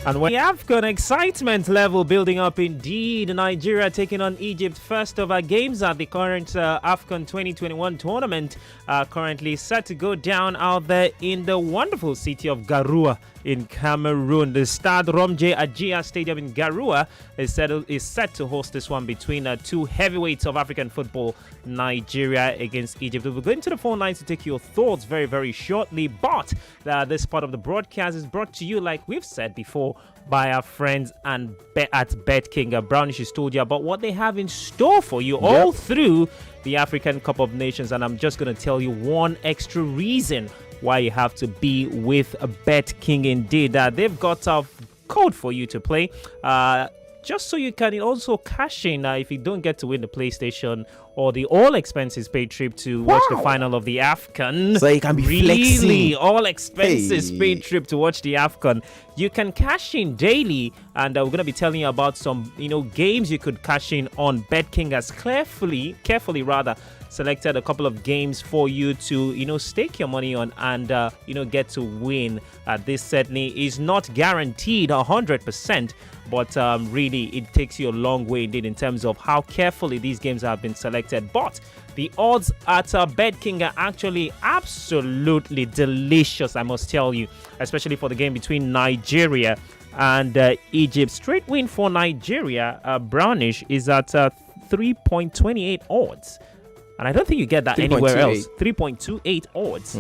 And when the AFCON excitement level building up indeed, Nigeria taking on Egypt, first of our games at the current AFCON 2021 tournament, currently set to go down out there in the wonderful city of Garoua in Cameroon. The Stade Romje Ajia Stadium in Garoua is set to host this one between two heavyweights of African football, Nigeria against Egypt. We'll go into the phone lines to take your thoughts very, very shortly, but this part of the broadcast is brought to you, like we've said before, by our friends at Betking. Brownish has told you about what they have in store for you all through the African Cup of Nations, and I'm just going to tell you one extra reason why you have to be with Betking indeed. They've got a code for you to play, just so you can also cash in if you don't get to win the PlayStation or the all expenses paid trip to watch the final of the AFCON. So you can be flexing. All expenses paid trip to watch the AFCON. You can cash in daily, and we're going to be telling you about some games you could cash in on Betking. Has carefully selected a couple of games for you to stake your money on and get to win. This certainly is not guaranteed 100%, but really it takes you a long way indeed in terms of how carefully these games have been selected. But the odds at Betking are actually absolutely delicious, I must tell you, especially for the game between Nigeria and Egypt. Straight win for Nigeria, Brownish, is at 3.28 odds. And I don't think you get that anywhere else. 3.28 odds.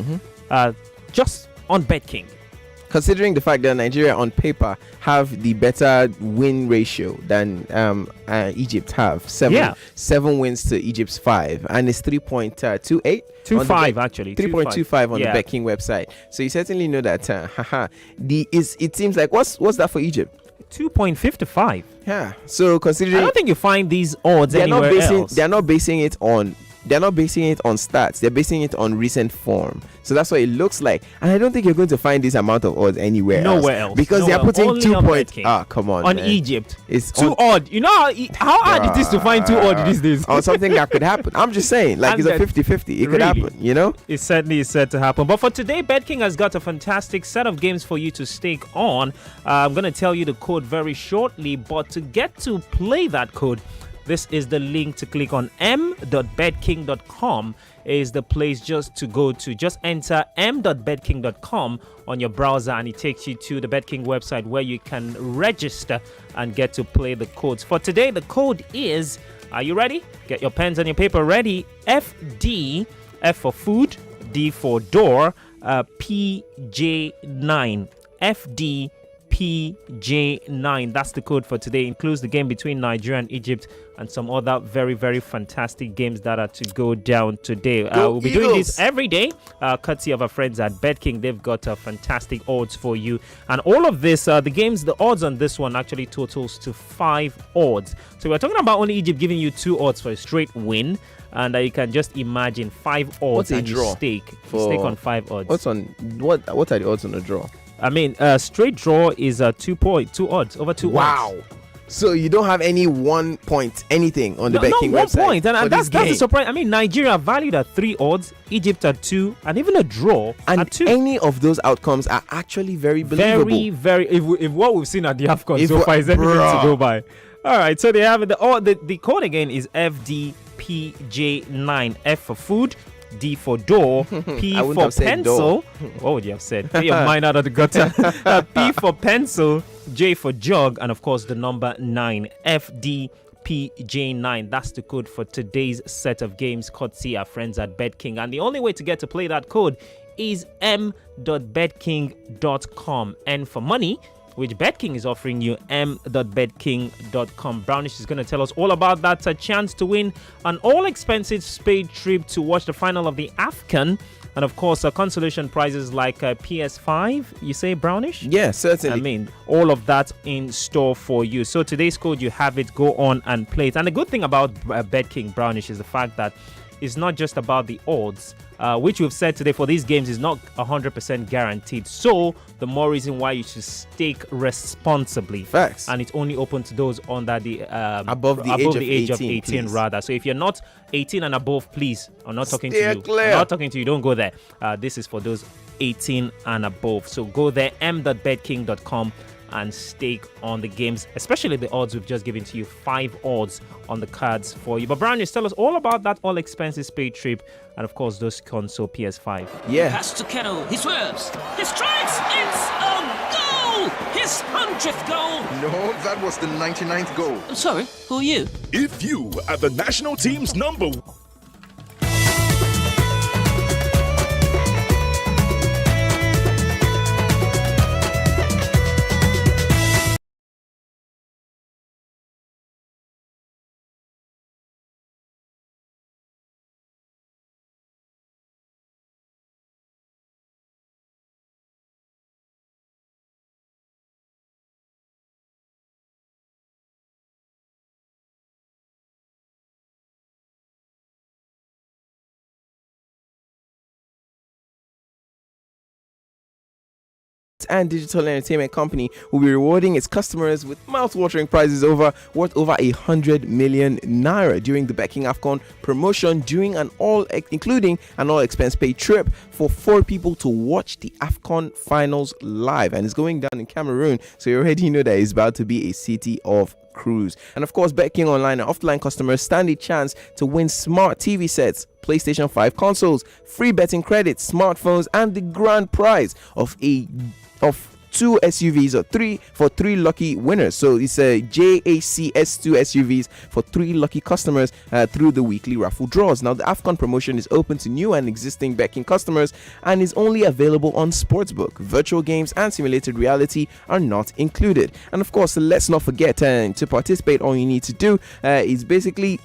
Just on Betking. Considering the fact that Nigeria on paper have the better win ratio than Egypt have. Seven wins to Egypt's 5. And it's 3.28. 25 actually. 3.25 on the Betking website. So you certainly know that it seems like what's that for Egypt? 2.55. Yeah. So considering, I don't think you find these odds anywhere else. They're not basing it on stats. They're basing it on recent form. So that's what it looks like. And I don't think you're going to find this amount of odds anywhere else. Because they're putting 2 points. Come on. On man. Egypt. It's too odd. You know how hard it is to find 2 odd these days. On something that could happen. I'm just saying, like it's a 50-50. It could happen, It certainly is set to happen. But for today, Betking has got a fantastic set of games for you to stake on. I'm going to tell you the code very shortly. But to get to play that code, this is the link to click on. m.betking.com is the place just to go to. Just enter m.betking.com on your browser and it takes you to the Betking website where you can register and get to play the codes. For today, the code is, are you ready? Get your pens and your paper ready. FD, F for food, D for door, PJ9. FD PJ9. That's the code for today. Includes the game between Nigeria and Egypt and some other very, very fantastic games that are to go down today. We'll be doing this every day, courtesy of our friends at Betking. They've got fantastic odds for you. And all of this, the odds on this one actually totals to 5 odds. So we're talking about only Egypt giving you 2 odds for a straight win. And you can just imagine 5 odds and you stake on 5 odds. What are the odds on a draw? I mean, straight draw is 2 odds, over 2 odds. Wow. So you don't have any 1 point anything on the Betking website? No, 1 point. And that's the surprise. I mean, Nigeria valued at 3 odds, Egypt at 2, and even a draw at 2. Any of those outcomes are actually very believable. Very, very. If what we've seen at the AFCON so far is anything to go by. All right, so they have the code again is FDPJ9. F for food, D for door, P for pencil. What would you have said? Get your mind out of the gutter. P for pencil, J for jug, and of course the number 9. FDPJ9. That's the code for today's set of games, courtesy our friends at Betking. And the only way to get to play that code is m.betking.com. N for money, which Betking is offering you, m.betking.com. Brownish is going to tell us all about that chance to win an all-expenses paid trip to watch the final of the AFCON. And, of course, consolation prizes like PS5, you say, Brownish? Yeah, certainly. I mean, all of that in store for you. So today's code, you have it. Go on and play it. And the good thing about Betking, Brownish, is the fact that it's not just about the odds, which we've said today for these games is not 100% guaranteed. So the more reason why you should stake responsibly. Facts. And it's only open to those under the above the age of 18 rather. So if you're not 18 and above, please, I'm not talking Stay to you. Clear. I'm not talking to you. Don't go there. This is for those 18 and above. So go there, m.betking.com and stake on the games, especially the odds we've just given to you. 5 odds on the cards for you. But Brian, you tell us all about that all expenses paid trip and of course those console PS5. Yeah. Pass to Kettle. He swerves. He strikes. It's a goal. His 100th goal. No, that was the 99th goal. I'm sorry. Who are you? If you are the national team's number and digital entertainment company will be rewarding its customers with mouth-watering prizes worth over 100 million naira during the Betking AFCON promotion, including an all-expense paid trip for 4 people to watch the AFCON finals live, and it's going down in Cameroon, so you already know that it's about to be a city of cruise. And of course, Betking online and offline customers stand a chance to win smart TV sets, PlayStation 5 consoles, free betting credits, smartphones, and the grand prize of 2 SUVs for 3 lucky winners. So it's a JACS2 SUVs for 3 lucky customers through the weekly raffle draws. Now the AFCON promotion is open to new and existing Betking customers and is only available on Sportsbook. Virtual games and simulated reality are not included. And of course, let's not forget to participate. All you need to do is basically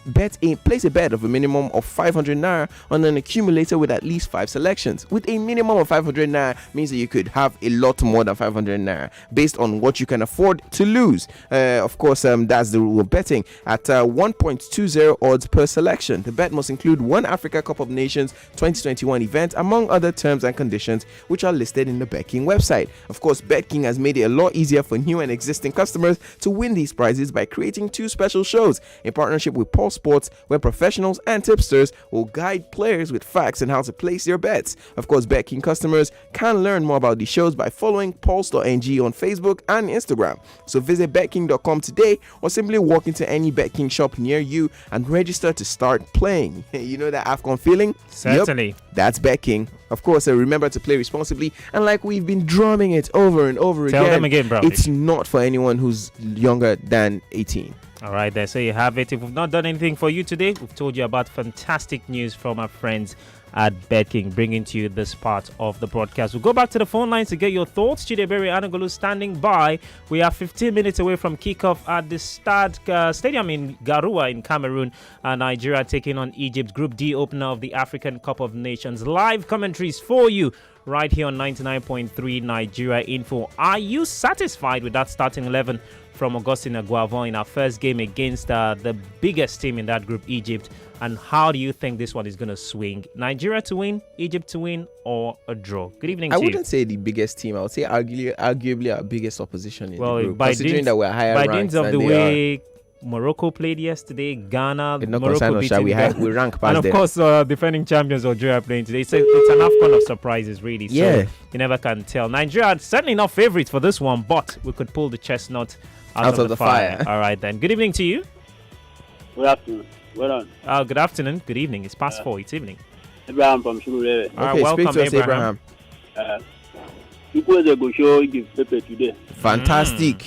place a bet of a minimum of 500 naira on an accumulator with at least 5 selections. With a minimum of 500 naira means that you could have a lot more than 500 naira based on what you can afford to lose. Of course, that's the rule of betting at 1.20 odds per selection. The bet must include one Africa Cup of Nations 2021 event, among other terms and conditions which are listed in the Betking website. Of course, Betking has made it a lot easier for new and existing customers to win these prizes by creating 2 special shows in partnership with Pulse Sports, where professionals and tipsters will guide players with facts on how to place their bets. Of course, Betking customers can learn more about the shows by following Pulse.ng on Facebook and Instagram. So visit betking.com today or simply walk into any Betking shop near you and register to start playing. You know that AFCON feeling? Certainly. Yep, that's Betking. Of course, remember to play responsibly, and like we've been drumming it over and over Tell them again, bro. It's not for anyone who's younger than 18. All right, there. So you have it. If we've not done anything for you today, we've told you about fantastic news from our friends at Betking, bringing to you this part of the broadcast. We'll go back to the phone lines to get your thoughts. Chidebere Anagolu standing by. We are 15 minutes away from kickoff at the Stadium in Garoua in Cameroon. Nigeria taking on Egypt. Group D opener of the African Cup of Nations. Live commentaries for you right here on 99.3 Nigeria Info. Are you satisfied with that starting 11 from Augustine Aguavon in our first game against the biggest team in that group, Egypt? And how do you think this one is going to swing? Nigeria to win, Egypt to win, or a draw? Good evening to you. I wouldn't say the biggest team. I would say arguably our biggest opposition in the group, considering that we're higher ranked. By dint of the way Morocco played yesterday, Ghana, Morocco beating we rank past and of course defending champions Algeria playing today. It's an AFCON of surprises, really. So you never can tell. Nigeria certainly not favourites for this one, but we could pull the chestnut out of the fire. All right then. Good evening to you. Good afternoon. Well done. Good afternoon. Good evening. It's past 4. It's evening. Abraham from Shulere. All right, welcome, speak to us, Abraham. People they go show give Pepe today. Fantastic.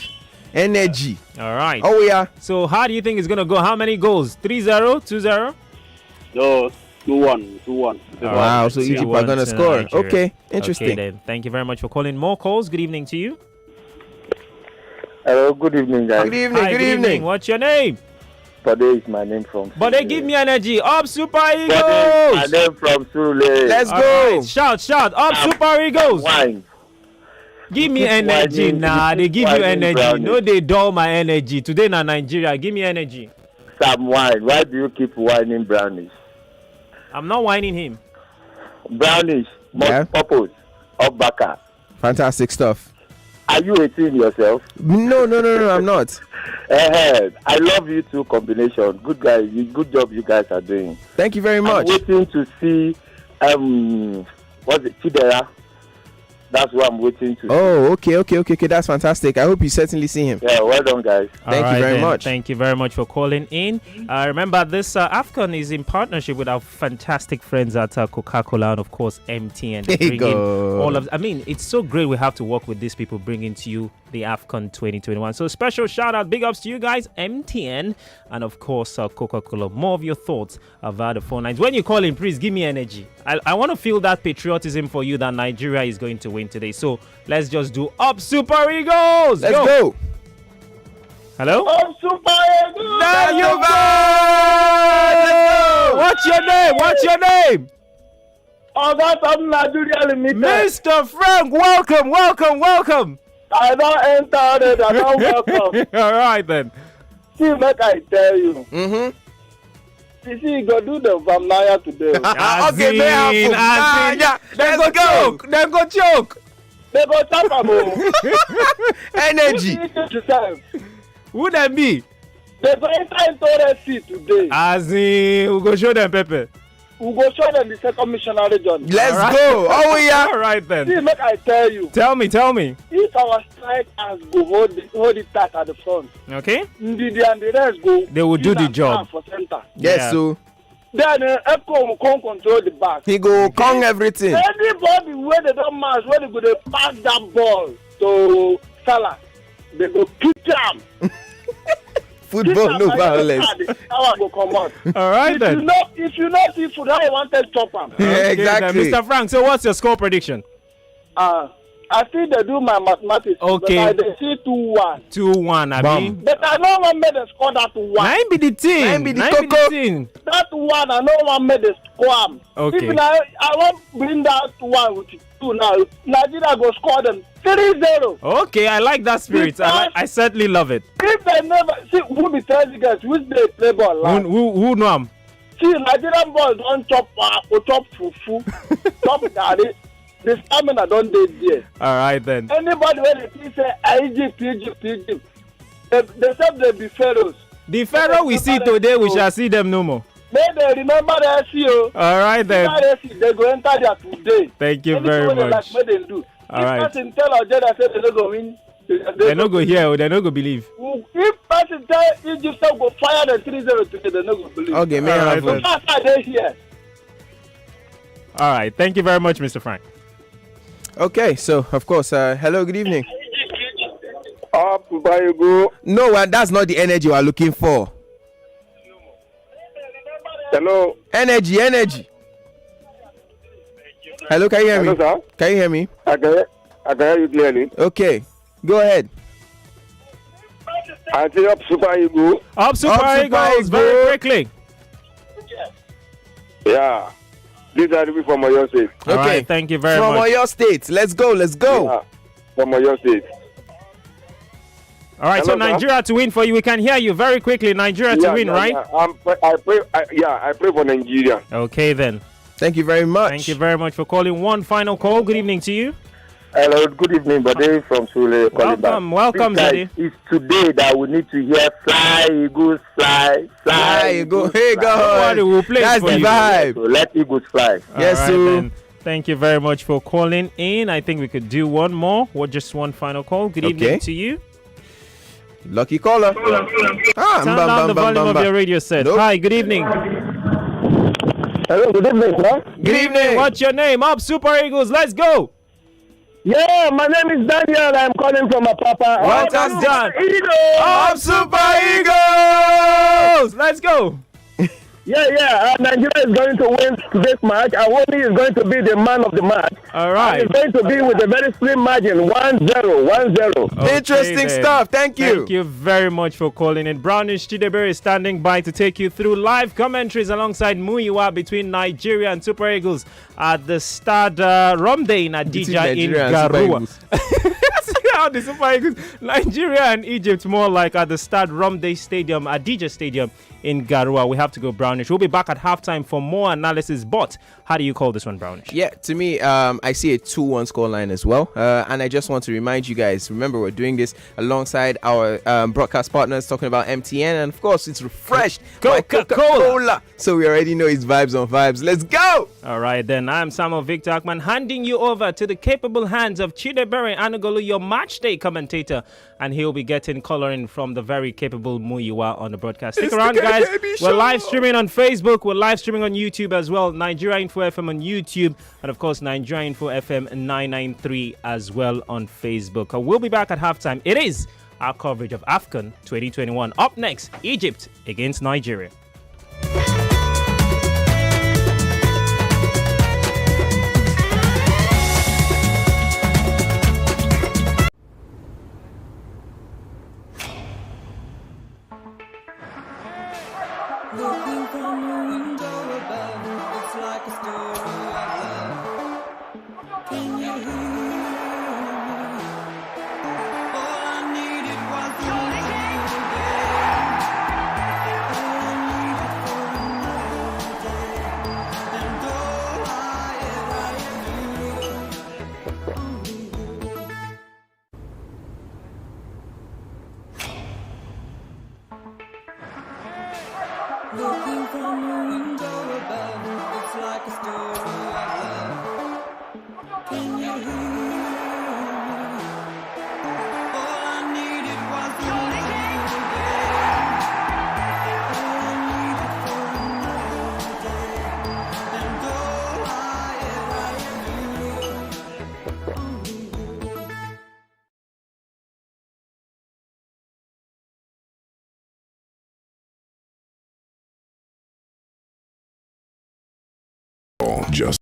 Energy. All right. Oh, yeah. So how do you think it's going to go? How many goals? 3-0? 2-0? No, 2-1. 2-1. Wow, so Egypt are going to score. Nigeria. Okay, interesting. Okay, then. Thank you very much for calling. More calls. Good evening to you. Hello, good evening, guys. Good evening. Hi, good evening. What's your name? Bode is my name from But they give me energy. Up Super Eagles! My name from Sule. Let's go. Right. Shout. Up Super Eagles! Wine. Give me energy. Nah, they give you energy. Brownies. No, they dull my energy. Today na Nigeria. Give me energy. Sam wine. Why do you keep whining brownies? I'm not whining him. Brownies. Purpose. Up Baka. Fantastic stuff. Are you 18 yourself? No, I'm not. I love you two combination. Good guys. Good job you guys are doing. Thank you very much. I'm waiting to see what's it, Chidera. That's what I'm waiting to. Oh, okay. That's fantastic. I hope you certainly see him. Yeah, well done, guys. Thank you very much. Thank you very much for calling in. Remember, this AFCON is in partnership with our fantastic friends at Coca-Cola and, of course, MTN. There you go. It's so great we have to work with these people bringing to you the AFCON 2021. So special shout out, big ups to you guys, MTN, and of course Coca-Cola. More of your thoughts about the phone lines. When you call in, please give me energy. I want to feel that patriotism for you that Nigeria is going to win today. So let's just do Up Super Eagles. Let's go. Hello? Up Super Eagles. There you go. What's your name? Oh, that's Nigeria Limited. Mr. Frank, welcome. I don't enter it. I don't welcome. All right then. See, like I tell you. Mm-hmm. You see, you go do the Vamnaya today. Okay, Then go choke. They go tap am. Energy. Who that be? They go enter into the sea today. We go show them Pepe. We go show them the second missionary journey. Let's go. Oh yeah. All right then. See, make I tell you. Tell me. If our strikers go hold it tight at the front, Okay. Ndidi and the rest go. They will do the job. For center. Yes, Yeah. so Then AFCON will come control the back. he go Kong everything. Anybody where they don't match, where they go they pass that ball to Salah, they go kick him. Football, no violence. That one go come out. All right then. If you not see food, how you want to chop him? Yeah, Okay, exactly. then, Mr. Frank, so what's your score prediction? I think they do my mathematics. Okay. But I see 2-1. 2-1, I mean. Bam. But I know one made the score that 1. Nine be the team. Nine be the coco. team. That 1, I know one made the score. Okay. If I want bring that 1 with 2 now, Nigeria go score them 3-0. Okay, I like that spirit. I certainly love it. If they never see who be tell you guys which they play ball like. Who know him? See, Nigerian boys don't chop fufu, chop garri. The stamina don't dey there. All right then. Anybody when they say Egypt, they say they be pharaohs. The Pharaoh we see today, we shall see them no more. May they remember the SEO. All right then. They go enter there today. Thank you very much. Like, they do. All if right. person tell Algeria say they don't go win, They no go hear, they no go believe. If person tell Egypt say go fire the 3-0 today, they no go believe. Okay, man. All right, So that's why they here. All right. Thank you very much, Mr. Frank. Okay, so of course, hello, good evening. Up by you go. No, that's not the energy we're looking for. Hello. Energy. Hello, can you hear me? Hello, sir. Can you hear me? I can hear you clearly. Okay, go ahead. I say up Super Eagle. Up Super Eagles, Eagles. very quickly. Yeah. This are the people from Oyo State. All Okay, right, thank you very from much. Oyo State. Let's go. Yeah, from Oyo State. All right, so Hello, sir. Nigeria to win for you. We can hear you very quickly. Nigeria to win, right? I pray for Nigeria. Okay, then. Thank you very much. Thank you very much for calling. One final call. Good evening to you. Hello, good evening, Bade from Sule. Welcome, Daddy. It's today that we need to hear fly, Eagles, fly. There you go. Hey, Don't worry, God. we'll play it That's for the you. vibe. So let Eagles fly. Yes, All right, sir. then. Thank you very much for calling in. I think we could do one more. Or just one final call. Good evening Okay. to you. Lucky caller. Turn down the volume of your radio set. Nope. Hi, good evening. Hello, good evening, sir. Good evening. What's your name? Up Super Eagles. Let's go. Yeah, my name is Daniel. I'm calling from Apapa. Well done, John. Eagles! Up Super Eagles. Let's go. Yeah. Nigeria is going to win today's match. Awoni is going to be the man of the match. All right. It's going to be with a very slim margin, 1-0. Okay, Interesting then. stuff. Thank you. Thank you very much for calling in. Brownish Chidebere is standing by to take you through live commentaries alongside Muyiwa between Nigeria and Super Eagles at the Stade Romde in Adija in Nigeria and Super Garua. Eagles. how the Super Eagles, Nigeria and Egypt, more like at the Stade Romde Stadium, at DJ Stadium in Garoua. We have to go Brownish. We'll be back at halftime for more analysis. But how do you call this one, Brownish? Yeah, to me, I see a 2-1 scoreline as well. And I just want to remind you guys, remember, we're doing this alongside our broadcast partners, talking about MTN. And of course, it's refreshed by Coca-Cola. So we already know it's vibes on vibes. Let's go! All right, then. I'm Samuel Victor Akman, handing you over to the capable hands of Chidebere Anugolu, your match day commentator. And he'll be getting coloring from the very capable Muyiwa on the broadcast. Stick around, guys. We're live streaming on Facebook. We're live streaming on YouTube as well. Nigeria Info FM on YouTube. And of course, Nigeria Info FM 993 as well on Facebook. We'll be back at halftime. It is our coverage of AFCON 2021. Up next, Egypt against Nigeria. Looking from a window above, it's like a story of love. Can you hear me? All I needed was to love you again. All I needed for another day. And all I ever knew, only you. Looking from a window above, it's like a story of love. Can you hear me? All I needed was to love you again. All I needed for another day. And all I ever knew, only you. Just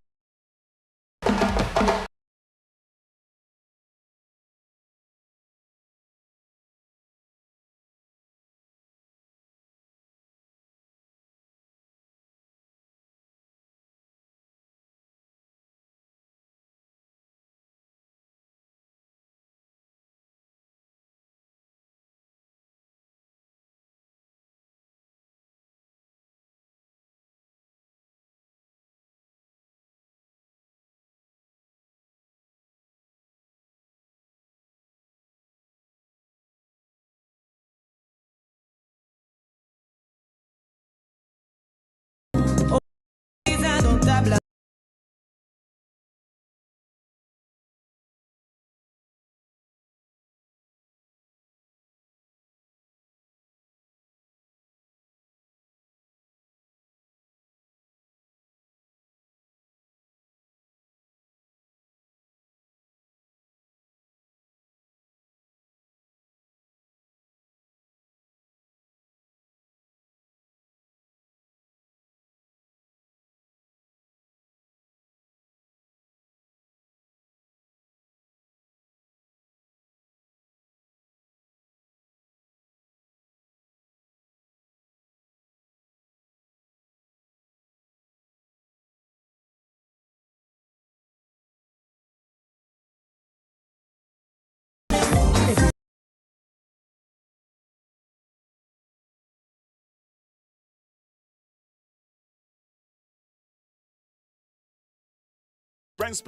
Friends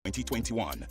2021.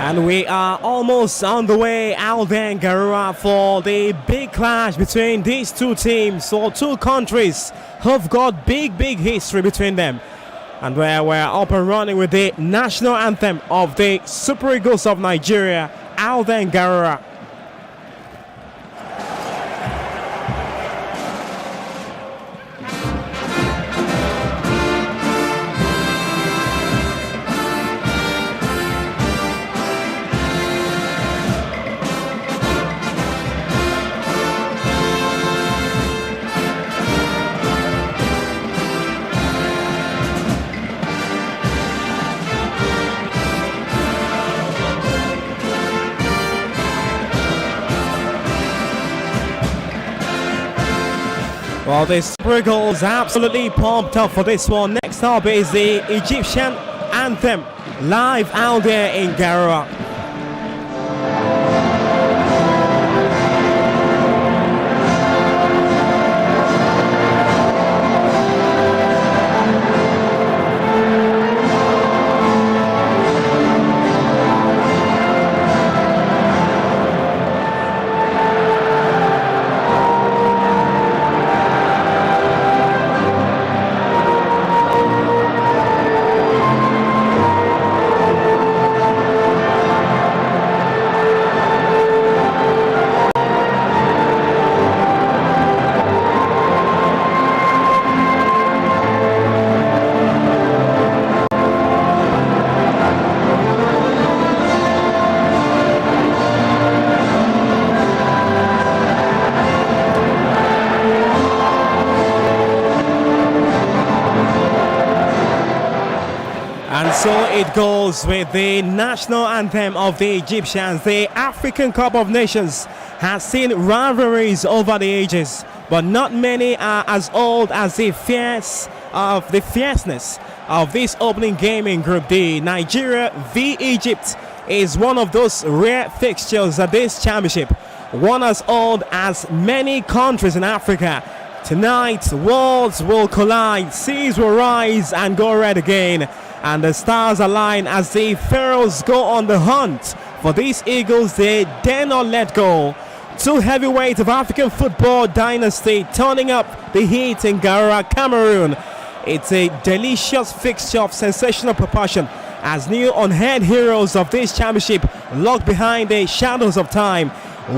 And we are almost on the way out there in Garoua for the big clash between these two teams. So two countries have got big history between them. And where we're up and running with the national anthem of the Super Eagles of Nigeria out there in Garoua. Well, the Super Eagles absolutely pumped up for this one. Next up is the Egyptian anthem live out there in Garua. And so it goes with the national anthem of the Egyptians. The African Cup of Nations has seen rivalries over the ages, but not many are as old as the fierceness of this opening game in Group D. Nigeria v Egypt is one of those rare fixtures at this championship, one as old as many countries in Africa. Tonight, worlds will collide, seas will rise and go red again, and the stars align as the Pharaohs go on the hunt for these Eagles. They dare not let go. Two heavyweights of African football dynasty turning up the heat in Garua, Cameroon. It's a delicious fixture of sensational proportion as new unheard heroes of this championship locked behind the shadows of time,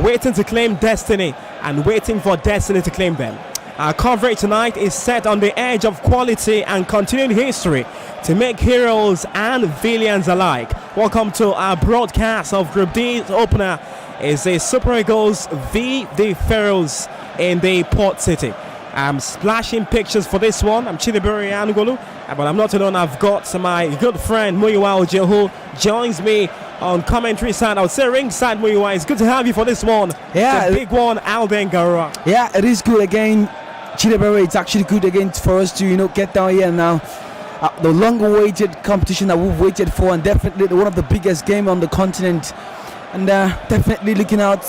waiting to claim destiny and waiting for destiny to claim them. Our coverage tonight is set on the edge of quality and continued history to make heroes and villains alike. Welcome to our broadcast of Group D's opener is the Super Eagles v the Pharaohs in the port city. I'm splashing pictures for this one. I'm Chidiburi Anugolu, but I'm not alone. I've got my good friend Muyiwa Ojo who joins me on commentary side. I would say ringside. Muyiwa, it's good to have you for this one. Yeah, the big one out there in Garua. Yeah, it is good again. Chidiburi, it's actually good again for us to get down here now. The long-awaited competition that we've waited for, and definitely one of the biggest games on the continent, and definitely looking out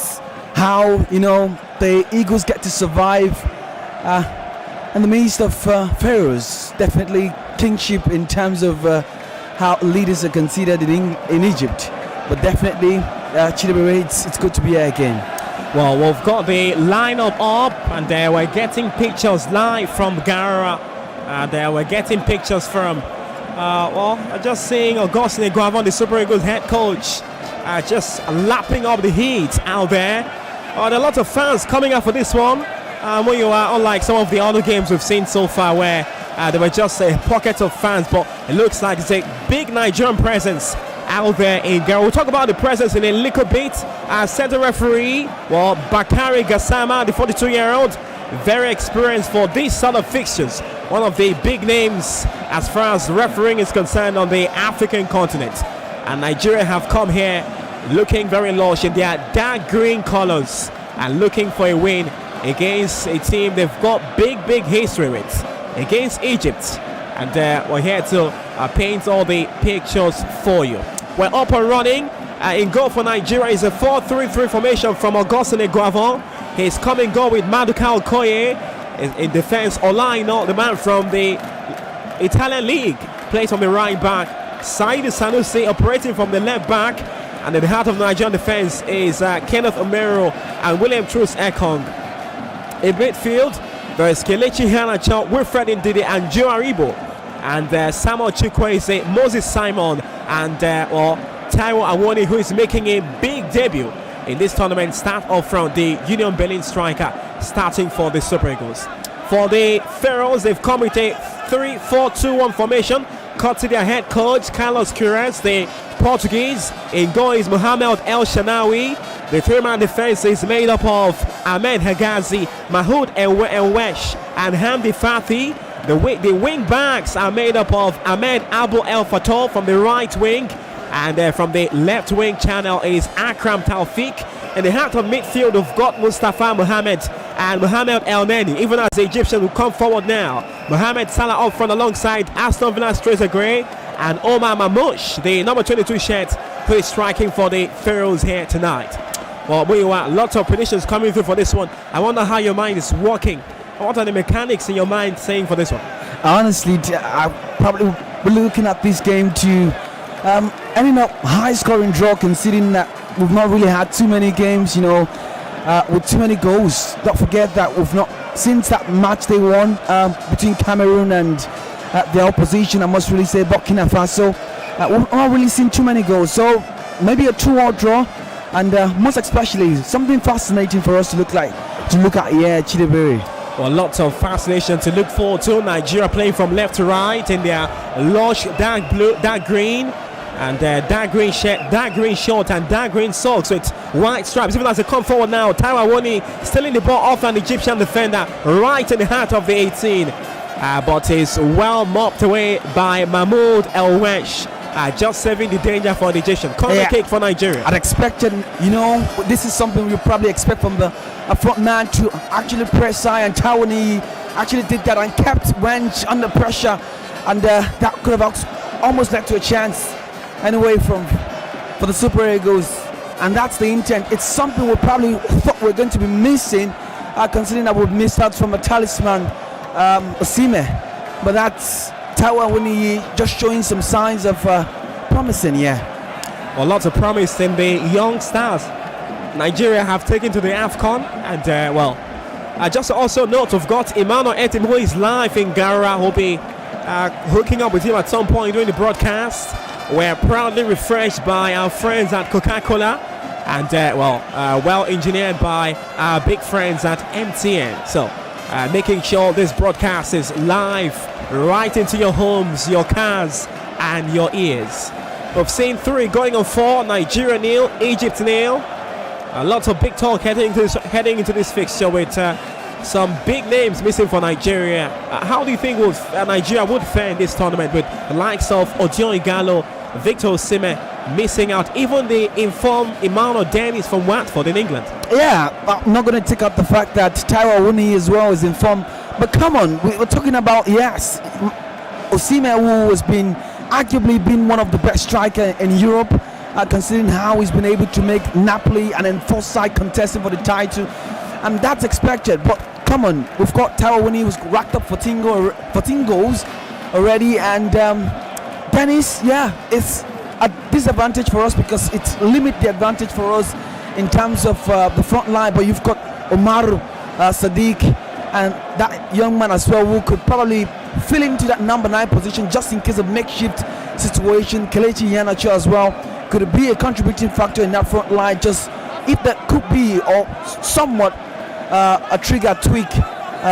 how the Eagles get to survive in the midst of Pharaohs. Definitely kingship in terms of how leaders are considered in Egypt, but definitely Chidiburi, it's good to be here again. Well, we've got the lineup up, and we're getting pictures live from Garua. We're getting pictures from, just seeing Augustine Guavon, the Super Eagles head coach, just lapping up the heat out there. There are a lot of fans coming out for this one. When you are unlike some of the other games we've seen so far, where there were just a pocket of fans, but it looks like it's a big Nigerian presence out there in Garua. We'll talk about the presence in a little bit. Center referee, Bakari Gassama, the 42-year-old, very experienced for these sort of fixtures. One of the big names as far as refereeing is concerned on the African continent. And Nigeria have come here looking very lush in their dark green colors and looking for a win against a team they've got big history with, against Egypt. And we're here to paint all the pictures for you. We're up and running. In goal for Nigeria is a 4-3-3 formation from Augustine Guavon. He's coming goal with Maduka Okoye. In defense, Olaino, the man from the Italian league, plays on the right back. Saidi Sanusi operating from the left back. And in the heart of Nigerian defense is Kenneth Omero and William Truss Ekong. In midfield, there is Kelechi Iheanacho, Wilfred Ndidi and Joe Aribo. And Samuel Chukwueze, Moses Simon and Taiwo Awoni, who is making a big debut in this tournament. Start off from the Union Berlin striker, starting for the Super Eagles. For the Pharaohs, they've come with a 3-4-2-1 formation, cut to their head coach Carlos Queiroz, the Portuguese. In goal is Mohamed El Shanawi. The three-man defense is made up of Ahmed Hagazi, Mahoud Elwesh and Hamdi Fathi. The wing backs are made up of Ahmed Abu El Fatah from the right wing, and from the left wing channel is Akram Taufik. In the heart of midfield, we've got Mustafa Mohamed and Mohamed El Neni. Even as the Egyptian will come forward now. Mohamed Salah up front alongside Aston Villa's Tracer Gray and Omar Mamouche, the number 22 shirt, who is striking for the Pharaohs here tonight. Well, lots of predictions coming through for this one. I wonder how your mind is working. What are the mechanics in your mind saying for this one? Honestly, I probably be looking at this game to ending up high-scoring draw, considering that we've not really had too many games, with too many goals. Don't forget that we've not, since that match they won between Cameroon and the opposition, I must really say Burkina Faso, we've not really seen too many goals. So maybe a 2-2 draw, and most especially something fascinating for us to look at here, Chidebere. Well, lots of fascination to look forward to. Nigeria playing from left to right in their lush dark blue, dark green, and dark green shirt, dark green short, and dark green socks with white stripes. Even as they come forward now, Taiwo Awoniyi stealing the ball off an Egyptian defender right in the heart of the 18, but is well mopped away by Mahmoud El Wesh. Just saving the danger for the Egyptian. Corner kick for Nigeria. I'd expected, this is something we probably expect from the front man to actually press high, and Taiwo Awoniyi actually did that and kept Wench under pressure, and that could have almost led to a chance anyway for the Super Eagles, and that's the intent. It's something we probably thought we're going to be missing, considering that we've missed out from a talisman, Osimhen, but that's Taiwo Awoniyi just showing some signs of promising, Well, lots of promise in the young stars Nigeria have taken to the AFCON, and just also note we've got Emmanuel Etim, who is live in Gara. We'll be hooking up with him at some point during the broadcast. We're proudly refreshed by our friends at Coca-Cola, and well engineered by our big friends at MTN. So making sure this broadcast is live right into your homes, your cars, and your ears. We've seen 3 going on 4. Nigeria 0, Egypt 0. Lots of big talk heading into this fixture with some big names missing for Nigeria. How do you think Nigeria would fare in this tournament with the likes of Odion Ighalo, Victor Osimhen missing out, even the informed Emmanuel Dennis from Watford in England? I'm not going to take out the fact that Taiwo Awoniyi as well is informed, but come on, we're talking about Osimhen, who has arguably been one of the best strikers in Europe, considering how he's been able to make Napoli and then side contesting for the title, and that's expected. But come on, we've got Taiwo Awoniyi, who's racked up 14 goals already, and Dennis, it's a disadvantage for us because it limits the advantage for us in terms of the front line. But you've got Omar Sadiq and that young man as well, who could probably fill into that number 9 position just in case of makeshift situation. Kelechi Iheanacho as well could be a contributing factor in that front line, just if that could be or somewhat a trigger tweak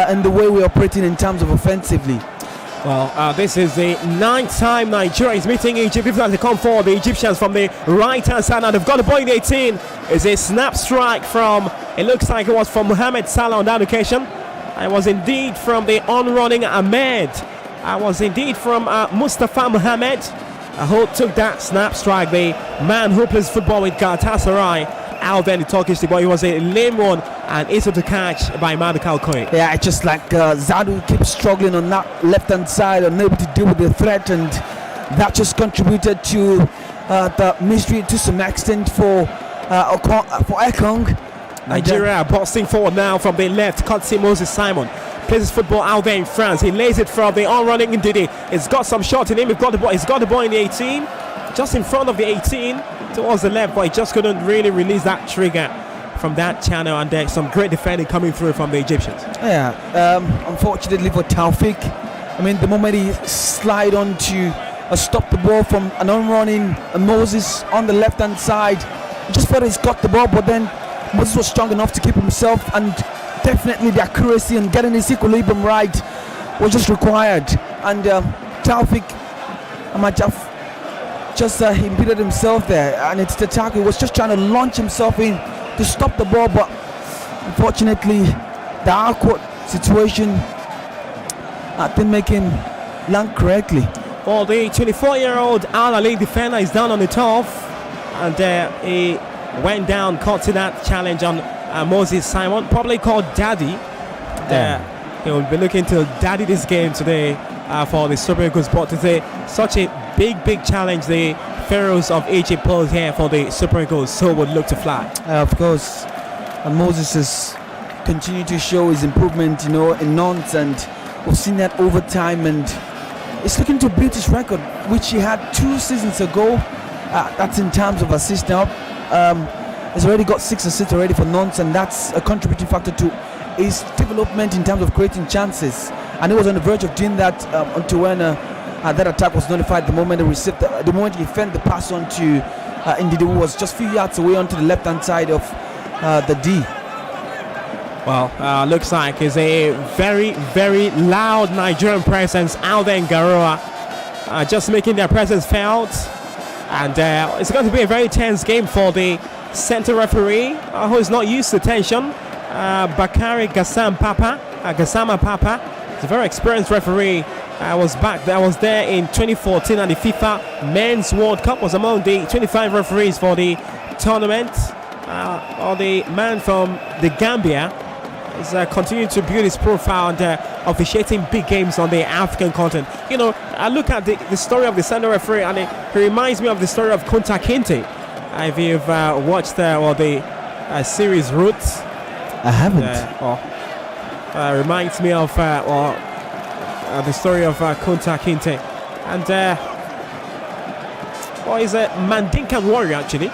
in the way we're operating in terms of offensively. Well, this is the 9th time Nigeria is meeting Egypt. If they come forward, the Egyptians from the right-hand side, now they've got the ball in the 18. It's a snap strike from, it looks like it was from Mohamed Salah on that occasion. It was indeed from the on-running Ahmed. I was indeed from Mustafa Mohamed, who took that snap strike. The man who plays football with Galatasaray out there in the Turkish league, but it was a lame one and easy to catch by Madikal Koyi. It's just like Zadu keeps struggling on that left-hand side, unable to deal with the threat, and that just contributed to the mystery to some extent for Ekong. Nigeria are busting forward now from the left. Kotsi Moses Simon plays his football out there in France. He lays it from the on-running Ndidi. He's got some shot in him. He's got the ball in the 18, just in front of the 18 towards the left, but he just couldn't really release that trigger from that channel, and there's some great defending coming through from the Egyptians. Unfortunately for Taufik, the moment he slide on to stop the ball from an on-running Moses on the left-hand side, just thought he's got the ball, but then Moses was strong enough to keep himself, and definitely the accuracy and getting his equilibrium right was just required. And Taufik Amajaf just impeded himself there, and it's the tackle. He was just trying to launch himself in to stop the ball, but unfortunately the awkward situation didn't make him land correctly. Well, the 24-year-old Al Ali defender is down on the turf, and he went down, caught to that challenge on Moses Simon, probably called Daddy. He will be looking to daddy this game today for the Super Eagles. But today, such a big challenge the Pharaohs of Egypt posed here for the Super Eagles, so would look to fly. Of course, and Moses has continued to show his improvement, in Nantes, and we've seen that over time, and it's looking to beat his record, which he had 2 seasons ago. That's in terms of assists now. He's already got 6 assists already for Nantes, and that's a contributing factor to his development in terms of creating chances. And he was on the verge of doing that until when that attack was nullified. The moment he received, the moment he fed the pass on to Ndidi, who was just a few yards away onto the left-hand side of the D. Well, looks like it's a very loud Nigerian presence out there in Garoua, just making their presence felt. And it's going to be a very tense game for the center referee, who is not used to tension. Bakari Gassama Papa is a very experienced referee. I was there in 2014 at the FIFA Men's World Cup, was among the 25 referees for the tournament. Or the man from the Gambia is continuing to build his profile and officiating big games on the African continent. I look at the story of the center referee, and it reminds me of the story of Kunta Kinte. If you've watched the series Roots, I haven't. Reminds me of the story of Kunta Kinte, and he's a Mandinkan warrior actually.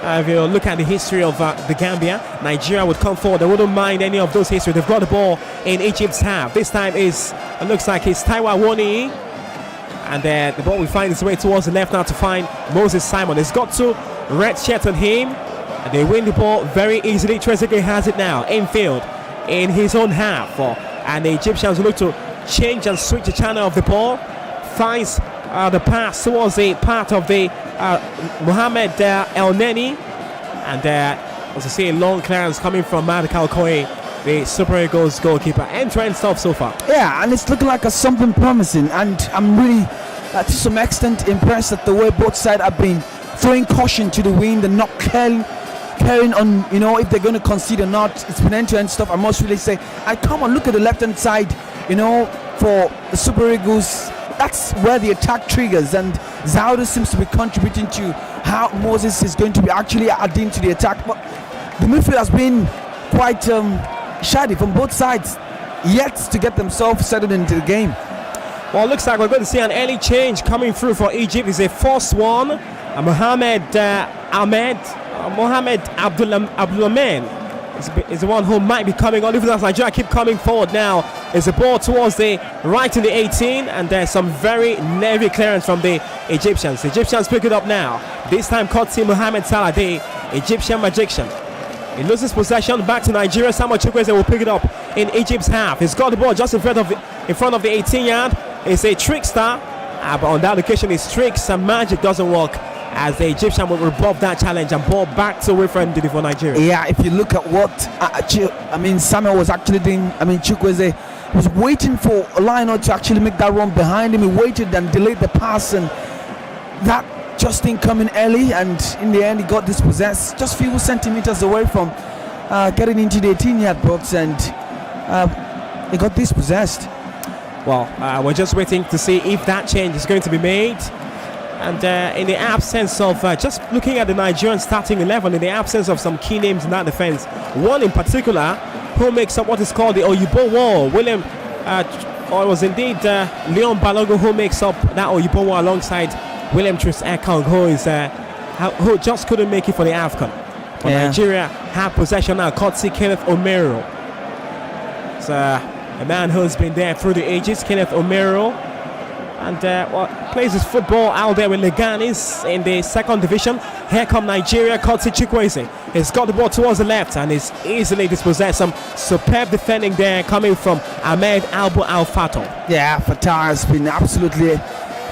If you look at the history of the Gambia, Nigeria would come forward. They wouldn't mind any of those history. They've got the ball in Egypt's half. This time it looks like it's Taiwa Woni, and the ball will find its way towards the left now to find Moses Simon. It's got 2 red shirts on him, and they win the ball very easily. Trezeguet has it now infield in his own half, and the Egyptians look to change and switch the channel of the ball. Finds the pass towards the part of the Mohamed El Neni, and as you see, a long clearance coming from Mad Kalkoe, the Super Eagles goalkeeper. End-to-end stuff so far. Yeah, and it's looking like something promising, and I'm really to some extent impressed at the way both sides have been throwing caution to the wind and not caring on if they're going to concede or not. It's been end-to-end stuff. I must really say, come on, look at the left-hand side, for the Super Eagles. That's where the attack triggers, and Zauda seems to be contributing to how Moses is going to be actually adding to the attack. But the midfield has been quite shoddy from both sides, yet to get themselves settled into the game. Well, it looks like we're going to see an early change coming through for Egypt. It's a first one. Mohamed Abdulrahman is the one who might be coming on. Even as Nigeria keep coming forward now, is a ball towards the right in the 18, and there's some very nervy clearance from the Egyptians. The Egyptians pick it up now. This time caught Mohamed Salah, the Egyptian magician. He loses possession back to Nigeria. Samuel Chukwueze will pick it up in Egypt's half. He's got the ball just in front of the 18-yard. It's a trickster, but on that occasion his tricks and magic doesn't work, as the Egyptian will rebuff that challenge and ball back to Wilfred Ndidi for Nigeria. Yeah, if you look at what Samuel was actually doing, Chukwueze was waiting for Lionel to actually make that run behind him. He waited and delayed the pass, and that just didn't come in early, and in the end he got dispossessed just a few centimeters away from getting into the 18-yard box, and he got dispossessed. Well, we're just waiting to see if that change is going to be made. And in the absence of just looking at the Nigerian starting 11, in the absence of some key names in that defense, one in particular who makes up what is called the Oyibo Wall, or it was indeed Leon Balogun who makes up that Oyibo Wall alongside William Tris Ekong, who just couldn't make it for the AFCON. But Nigeria have possession now, courtesy Kenneth Omero. It's a man who's been there through the ages, Kenneth Omero, and plays his football out there with Leganis in the 2nd division. Here come Nigeria, courtesy Chukwueze. He's got the ball towards the left and is easily dispossessed. Some superb defending there coming from Ahmed Albo Al-Fato. Yeah, Fatah has been absolutely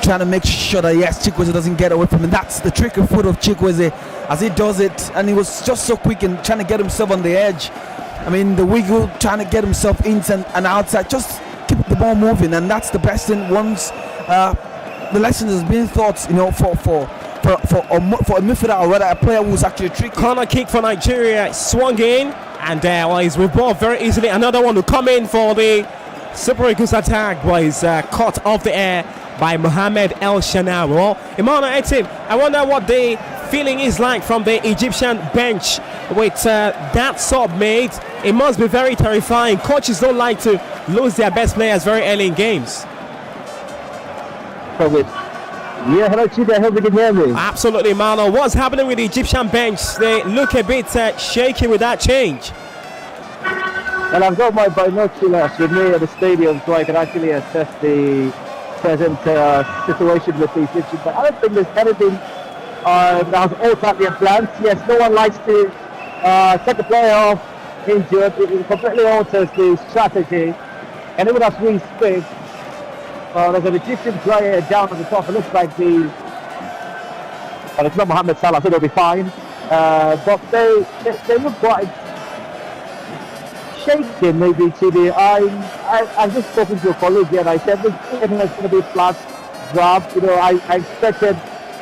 trying to make sure that Chukwueze doesn't get away from him. That's the tricky foot of Chukwueze as he does it, and he was just so quick in trying to get himself on the edge. The wiggle, trying to get himself in and outside, just keep the ball moving, and that's the best thing once the lesson has been taught, for a midfielder or rather a player who's actually tricky. Corner kick for Nigeria, swung in, and he's with ball very easily. Another one to come in for the Super Eagles attack was caught off the air by Mohamed El Shanawi. Well, Emmanuel Etim, I wonder what the feeling is like from the Egyptian bench with that sub made. It must be very terrifying. Coaches don't like to lose their best players very early in games. Yeah, hello Chidi, I hope you can hear me. Absolutely, Mano. What's happening with the Egyptian bench? They look a bit shaky with that change. Well, I've got my binoculars with me at the stadium so I can actually assess the present situation with the Egyptians. But I don't think there's anything that has altered their plans. Yes, no one likes to take a player off injured. It completely alters the strategy. And even as we speak, there's an Egyptian player down at the top. It looks like it's not Mohamed Salah, so they'll be fine. But they look quite shaken, maybe, Chidi. I've just spoken to a colleague here and I said this game is going to be flat drop. You know, I expected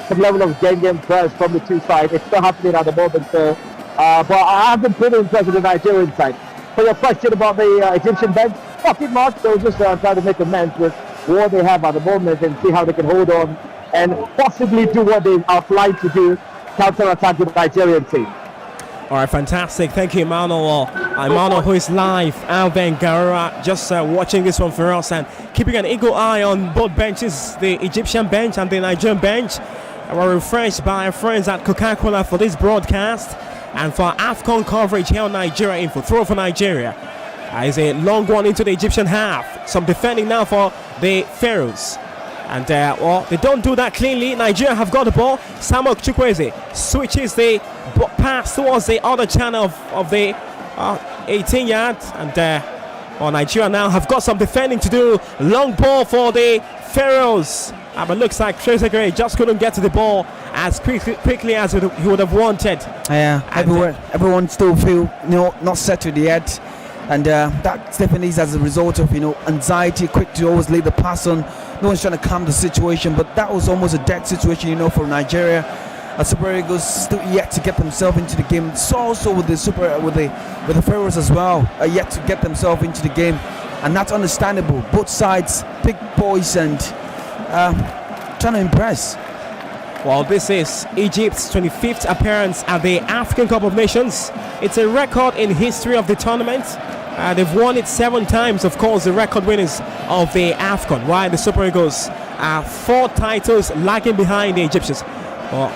some level of game press from the two sides. It's not happening at the moment, so but I have been pretty impressed with the Nigerian side. For your question about the Egyptian bench, nothing much. They'll just try to make amends with what they have at the moment and see how they can hold on and possibly do what they outlined to do, counter-attack the Nigerian team. All right, fantastic. Thank you, Emmanuel. Emmanuel, who is live out there in Garura, just watching this one for us and keeping an eagle eye on both benches, the Egyptian bench and the Nigerian bench. And we're refreshed by our friends at Coca-Cola for this broadcast and for AFCON coverage here on Nigeria Info. Throw for Nigeria. Is a long one into the Egyptian half. Some defending now for the Pharaohs. And well, they don't do that cleanly. Nigeria have got the ball. Samuel Chukwueze switches the pass towards the other channel of the 18 yards. And well, Nigeria now have got some defending to do. Long ball for the Pharaohs. But looks like Trezeguet just couldn't get to the ball as quickly as he would have wanted. Yeah, everyone still feel not settled yet. And that definitely is as a result of anxiety, quick to always lay the pass on. No one's trying to calm the situation, but that was almost a dead situation, for Nigeria. Super Eagles still yet to get themselves into the game. So also with the Pharaohs as well, yet to get themselves into the game, and that's understandable. Both sides, big boys, and trying to impress. Well, this is Egypt's 25th appearance at the African Cup of Nations. It's a record in history of the tournament. They've won it 7 times, of course, the record winners of the AFCON, while the Super Eagles are 4 titles lagging behind the Egyptians. Well,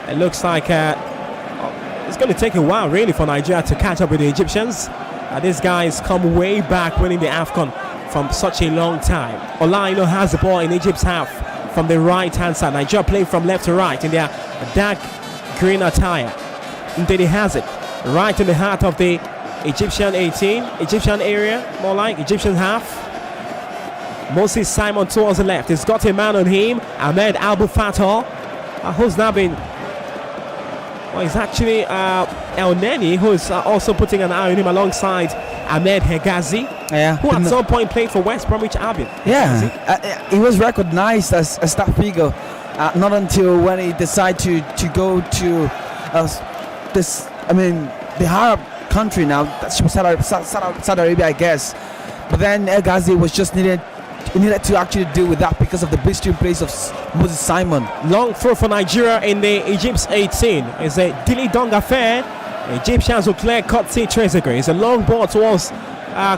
it looks like it's going to take a while, really, for Nigeria to catch up with the Egyptians. These guys come way back winning the AFCON from such a long time. Olaino has the ball in Egypt's half from the right-hand side. Nigeria playing from left to right in their dark green attire. Ndidi has it right in the heart of the Egyptian 18, Egyptian area, more like Egyptian half. Moses Simon towards the left. He's got a man on him, Ahmed Abu Fatah, who's now been, well, it's actually El Neni, who's also putting an eye on him alongside Ahmed Hegazi, who at some point played for West Bromwich Albion. Yeah, he was recognized as that figure, not until when he decided to go to the Arab country now. That's Saudi Arabia, I guess. But then Hegazi was just needed to actually deal with that because of the blistering place of Moses Simon. Long throw for Nigeria in the Egypt's 18. It's a Dili Dong affair. Egyptians will clear Kotsi Trezeguet. It's a long ball towards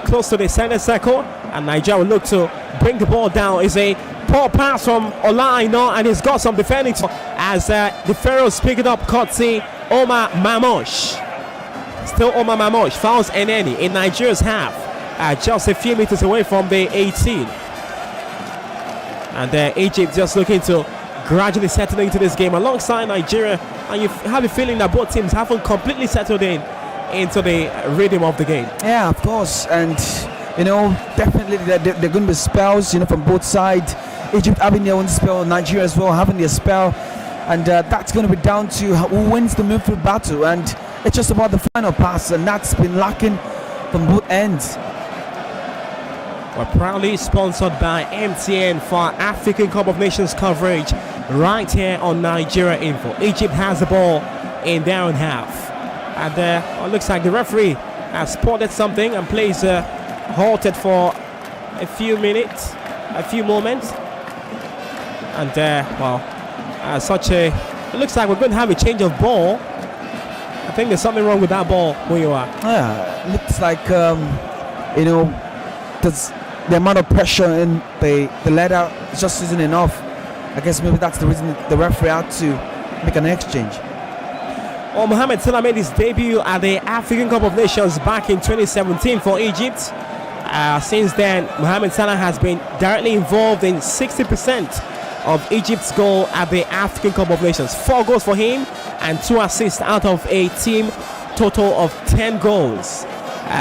close to the center circle, and Nigeria will look to bring the ball down. It's a poor pass from Olaino, and he's got some defending as the Pharaohs pick it up. Kotsi Omar Mamosh. Still Omar Mamosh fouls Eneni in Nigeria's half, just a few meters away from the 18. And Egypt just looking to gradually settle into this game alongside Nigeria, and you have a feeling that both teams haven't completely settled into the rhythm of the game. Yeah, of course, and definitely there are going to be spells from both sides. Egypt having their own spell, Nigeria as well having their spell, and that's going to be down to who wins the midfield battle, and it's just about the final pass, and that's been lacking from both ends. We're proudly sponsored by MTN for African Cup of Nations coverage right here on Nigeria Info. Egypt has the ball in their own half. And it looks like the referee has spotted something and plays halted for a few moments. And it looks like we're going to have a change of ball. I think there's something wrong with that ball where you are. Yeah, looks like there's the amount of pressure in the ladder just isn't enough. I guess maybe that's the reason the referee had to make an exchange. Well, Mohamed Salah made his debut at the African Cup of Nations back in 2017 for Egypt. Since then, Mohamed Salah has been directly involved in 60% of Egypt's goal at the African Cup of Nations. 4 goals for him and 2 assists out of a team total of 10 goals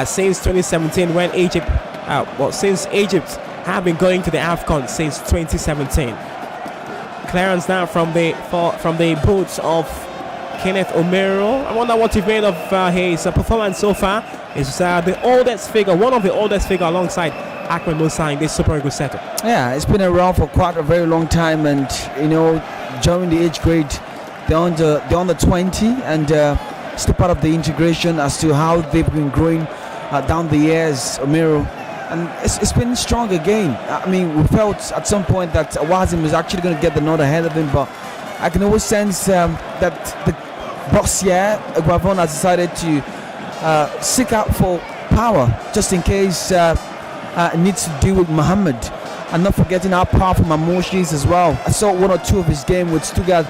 since 2017 when Egypt have been going to the AFCON since 2017. Clearance now from the boots of Kenneth Omero. I wonder what you've made of his performance so far. It's the oldest figure, one of the oldest figure alongside Ahmed Musa in this Super Eagles setup. Yeah, it's been around for quite a very long time, and during the age grade, they're under 20, and still part of the integration as to how they've been growing down the years, Omero. And it's been strong again. I mean, we felt at some point that Wazim was actually going to get the nod ahead of him, but I can always sense that the boss here, Guavon, has decided to seek out for power just in case it needs to deal with Mohammed. And not forgetting how powerful Mamoshi is as well. I saw 1 or 2 of his game with Stuttgart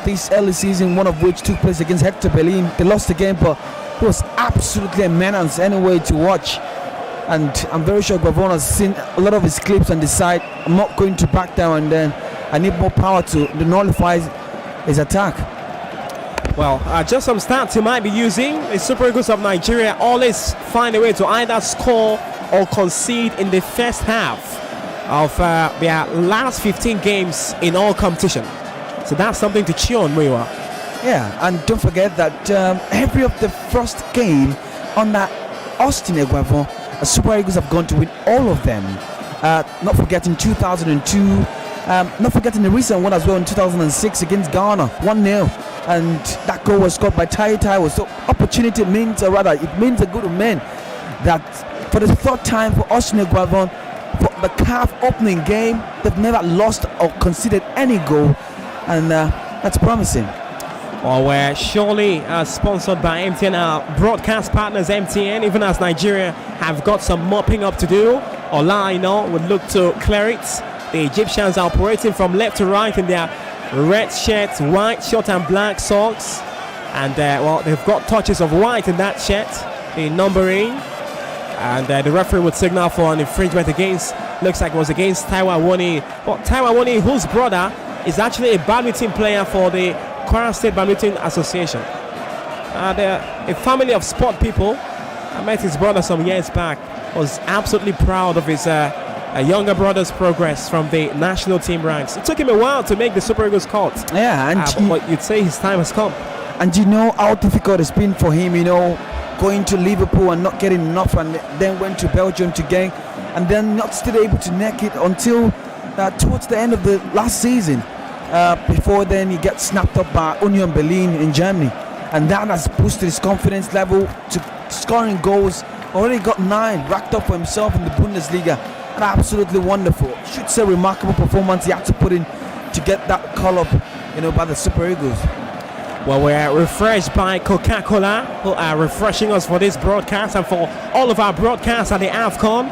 this early season, one of which took place against Hector Berlin. They lost the game, but it was absolutely a menace anyway to watch. And I'm very sure Guavon has seen a lot of his clips and decide I'm not going to back down, and then I need more power to nullify his attack. Well, just some stats you might be using. The Super Eagles of Nigeria always find a way to either score or concede in the first half of their last 15 games in all competition. So that's something to cheer on, Muiwa. Yeah, and don't forget that every of the first game on that Austin Guavon, Super Eagles have gone to win all of them. Not forgetting 2002, not forgetting the recent one as well in 2006 against Ghana, 1-0. And that goal was scored by Tai Taiwo. So opportunity means, or rather, it means a good man that for the 3rd time for Austin Guavon, for the CAF opening game, they've never lost or conceded any goal, and that's promising. Well, we're surely sponsored by MTN, our broadcast partners MTN, even as Nigeria have got some mopping up to do. Ola, would look to clear it. The Egyptians are operating from left to right in their red shirts, white shirt and black socks. And, they've got touches of white in that shirt, the numbering. And the referee would signal for an infringement against, looks like it was against Taiwo Awoni. Well, Taiwo Awoni, whose brother is actually a badminton player for the Kwara State Badminton Association. They're a family of sport people. I met his brother some years back. Was absolutely proud of his younger brother's progress from the national team ranks. It took him a while to make the Super Eagles cut. Yeah, and but you'd say his time has come. And you know how difficult it's been for him, going to Liverpool and not getting enough, and then went to Belgium to gain, and then not still able to neck it until towards the end of the last season. Before then, he gets snapped up by Union Berlin in Germany, and that has boosted his confidence level to scoring goals. Already got 9 racked up for himself in the Bundesliga, and absolutely wonderful. Should say remarkable performance he had to put in to get that call up, by the Super Eagles. Well, we're refreshed by Coca-Cola, who are refreshing us for this broadcast and for all of our broadcasts at the AFCON.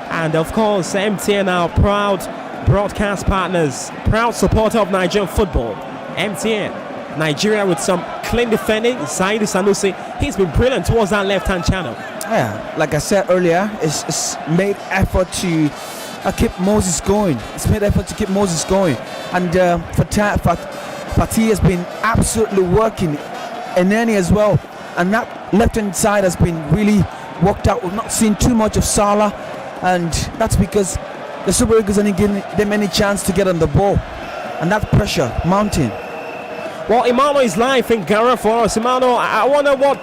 And of course, MTN, our proud broadcast partners, proud supporter of Nigerian football. MTN, Nigeria with some clean defending. Zaidu Sanusi, he's been brilliant towards that left-hand channel. Yeah, like I said earlier, it's made effort to keep Moses going. And Fatih has been absolutely working, and Nani as well. And that left-hand side has been really worked out. We've not seen too much of Salah, and that's because the Super Eagles are not giving them any chance to get on the ball, and that pressure mounting. Well, Emmanuel is live in Gara for us. Emmanuel, I wonder what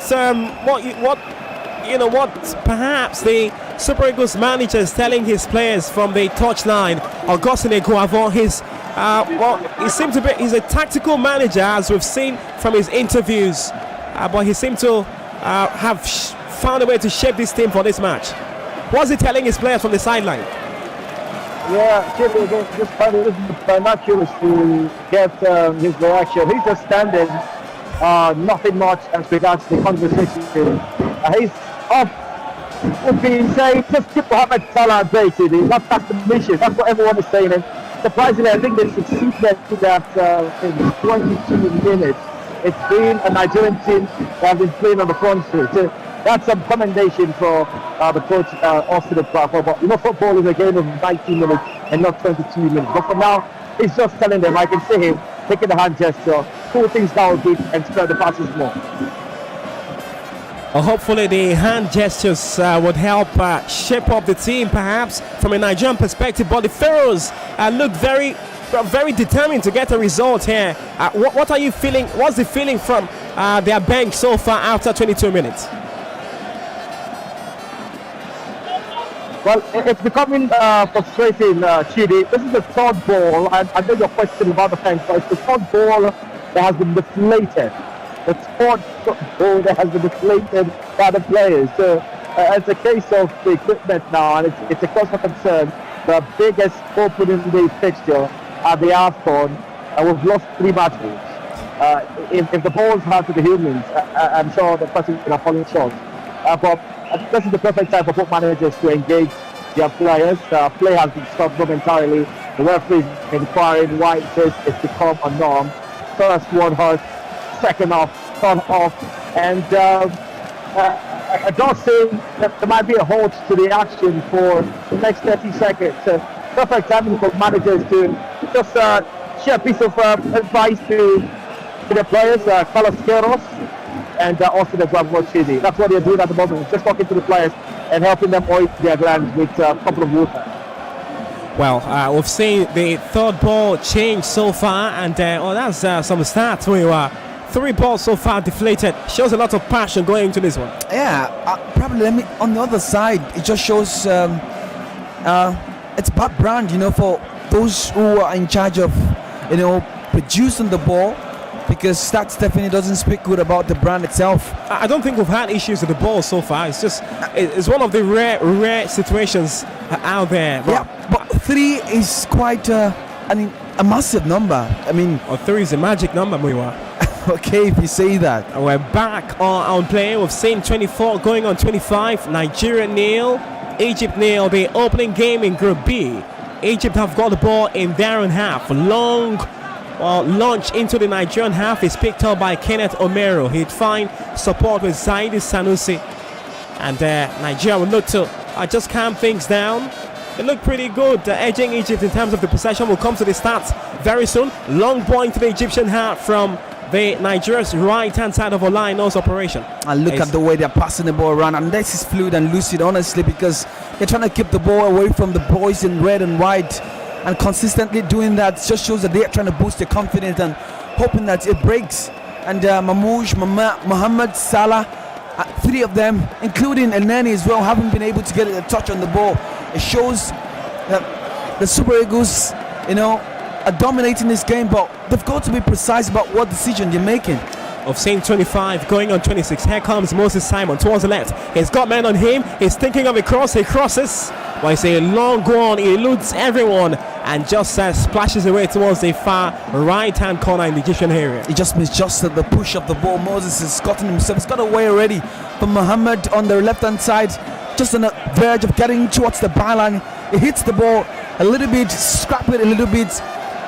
perhaps the Super Eagles manager is telling his players from the touchline. Augustine Guavon, his Well, he's a tactical manager, as we've seen from his interviews, but he seemed to have found a way to shape this team for this match. What's he telling his players from the sideline? Yeah, Chile again, just kind of binoculars to get his reaction. He's just standing, nothing much as regards the conversation. He's off. Would be saying just keep Mohamed Salah updated. That's the mission. That's what everyone is saying. And surprisingly, I think they succeeded to that in 22 minutes. It's been a Nigerian team that has been playing on the front foot. So that's some commendation for the coach, Austin the platform. But football is a game of 90 minutes and not 22 minutes. But for now, he's just telling them, I can see him taking the hand gesture, pull things down a bit and spread the passes more. Hopefully the hand gestures would help shape up the team, perhaps from a Nigerian perspective. But the Pharaohs look very determined to get a result here. What are you feeling? What's the feeling from their bench so far after 22 minutes? Well, it's becoming frustrating, Chidi. This is the third ball, and I know your question about the fence, but it's the third ball that has been deflated. The third ball that has been deflated by the players. So it's a case of the equipment now, and it's a cause for concern. The biggest opening day fixture at the AFCON, we've lost 3 matches. If the balls have to the humans, I'm sure the person is falling short. But this is the perfect time for both managers to engage their players. Play has been stopped momentarily. The referee is inquiring why it's become a norm. First one hurt, second off, third off, and I don't say that there might be a halt to the action for the next 30 seconds. Perfect time for managers to just share a piece of advice to the players, Carlos Queiroz and also the Chidi. That's what they're doing at the moment, just talking to the players and helping them oil their glands with a couple of water. Well, we've seen the third ball change so far, and that's some stats. We were 3 balls so far deflated. Shows a lot of passion going into this one. Yeah, probably. On the other side, it just shows it's bad brand, for those who are in charge of, producing the ball. Because stats definitely doesn't speak good about the brand itself. I don't think we've had issues with the ball so far. It's just it's one of the rare situations out there. But 3 is quite a massive number. 3 is a magic number, Muiwa. Okay, if you say that. We're back on play. We've seen 24 going on 25. Nigeria nil, Egypt nil. The opening game in Group B. Egypt have got the ball in their own half. Launch into the Nigerian half is picked up by Kenneth Omero. He'd find support with Zaidi Sanusi, and Nigeria will look to just calm things down. They look pretty good, edging Egypt in terms of the possession. We'll come to the stats very soon. Long ball into the Egyptian half from the Nigeria's right-hand side of Olaino's operation. And look at the way they're passing the ball around, and this is fluid and lucid, honestly, because they're trying to keep the ball away from the boys in red and white. And consistently doing that just shows that they're trying to boost their confidence and hoping that it breaks. And Mohamed Salah, 3 of them, including Elneny as well, haven't been able to get a touch on the ball. It shows that the Super Eagles, are dominating this game, but they've got to be precise about what decision they're making. Of same 25 going on 26. Here comes Moses Simon towards the left. He's got men on him. He's thinking of a cross. He crosses. Well, it's a long one. He eludes everyone and just splashes away towards the far right-hand corner in the Egyptian area. He just misjusted the push of the ball. Moses has gotten himself. He's got away already from Mohammed on the left-hand side, just on the verge of getting towards the byline. He hits the ball a little bit, scrap it a little bit,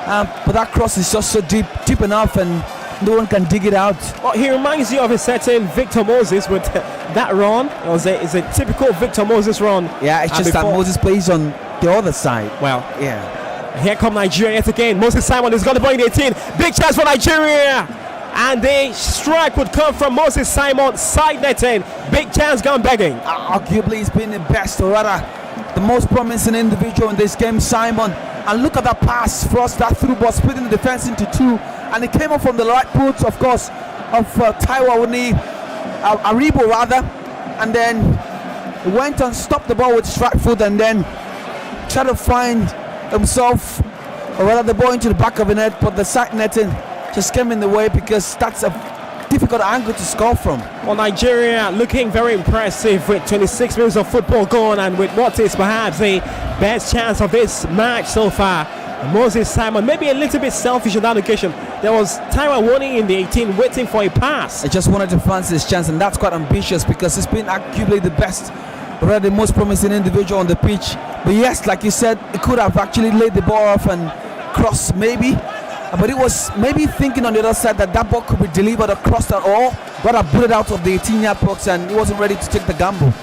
but that cross is just so deep enough, and no one can dig it out. Well, he reminds you of a certain Victor Moses with that run. It's a typical Victor Moses run. Yeah, it's just that Moses plays on the other side. Well, yeah. Here come Nigeria yet again. Moses Simon has got the ball in 18. Big chance for Nigeria. And the strike would come from Moses Simon, side netting. Big chance gone begging. Arguably, he's been the best, or rather, the most promising individual in this game, Simon. And look at that pass, thrust that through ball, splitting the defense into 2. And it came up from the right foot, of course, of Taiwo Aribo rather. And then he went and stopped the ball with his right foot, and then tried to find himself or rather the ball into the back of the net, but the side netting just came in the way because that's a difficult angle to score from. Well, Nigeria looking very impressive with 26 minutes of football gone and with what is perhaps the best chance of this match so far. Moses Simon, maybe a little bit selfish on that occasion. There was Taiwan warning in the 18 waiting for a pass. I just wanted to fancy his chance, and that's quite ambitious because he's been arguably the best, or the most promising individual on the pitch. But yes, like you said, he could have actually laid the ball off and crossed maybe. But it was maybe thinking on the other side that ball could be delivered across that, or rather put it out of the 18-yard box, and he wasn't ready to take the gamble.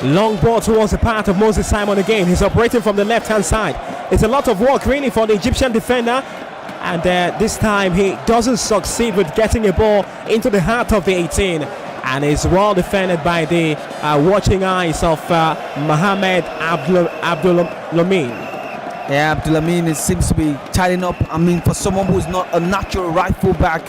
Long ball towards the path of Moses Simon again. He's operating from the left-hand side. It's a lot of work really for the Egyptian defender. And this time he doesn't succeed with getting a ball into the heart of the 18. And is well defended by the watching eyes of Mohamed Abdulamin. Yeah, Abdulamin, it seems to be tidying up. I mean, for someone who's not a natural right full back,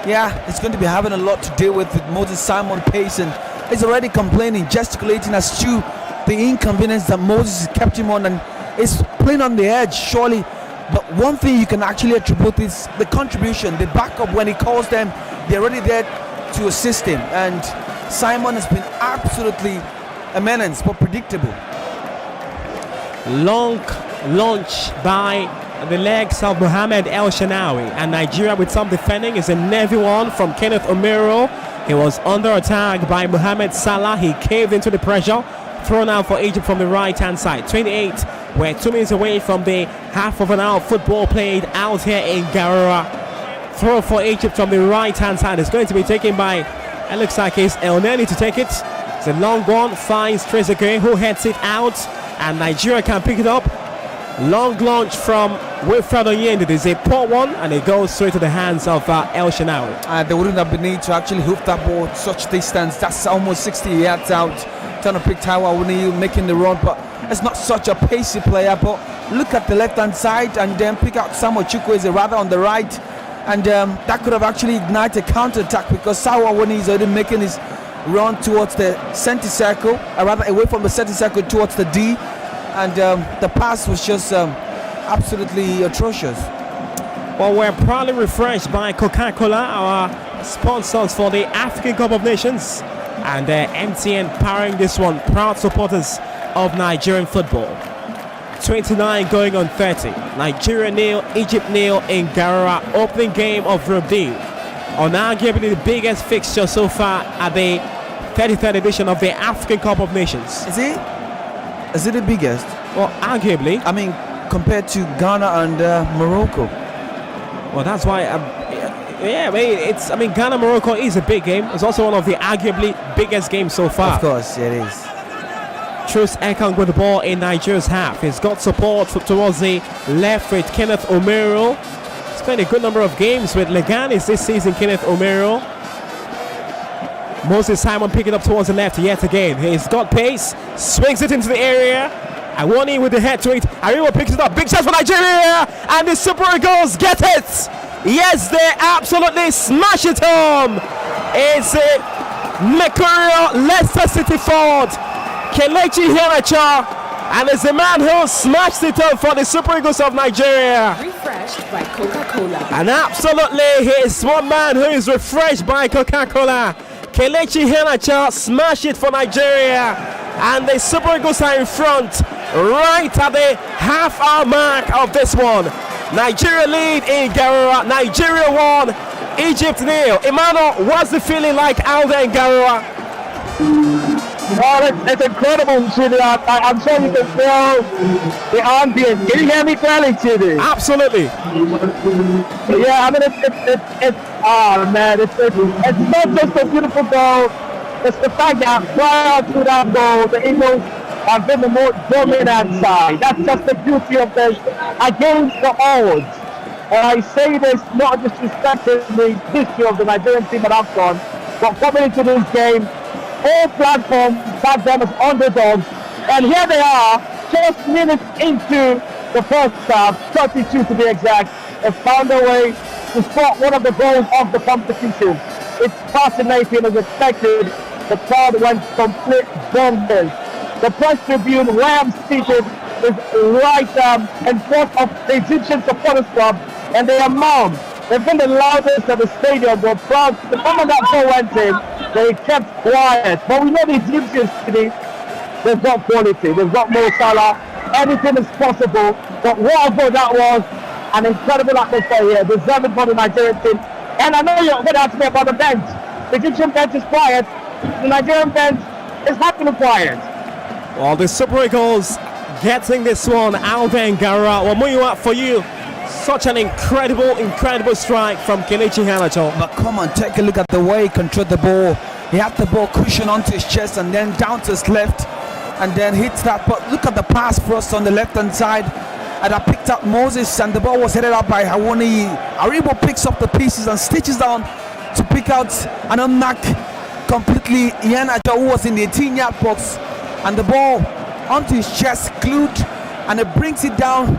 yeah, it's going to be having a lot to deal with Moses Simon pace, and he's already complaining, gesticulating as to the inconvenience that Moses kept him on, and is playing on the edge, surely. But one thing you can actually attribute is the contribution, the backup. When he calls them, they're already there to assist him, and Simon has been absolutely immense but predictable. Long launch by the legs of Mohamed El Shanawi, and Nigeria with some defending is a nervy one from Kenneth Omero. He was under attack by Mohamed Salah. He caved into the pressure. Thrown out for Egypt from the right hand side. 28. We're 2 minutes away from the half of an hour of football played out here in Garura. Throw for Egypt from the right hand side. It's going to be taken by, it looks like it's El Neni to take it. It's a long one, finds Trezeguet, who heads it out, and Nigeria can pick it up. Long launch from Wilfred Oyende. There's a poor one, and it goes straight to the hands of El Shanawi. They wouldn't have been need to actually hoof that ball such distance. That's almost 60 yards out. Trying to pick Taiwan Awoniyi, making the run, but it's not such a pacey player. But look at the left-hand side and then pick out Samuel Chukwueze rather on the right, and that could have actually ignited a counter-attack because Taiwan Awoniyi is already making his run towards the center circle, or rather away from the center circle towards the D, and the pass was just absolutely atrocious. Well, we're proudly refreshed by Coca-Cola, our sponsors for the African Cup of Nations, and MTN powering this one. Proud supporters of Nigerian football. 29 going on 30. Nigeria nil, Egypt nil in Garura. Opening game of Group D. On arguably the biggest fixture so far at the 33rd edition of the African Cup of Nations. Is it the biggest? Well, arguably. I mean, compared to Ghana and Morocco. Well, that's why. I mean, Ghana Morocco is a big game. It's also one of the arguably biggest games so far. Of course, it is. Truce Ekong with the ball in Nigeria's half. He's got support towards the left with Kenneth Omero. He's played a good number of games with Leganes this season, Kenneth Omero. Moses Simon picking up towards the left yet again. He's got pace, swings it into the area. Awoniyi with the head to it. Ariwo picks it up. Big chance for Nigeria, and the Super Eagles get it. Yes, they absolutely smash it home. It's a Mercurial Leicester City forward, Kelechi Iheanacho, and it's the man who smashed it up for the Super Eagles of Nigeria. Refreshed by Coca-Cola. And absolutely, he is one man who is refreshed by Coca-Cola. Kelechi Iheanacho smashed it for Nigeria, and the Super Eagles are in front right at the half-hour mark of this one. Nigeria lead in Garura. Nigeria 1, Egypt nil. Emmanuel, what's the feeling like out there in Garura? Oh, it's incredible, Chidi. I'm sure you can feel the ambience. Can you hear me clearly, Chidi? Absolutely. Yeah, I mean, it's oh man, it's not just a beautiful goal. It's the fact that prior to that goal, the Eagles have been the more dominant side. That's just the beauty of this against the odds. And I say this not disrespecting the history of the Nigerian team at AFCON, but coming into this game, all platforms back them as underdogs. And here they are, just minutes into the first half, 32 to be exact, and found a way to score one of the goals of the competition. It's fascinating as expected. The crowd went complete bonkers. The press tribune where I'm seated is right in front of the Egyptian supporters club, and they are mum. They've been the loudest at the stadium, but proud. The moment that ball went in, they kept quiet. But we know the Egyptians today, they've got quality. They've got Mo Salah. Anything is possible. But what a goal that was. An incredible atmosphere here. Deserving for the Nigerian team. And I know you're going to ask me about the bench. The Egyptian bench is quiet. The Nigerian bench is happily quiet. Well, the Super Eagles getting this one out there in Gara. Well, moving up for you. Such an incredible strike from Kelechi Iheanacho. But come on, take a look at the way he controlled the ball. He had the ball cushioned onto his chest and then down to his left and then hits that. But look at the pass first on the left hand side. And I picked up Moses and the ball was headed up by Hawoni. Aribo picks up the pieces and stitches down to pick out and unmark completely Iheanacho, who was in the 18-yard box, and the ball onto his chest, glued, and it brings it down,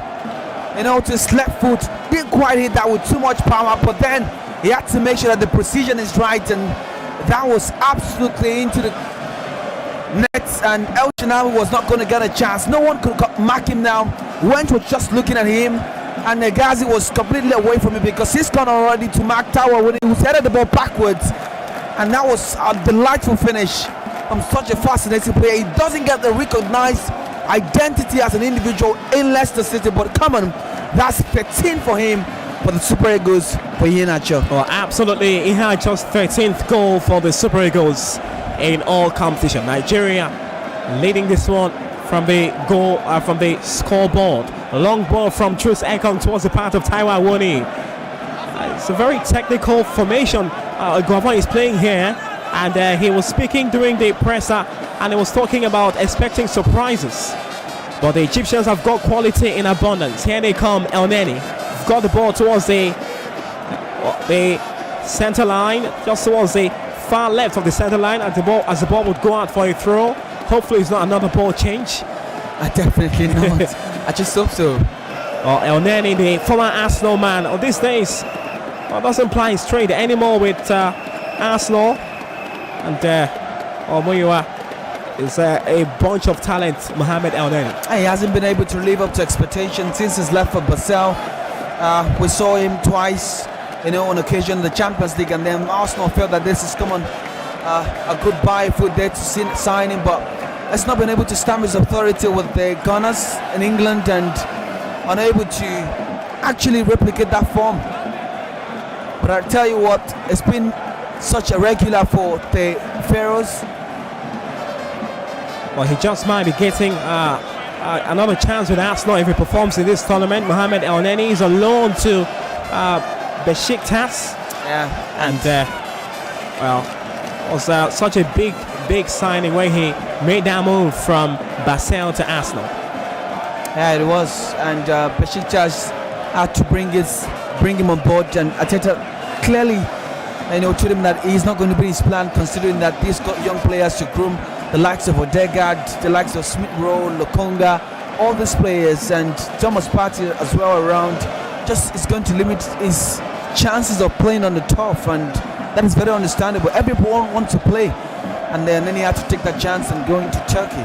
to his left foot. Didn't quite hit that with too much power, but then he had to make sure that the precision is right, and that was absolutely into the net, and El Shanawi was not going to get a chance. No one could mark him now. Wench was just looking at him, and Negazi was completely away from him because he's gone already to mark Tower when he was headed the ball backwards, and that was a delightful finish from such a fascinating player. He doesn't get the recognized identity as an individual in Leicester City, but come on, that's 13 for him for the Super Eagles for Iheanacho. Well, absolutely, Iheanacho's 13th goal for the Super Eagles in all competition. Nigeria leading this one from the goal, from the scoreboard. A long ball from Truce Ekong towards the path of Taiwo Awoni. It's a very technical formation Guava is playing here, and he was speaking during the presser, and he was talking about expecting surprises. But the Egyptians have got quality in abundance. Here they come, El Neni. Got the ball towards the center line, just towards the far left of the center line, as the ball would go out for a throw. Hopefully it's not another ball change. Definitely not. I just hope so. El Neni, the former Arsenal man, on these days, doesn't play straight anymore with Arsenal. And Omuyua is a bunch of talent, Mohamed El Neni. He hasn't been able to live up to expectations since he's left for Basel. We saw him twice, on occasion in the Champions League, and then Arsenal felt that this is a good buy for there to sign him, but has not been able to stamp his authority with the Gunners in England and unable to actually replicate that form. But I tell you what, it's been such a regular for the Pharaohs. Well, he just might be getting another chance with Arsenal if he performs in this tournament. Mohamed El Neni is on loan to Besiktas. Yeah, and was such a big signing where he made that move from Basel to Arsenal. Yeah, it was, and Besiktas had to bring him on board, and Arteta clearly told him that he's not going to be his plan, considering that he's got young players to groom, the likes of Odegaard, the likes of Smith Rowe, Lokonga, all these players, and Thomas Partey as well around. Just is going to limit his chances of playing on the turf, and that is very understandable. Everyone wants to play, and then he had to take that chance and go into Turkey.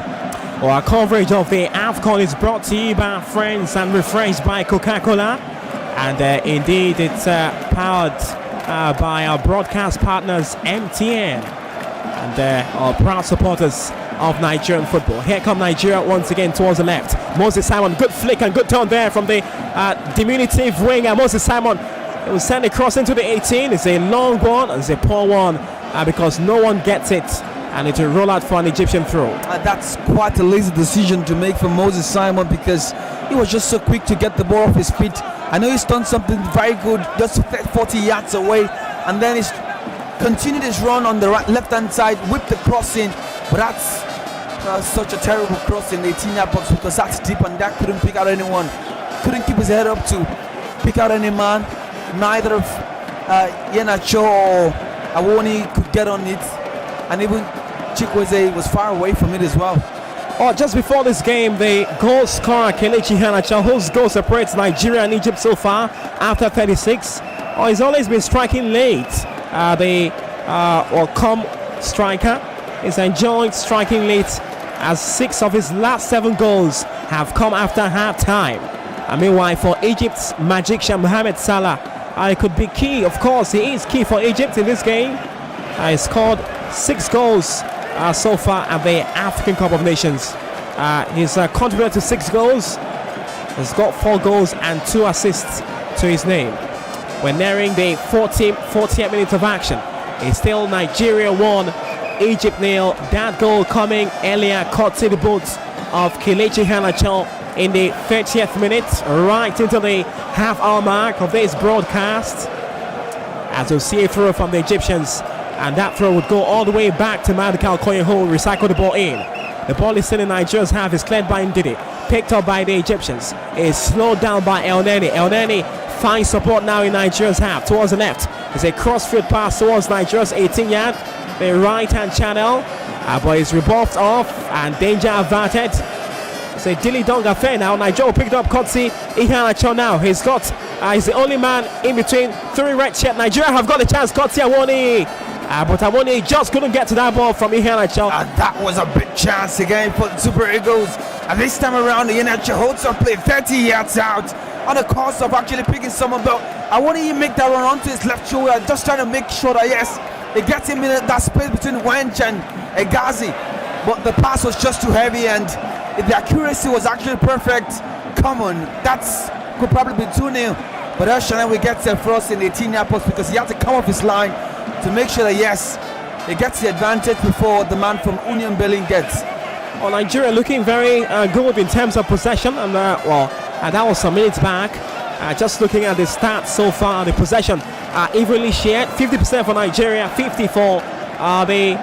Well, our coverage of the AFCON is brought to you by our friends and refreshed by Coca-Cola, and indeed it's powered by our broadcast partners MTN and our proud supporters of Nigerian football. Here come Nigeria once again towards the left. Moses Simon, good flick and good turn there from the diminutive winger. Moses Simon, it was sent across into the 18. It's a long one, it's a poor one because no one gets it, and it will roll out for an Egyptian throw. That's quite a lazy decision to make for Moses Simon, because he was just so quick to get the ball off his feet. I know he's done something very good, just 40 yards away, and then he's continued his run on the left-hand side, whipped the cross in, but that's such a terrible cross in the 18-yard box, because that's deep and that couldn't pick out anyone. Couldn't keep his head up to pick out any man. Neither of Iheanacho or Awoni could get on it, and even Chikwueze was far away from it as well. Just before this game, the goal scorer Kelechi Iheanacho, whose goal separates Nigeria and Egypt so far after 36, he's always been striking late. The striker is enjoying striking late, as 6 of his last 7 goals have come after half-time. And meanwhile, for Egypt's magician Mohamed Salah, it could be key. Of course, he is key for Egypt in this game. He scored 6 goals so far at the African Cup of Nations. He's contributed to 6 goals. He's got 4 goals and 2 assists to his name. We're nearing the 48 minutes of action. It's still Nigeria 1, Egypt 0. That goal coming earlier caught in the boots of Kelechi Iheanacho in the 30th minute, right into the half-hour mark of this broadcast. As we'll see a throw from the Egyptians, and that throw would go all the way back to Maduka Okoye, who will recycle the ball in. The ball is still in Nigeria's half, is cleared by Ndidi, picked up by the Egyptians, is slowed down by El Neni. El Neni finds support now in Nigeria's half, towards the left. It's a crossfield pass towards Nigeria's 18-yard, the right-hand channel, but it's rebuffed off, and danger averted. It's a Dilly Dong affair now. Nigeria picked up Kotsi Iheanacho now. He's the only man in between 3 red shirts. Nigeria have got a chance. Kotsi Awoni. But Awoni just couldn't get to that ball from Iheanacho. And that was a big chance again for the Super Eagles. And this time around, Iheanacho holds up play 30 yards out on the course of actually picking someone. But Awoni make that run onto his left shoulder, just trying to make sure that yes, it gets him in that space between Wench and Egazi. But the pass was just too heavy, and if the accuracy was actually perfect, come on, that's could probably be 2-0. But Elshanawi gets there for us in the 18-yard post because he had to come off his line to make sure that yes, he gets the advantage before the man from Union Berlin gets. Well, Nigeria looking very good in terms of possession, and that was some minutes back. Just looking at the stats so far, the possession evenly shared, 50% for Nigeria, 50% for the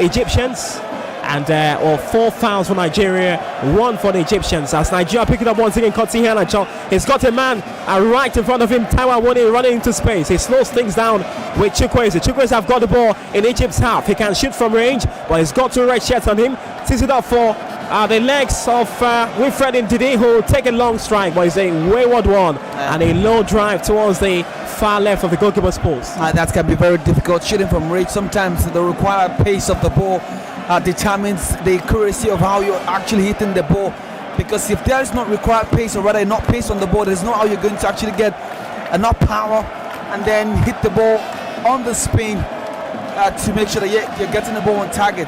Egyptians. And 4 fouls for Nigeria, 1 for the Egyptians. As Nigeria picking up once again, Kotsi Iheanacho. He's got a man right in front of him, Taiwa Awoni, running into space. He slows things down with Chukwueze. Chukwueze have got the ball in Egypt's half. He can shoot from range, but he's got 2 red shirts on him. Tees it up for the legs of Wilfred Ndidi, who will take a long strike, but it's a wayward one and a low drive towards the far left of the goalkeeper's post. That can be very difficult, shooting from range. Sometimes the required pace of the ball determines the accuracy of how you're actually hitting the ball, because if there is not required pace, or rather not pace on the ball, there's no how you're going to actually get enough power and then hit the ball on the spin to make sure that you're getting the ball on target.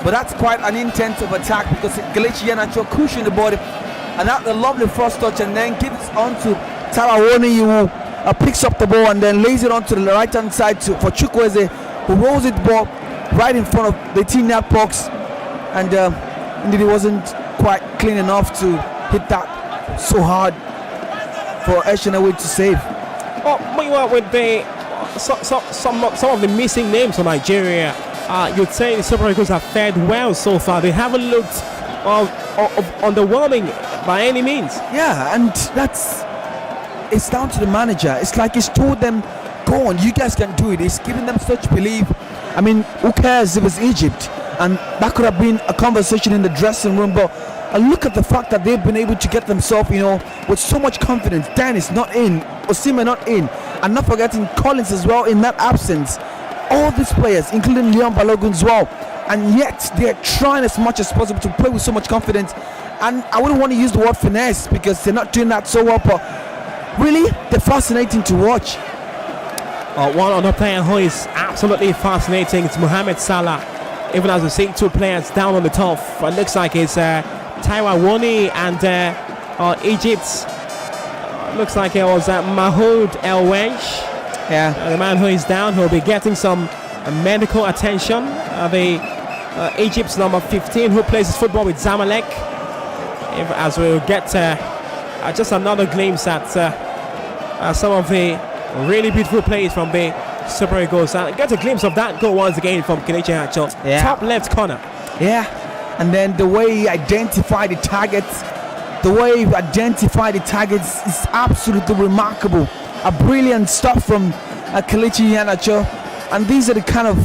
But that's quite an intensive attack because Kelechi Iheanacho cushioning the body, and that the lovely first touch, and then gives on to Taiwo Awoni, who picks up the ball and then lays it onto the right hand side for Chukwueze, who rolls it ball right in front of the 18-yard box, and indeed he wasn't quite clean enough to hit that so hard for Elshanawi to save. Well, meanwhile, with the some of the missing names for Nigeria, you'd say the Super Eagles have fared well so far. They haven't looked underwhelming by any means. Yeah, and it's down to the manager. It's like he's told them, go on, you guys can do it. He's giving them such belief. I mean, who cares if it's Egypt? And that could have been a conversation in the dressing room, but look at the fact that they've been able to get themselves, with so much confidence. Dennis not in, Osimhen not in, and not forgetting Collins as well in that absence. All these players, including Leon Balogun as well, and yet they're trying as much as possible to play with so much confidence. And I wouldn't want to use the word finesse because they're not doing that so well, but really, they're fascinating to watch. One other player who is absolutely fascinating is Mohamed Salah. Even as we see 2 players down on the top, it looks like it's Taiwo Awoni and Egypt. Looks like it was Mahoud El Wench. Yeah, the man who is down, who will be getting some medical attention. The Egypt's number 15, who plays his football with Zamalek. As we'll get just another glimpse at some of the really beautiful plays from the Super Eagles. Get a glimpse of that goal once again from Kelechi Iheanacho. Yeah. Top left corner. Yeah, and then the way he identified the targets, is absolutely remarkable. A brilliant stuff from Kelechi Iheanacho, and these are the kind of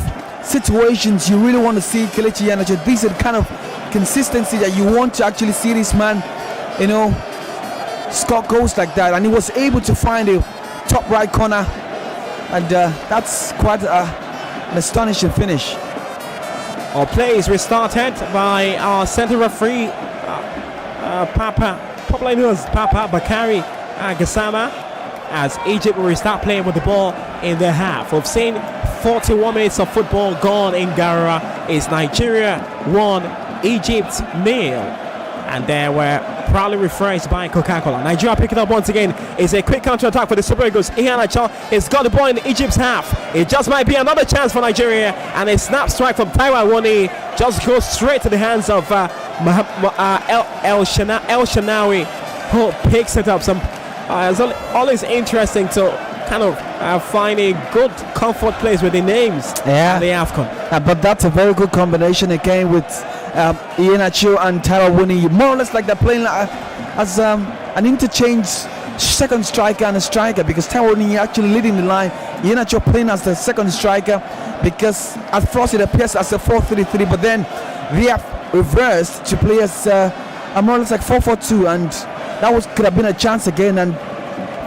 situations you really want to see Kelechi Iheanacho. These are the kind of consistency that you want to actually see this man, score goals like that, and he was able to find a top right corner, and that's quite an astonishing finish. Our play is restarted by our centre referee popularly known as Papa Bakari Gassama, as Egypt will start playing with the ball in the half. We've seen 41 minutes of football gone in Garra. It's Nigeria 1, Egypt 0. And they were proudly refreshed by Coca-Cola. Nigeria picking up once again. It's a quick counter-attack for the Super Eagles. Iheanacho has got the ball in Egypt's half. It just might be another chance for Nigeria. And a snap strike from Taiwan Wani just goes straight to the hands of El Shanawi, who picks it up. It's always interesting to kind of find a good comfort place with the names at the AFCON. But that's a very good combination again with Iheanacho and Tarawuni. More or less like they're playing as an interchange second striker and a striker, because Tarawuni actually leading the line, Iheanacho playing as the second striker, because at first it appears as a 4-3-3, but then they have reversed to play as more or less like 4-4-2, and that could have been a chance again, and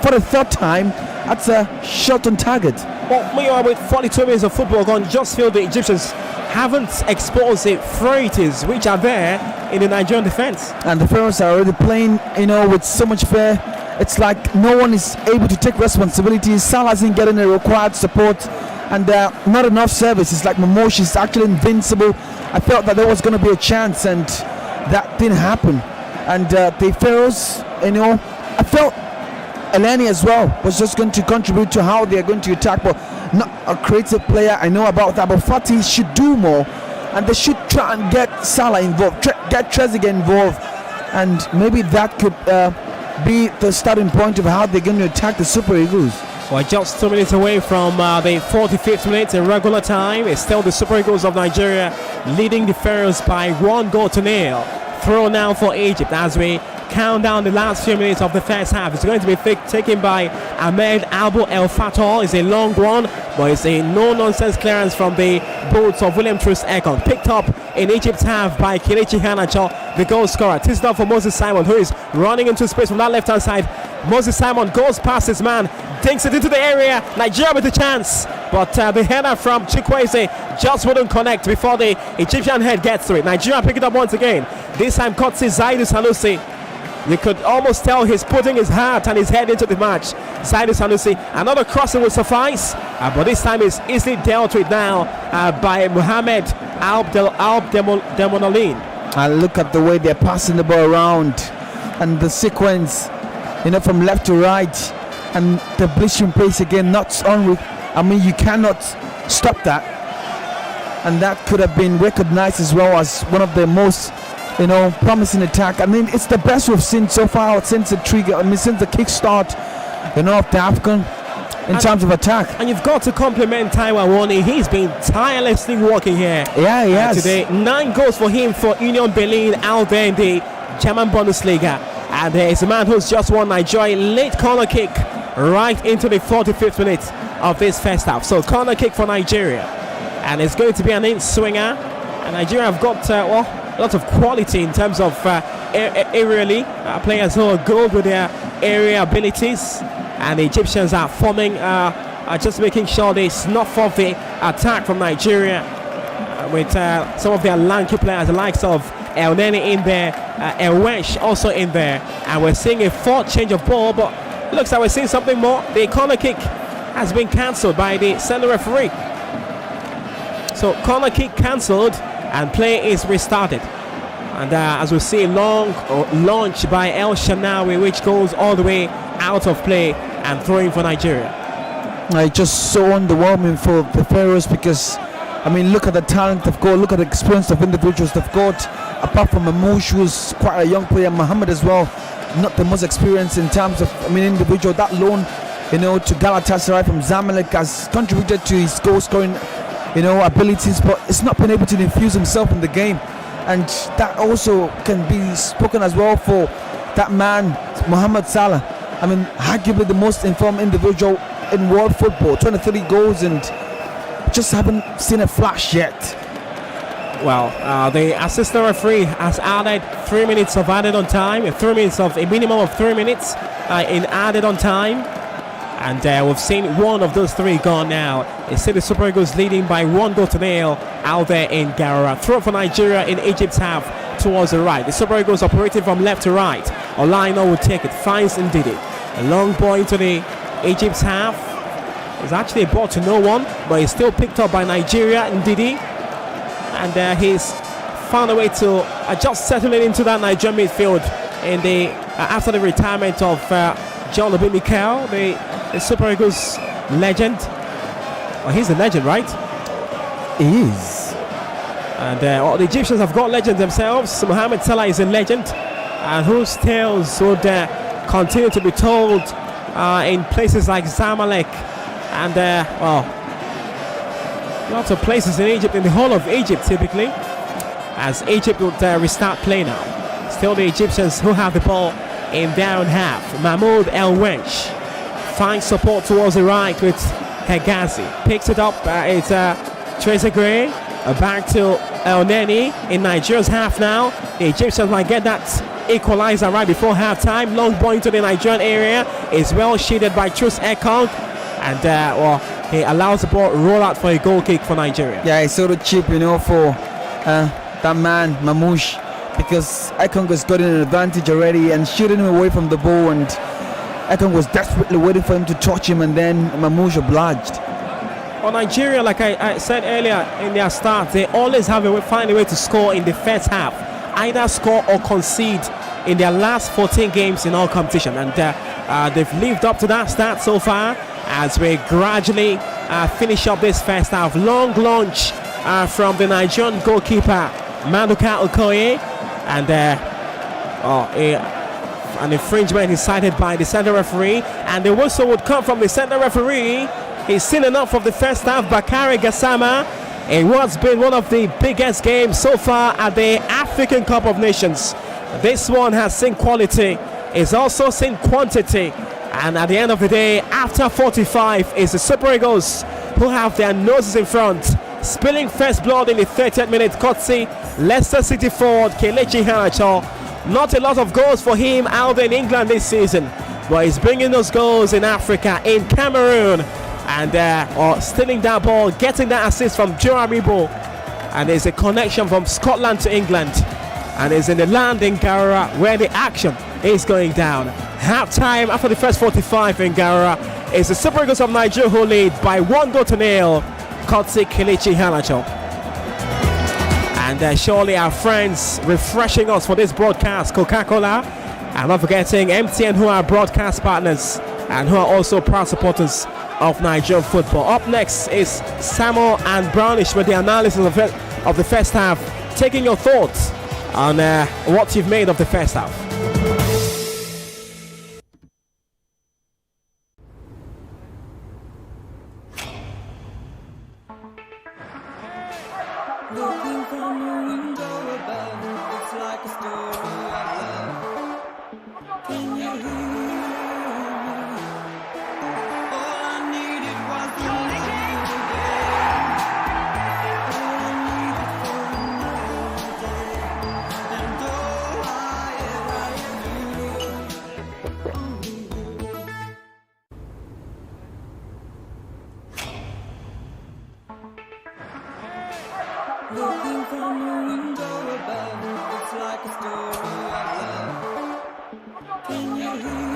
for the third time that's a shot on target. Well, meanwhile, with 42 minutes of football gone, just feel the Egyptians haven't exposed the frailties which are there in the Nigerian defense. And the Pharaohs are already playing, with so much fear. It's like no one is able to take responsibility. Salah isn't getting the required support, and not enough service. It's like Momoshi is actually invincible. I felt that there was going to be a chance, and that didn't happen. And the Pharaohs, I felt Eleni as well was just going to contribute to how they're going to attack, but not a creative player. I know about that, but Fatih should do more, and they should try and get Salah involved, get Trezeguet involved, and maybe that could be the starting point of how they're going to attack the Super Eagles. Well, just 2 minutes away from the 45th minute in regular time. It's still the Super Eagles of Nigeria leading the Pharaohs by 1-0. Throw now for Egypt as we count down the last few minutes of the first half. It's going to be taken by Ahmed Albo El Fatah. It's a long one, but it's a no-nonsense clearance from the boots of William Troost Ekong. Picked up in Egypt's half by Kelechi Iheanacho, the goal scorer. Tisdale down for Moses Simon, who is running into space from that left-hand side. Moses Simon goes past his man, dinks it into the area. Nigeria with a chance, but the header from Chukwueze just wouldn't connect before the Egyptian head gets to it. Nigeria pick it up once again. This time Kotsi Zaidu Sanusi. You could almost tell he's putting his heart and his head into the match. Zaidu Sanusi, another crossing will suffice, but this time is easily dealt with now by Mohamed Demonalin. And look at the way they're passing the ball around, and the sequence, from left to right, and the blistering pace again. You cannot stop that, and that could have been recognized as well as one of the most promising attack. I mean, it's the best we've seen so far since the kickstart, of the AFCON in terms of attack. And you've got to compliment Taiwan Wani. He's been tirelessly working here. Yeah, he has. Today, 9 goals for him for Union Berlin out there in the German Bundesliga. And there is a man who's just won Nigeria late corner kick right into the 45th minute of this first half. So corner kick for Nigeria, and it's going to be an in-swinger. And Nigeria have got lots of quality in terms of aerially. Players who are good with their area abilities, and the Egyptians are forming, just making sure they snuff off the attack from Nigeria with some of their lanky players, the likes of El Neni in there, El Wesh also in there, and we're seeing a fourth change of ball, but it looks like we're seeing something more. The corner kick has been cancelled by the center referee. So corner kick cancelled, and play is restarted. And as we see, a long launch by El Shanawi, which goes all the way out of play and throwing for Nigeria. It's just so underwhelming for the Pharaohs, because look at the talent they've got, look at the experience of individuals they've got. Apart from Mamouche, who's quite a young player, Mohammed as well, not the most experienced in terms of individual. That loan, to Galatasaray from Zamalek has contributed to his goal scoring, abilities, but it's not been able to infuse himself in the game. And that also can be spoken as well for that man, Mohamed Salah. Arguably the most informed individual in world football. 23 goals, and just haven't seen a flash yet. Well, the assistant referee has added 3 minutes of added on time, a minimum of 3 minutes in added on time. And we've seen one of those 3 gone now. It's the Super Eagles leading by 1-0 out there in Garra. Throw for Nigeria in Egypt's half. towards the right. The Super Eagles operating from left to right. Olaino will take it, finds Ndidi. A long ball into the Egypt's half. It's actually a ball to no one, but it's still picked up by Nigeria, Ndidi. And he's found a way to just settle it into that Nigerian midfield in the after the retirement of John Obi Mikel, the Super Eagles legend. Well, he's the legend, right? He is. And the Egyptians have got legends themselves. Mohamed Salah is a legend, and whose tales would continue to be told in places like Zamalek and lots of places in Egypt, in the whole of Egypt typically, as Egypt would restart play now. Still the Egyptians who have the ball in their own half. Mahmoud El Wench finds support towards the right with Hegazi. Picks it up, it's Tracer Gray, back to El Neni in Nigeria's half now. The Egyptians might get that equalizer right before halftime. Long ball into the Nigerian area is well shielded by Trus Ekong, and he allows the ball roll out for a goal kick for Nigeria. Yeah, it's sort of cheap, for that man Mamouche, because Ekong has gotten an advantage already and shooting him away from the ball, and Ekong was desperately waiting for him to touch him, and then Mamouche obliged. Well, Nigeria, like I said earlier in their start, they always find a way to score in the first half, either score or concede in their last 14 games in all competition, and they've lived up to that start so far as we gradually finish up this first half. Long launch from the Nigerian goalkeeper Maduka Okoye, and an infringement is cited by the center referee, and the whistle would come from the center referee. He's seen enough of the first half. Bakari Gassama, in what's been one of the biggest games so far at the African Cup of Nations. This one has seen quality, it's also seen quantity, and at the end of the day, after 45, it's the Super Eagles who have their noses in front, spilling first blood in the 30th minute. Kotsi, Leicester City forward Kelechi Iheanacho. Not a lot of goals for him out in England this season, but he's bringing those goals in Africa, in Cameroon, and stealing that ball, getting that assist from Joe Aribo, and there's a connection from Scotland to England, and it's in the land in Garra where the action is going down. Half time after the first 45 in Garra is the Super Eagles of Nigeria who lead by 1-0. Kotsi Kelechi Iheanacho. And surely our friends refreshing us for this broadcast, Coca-Cola, and not forgetting MTN, who are broadcast partners and who are also proud supporters of Nigerian football. Up next is Samuel and Brownish with the analysis of the first half, taking your thoughts on what you've made of the first half. Looking from a window above, it's like a story of love. Can you hear? Looking from a window above, it's like a story of love. Can you hear?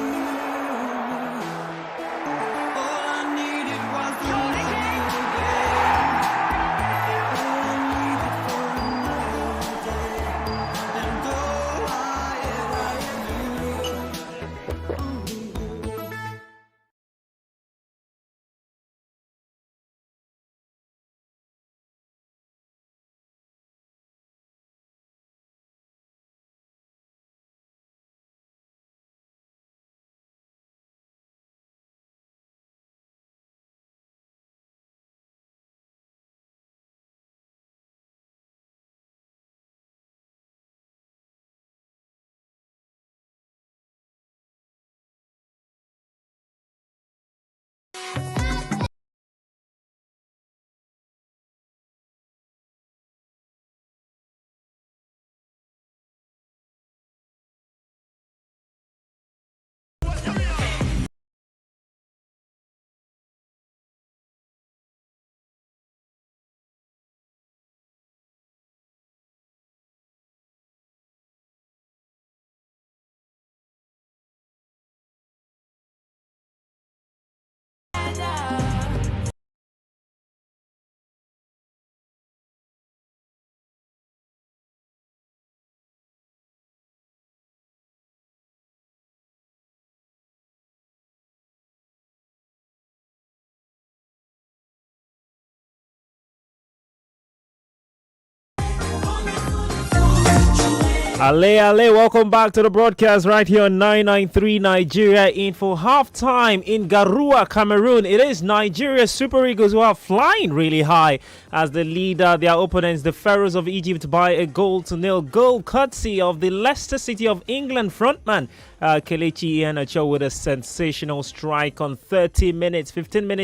Ale, welcome back to the broadcast right here on 993 Nigeria Info. Halftime in Garoua, Cameroon. It is Nigeria Super Eagles who are flying really high as they lead their opponents, the Pharaohs of Egypt, by 1-0. Goal courtesy of the Leicester City of England frontman Kelechi Iheanacho with a sensational strike on 15 minutes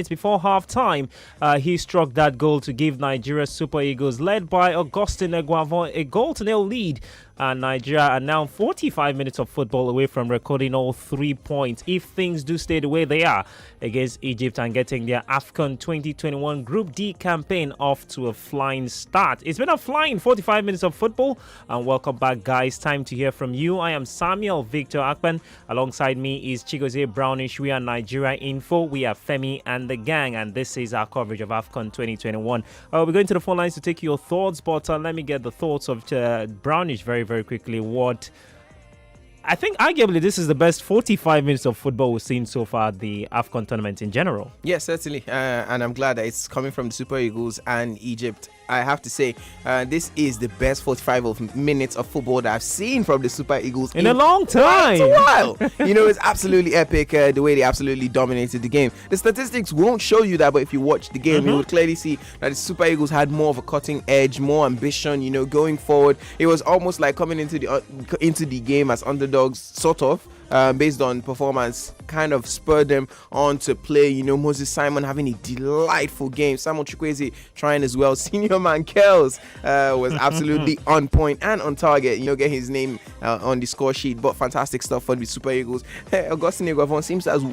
before halftime. He struck that goal to give Nigeria Super Eagles, led by Augustine Eguavon, a 0-0 lead. And Nigeria are now 45 minutes of football away from recording all 3 points if things do stay the way they are against Egypt and getting their AFCON 2021 Group D campaign off to a flying start. It's been a flying 45 minutes of football, and welcome back, guys. Time to hear from you. I am Samuel Victor Akpan. Alongside me is Chigozie Brownish. We are Nigeria Info. We are Femi and the gang, and this is our coverage of AFCON 2021. We're going to the phone lines to take your thoughts, but let me get the thoughts of Brownish very quickly. What I think arguably this is the best 45 minutes of football we've seen so far at the AFCON tournament in general. Yes, certainly. And I'm glad that it's coming from the Super Eagles and Egypt. I have to say, this is the best 45 minutes of football that I've seen from the Super Eagles in a long time. Quite a while. It's absolutely epic the way they absolutely dominated the game. The statistics won't show you that, but if you watch the game, you would clearly see that the Super Eagles had more of a cutting edge, more ambition, going forward. It was almost like coming into the game as underdogs, sort of. Based on performance, kind of spurred them on to play. Moses Simon having a delightful game. Samuel Chukwueze trying as well. Senior man Kells was absolutely on point and on target. Get his name on the score sheet. But fantastic stuff for the Super Eagles. Augustine Eguavon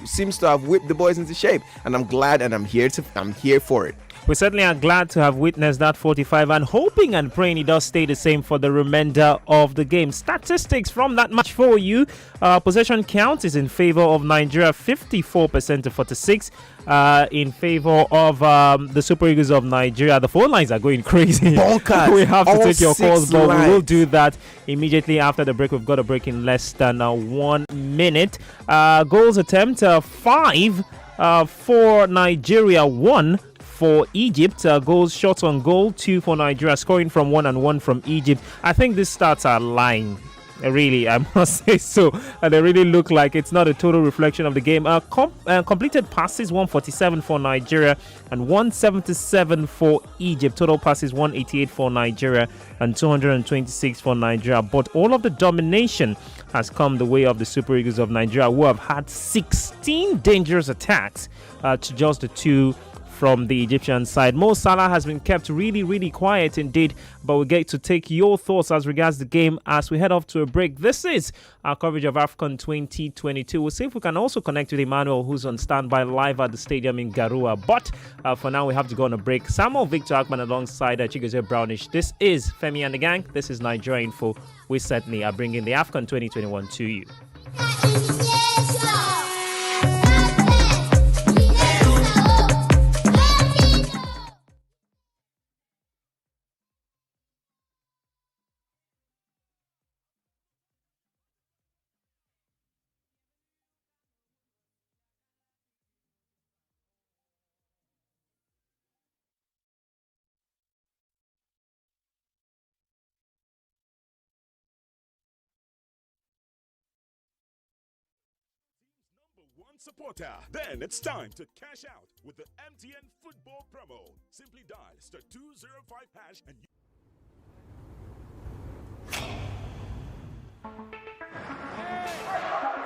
seems to have whipped the boys into shape, and I'm glad, and I'm here for it. We certainly are glad to have witnessed that 45 and hoping and praying it does stay the same for the remainder of the game. Statistics from that match for you. Possession count is in favor of Nigeria, 54% to 46. In favor of the Super Eagles of Nigeria. The phone lines are going crazy. Bonkers. We have to take your calls, but lines. we will do that immediately after the break. We've got a break in less than 1 minute. Goals attempt 5 for Nigeria, 1 for Egypt. Goals shots on goal, 2 for Nigeria, scoring from 1 and 1 from Egypt. I think these stats are lying. Really, I must say so. They really look like it's not a total reflection of the game. Completed passes, 147 for Nigeria and 177 for Egypt. Total passes, 188 for Nigeria and 226 for Nigeria. But all of the domination has come the way of the Super Eagles of Nigeria, who have had 16 dangerous attacks to just the 2 from the Egyptian side. Mo Salah has been kept really quiet indeed, but we'll get to take your thoughts as regards the game as we head off to a break. This is our coverage of AFCON 2022. We'll see if we can also connect with Emmanuel, who's on standby live at the stadium in Garoua. But for now, we have to go on a break. Samuel Victor Akman alongside Chigozie Brownish. This is Femi and the gang. This is Nigeria Info. We certainly are bringing the AFCON 2021 to you. One supporter. Then it's time to cash out with the MTN football promo. Simply dial *205# and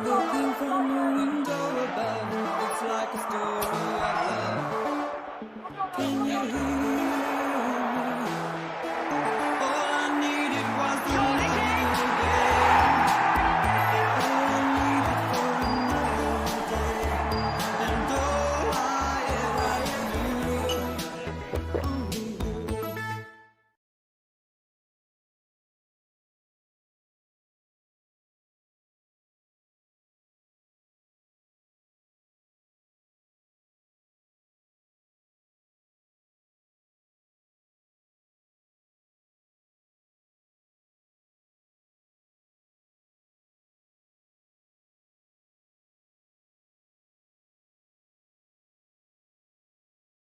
Looking from a window above, it's like a story of love. Can you hear me? All I needed was the light again. All I needed for another day. And all I ever knew, only you.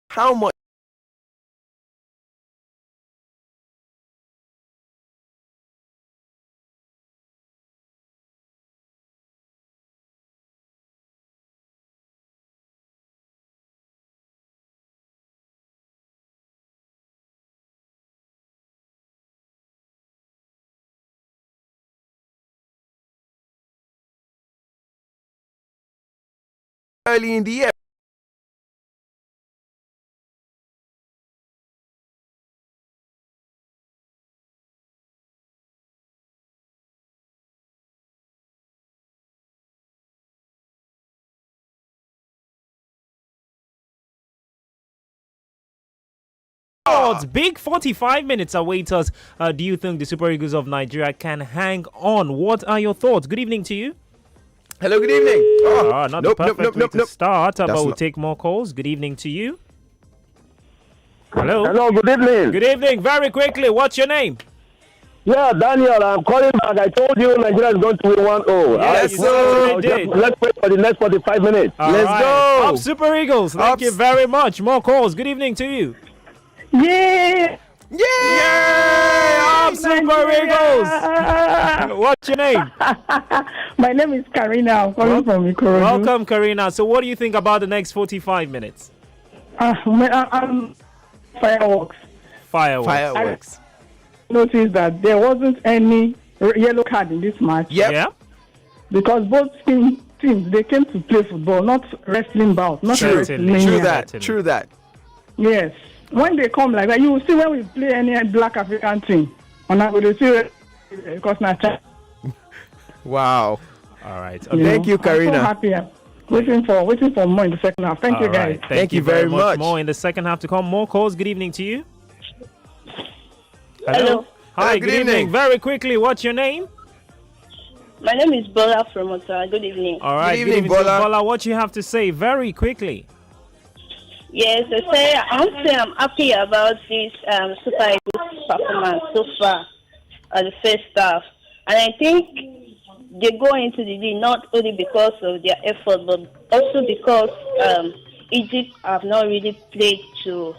How much early in the year. Big 45 minutes await us. Do you think the Super Eagles of Nigeria can hang on? What are your thoughts? Good evening to you. Hello, good evening. Not the perfect way to start, but we'll take more calls. Good evening to you. Hello. Hello, good evening. Good evening. Very quickly, what's your name? Yeah, Daniel, I'm calling back. I told you Nigeria is going to win 1-0. Yes, sir. Let's wait for the next 45 minutes. Let's go. Up Super Eagles. Thank you very much. More calls. Good evening to you. Yeah! Up Super Eagles. What's your name? My name is Karina. I'm calling from Ikorodu. Welcome, Karina. So what do you think about the next 45 minutes? Fireworks. Fireworks. I noticed that there wasn't any yellow card in this match. Yeah. Because both teams, they came to play football, not wrestling bout. Not wrestling. True that. Yes. When they come like that, you will see when we play any black African team. And I will see because now. Wow. All right. Thank you, Karina. I'm so happy. I'm waiting for more in the second half. Thank you, guys. Right. Thank you very much. More in the second half to come. More calls. Good evening to you. Hello. Hi, good evening. Very quickly, what's your name? My name is Bola from Ota. Good evening. All right. Good evening, Bola. What you have to say very quickly? Yes, I'm happy about this Super Eagles performance so far at the first half. And I think they go into the league not only because of their effort, but also because Egypt have not really played to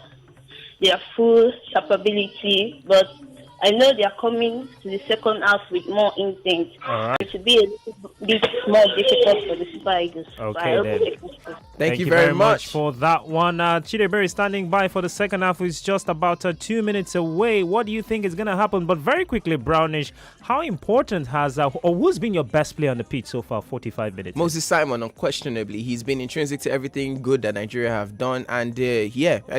their full capability. But I know they are coming to the second half with more intent. All right. It will be a bit more difficult for the Super Eagles. Okay, then. Thank you very much for that one. Chideberry standing by for the second half is just about 2 minutes away. What do you think is going to happen? But very quickly, Brownish, how important has or who's been your best player on the pitch so far, 45 minutes? Moses Simon, unquestionably. He's been intrinsic to everything good that Nigeria have done. And I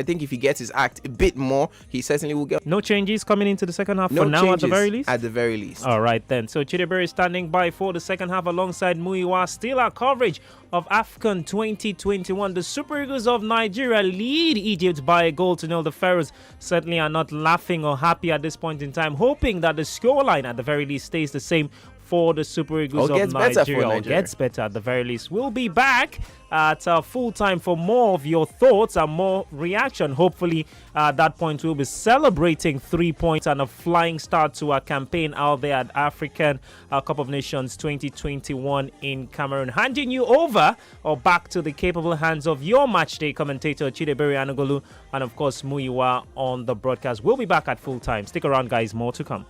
think if he gets his act a bit more, he certainly will get. No changes coming into the second half No for now changes, at the very least? At the very least. All right, then. So Chideberry standing by for the second half alongside Muiwa. Still our coverage of AFCON 2021. The Super Eagles of Nigeria lead Egypt by a goal to nil. The Pharaohs certainly are not laughing or happy at this point in time, hoping that the scoreline at the very least stays the same for the Super Eagles of Nigeria. Or gets better at the very least. We'll be back at full time for more of your thoughts and more reaction. Hopefully at that point we'll be celebrating 3 points and a flying start to our campaign out there at African Cup of Nations 2021 in Cameroon. Handing you over or back to the capable hands of your matchday commentator Chideberry Anugolu and of course Muiwa on the broadcast. We'll be back at full time. Stick around guys, more to come.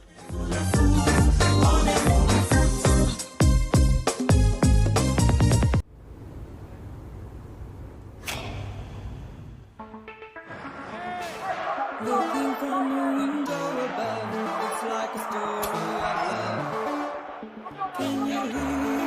Looking from a window above, it's like a story of love. Can you hear me?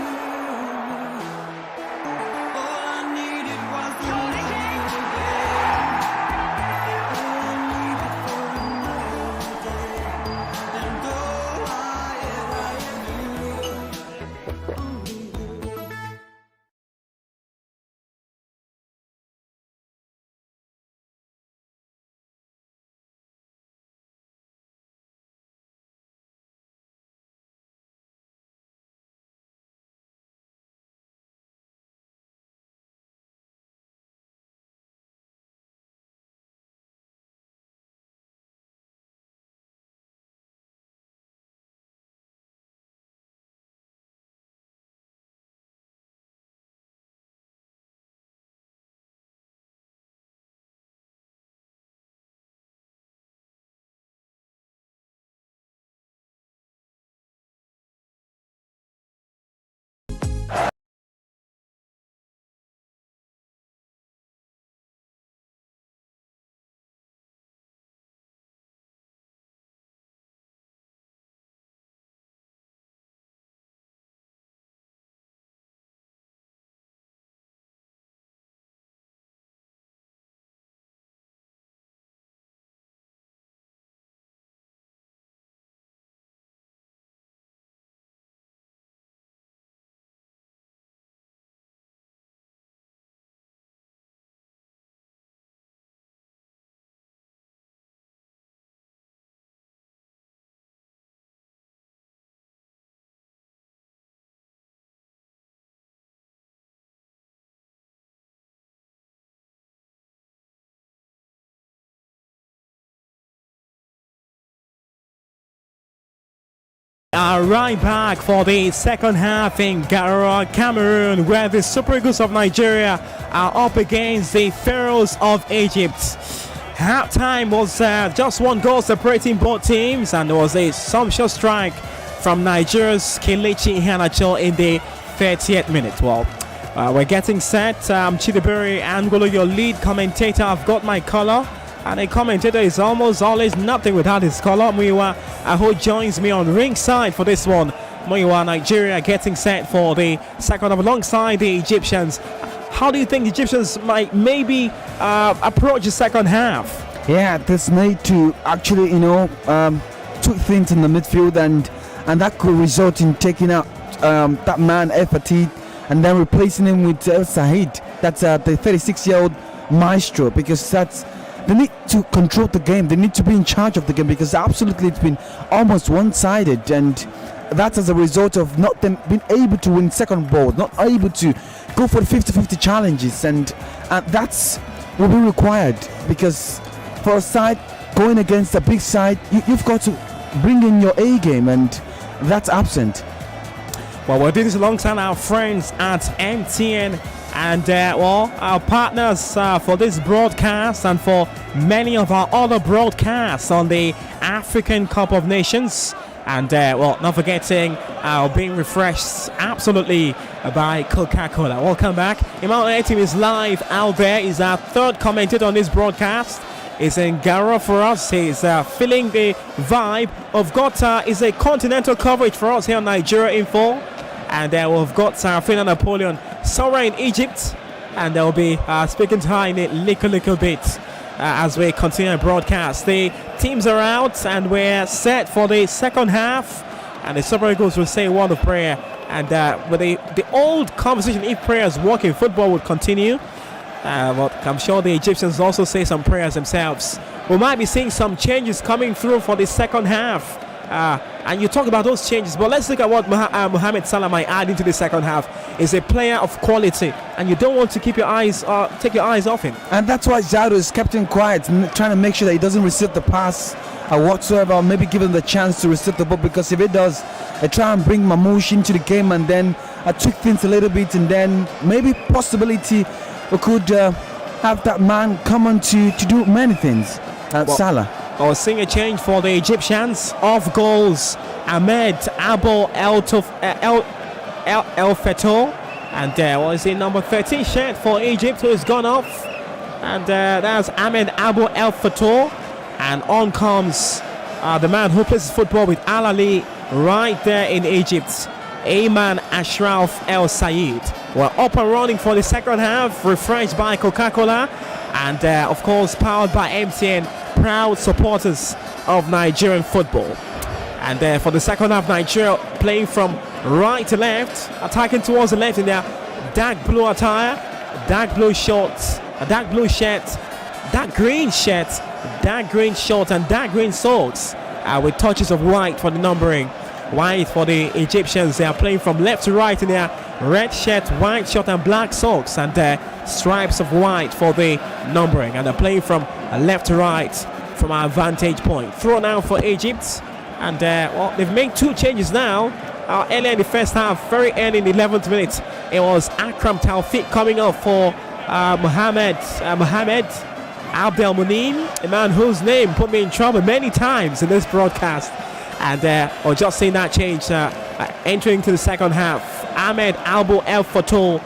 are right back for the second half in Garua, Cameroon, where the Super Eagles of Nigeria are up against the Pharaohs of Egypt. Halftime was just one goal separating both teams, and there was a sumptuous strike from Nigeria's Kelechi Iheanacho in the 30th minute. Well, we're getting set. Chidebere Angolo, your lead commentator. I've got my color. And a commentator is almost always nothing without his color. Muyiwa Aho joins me on ringside for this one. Muyiwa, Nigeria getting set for the second half alongside the Egyptians. How do you think the Egyptians might maybe approach the second half? Yeah, this need to actually, tweak things in the midfield, and that could result in taking out that man El Fatih and then replacing him with El Sahid. That's the 36-year-old maestro, because they need to control the game. They need to be in charge of the game, because absolutely it's been almost one-sided, and that's as a result of not them being able to win second balls, not able to go for the 50-50 challenges, and that's will be required, because for a side going against a big side, you've got to bring in your A game, and that's absent. Well, we're doing this alongside our friends at MTN and our partners for this broadcast and for many of our other broadcasts on the African Cup of Nations. And not forgetting being refreshed absolutely by Coca-Cola. Welcome back. Emmanuel Etim is live out there. He's our third commentator on this broadcast. He's in Gara for us. He's feeling the vibe. We've got is a continental coverage for us here on Nigeria Info. And we've got Fina Napoleon somewhere in Egypt. And they'll be speaking to her in a little bit as we continue our broadcast. The teams are out and we're set for the second half. And the Super Eagles will say a word of prayer. And with the old conversation, if prayers work in football, would continue. But I'm sure the Egyptians also say some prayers themselves. We might be seeing some changes coming through for the second half. And you talk about those changes, but let's look at what Mohamed Salah might add into the second half. Is a player of quality, and you don't want to take your eyes off him. And that's why Jado is kept him quiet, trying to make sure that he doesn't receive the pass whatsoever, or maybe give him the chance to receive the ball, because if it does, they try and bring Mamouche into the game and then tweak things a little bit, and then maybe possibility we could have that man come on to do many things. Salah. I was seeing a change for the Egyptians. Off goals, Ahmed Abo El Feto. And was the number 13 shirt for Egypt, who has gone off. And that's Ahmed Abo El Feto. And on comes the man who plays football with Al Ali right there in Egypt, Ayman Ashraf El Sayed. We're up and running for the second half, refreshed by Coca-Cola. And of course powered by MTN, proud supporters of Nigerian football. And for the second half, Nigeria playing from right to left, attacking towards the left in their dark blue attire, dark blue shorts, a dark blue shirt, dark green shirt, dark green shorts, and dark green socks with touches of white for the numbering. White for the Egyptians. They are playing from left to right in their red shirt, white shirt, and black socks, and stripes of white for the numbering. And they're playing from left to right from our vantage point. Thrown out for Egypt, and they've made two changes now. Earlier in the first half, very early in the 11th minute, it was Akram Taufik coming up for Mohamed Abdel Munim, a man whose name put me in trouble many times in this broadcast. And or just seeing that change entering to the second half. Ahmed Albo El Fatou,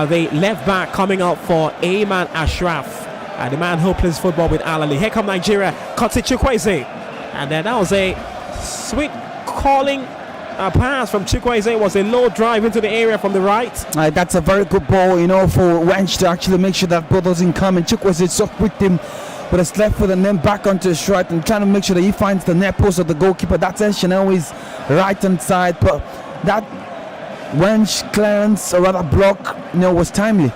the left back, coming up for Ayman Ashraf, the man who plays football with Al Ali. Here come Nigeria, Kotsi Chukwueze. And that was a sweet calling pass from Chukwueze. It was a low drive into the area from the right. That's a very good ball, for Wench to actually make sure that ball doesn't come. And Chukwueze stuck with him with his left foot and then back onto his right, and trying to make sure that he finds the net post of the goalkeeper. That's Chanel's right hand side, but that Wench clearance, or rather block, was timely.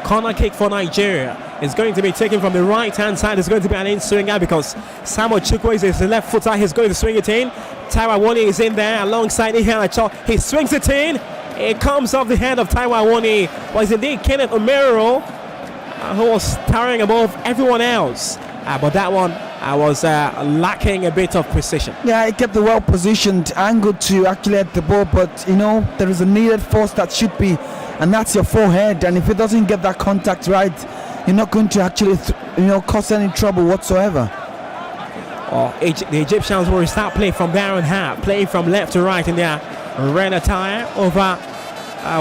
Corner kick for Nigeria is going to be taken from the right hand side. It's going to be an in-swinger because Samuel Chukwueze is the left footer. He's going to swing it in. Taiwa Woni is in there alongside Iheanacho. He swings it in. It comes off the head of Taiwa Woni. Was indeed Kenneth Omero who was towering above everyone else. But that one was lacking a bit of precision. Yeah, he kept the well-positioned angle to actually hit the ball, but you know there is a needed force that should be, and that's your forehead. And if it doesn't get that contact right, you're not going to actually, cause any trouble whatsoever. The Egyptians will start playing from there on half, playing from left to right in their red attire over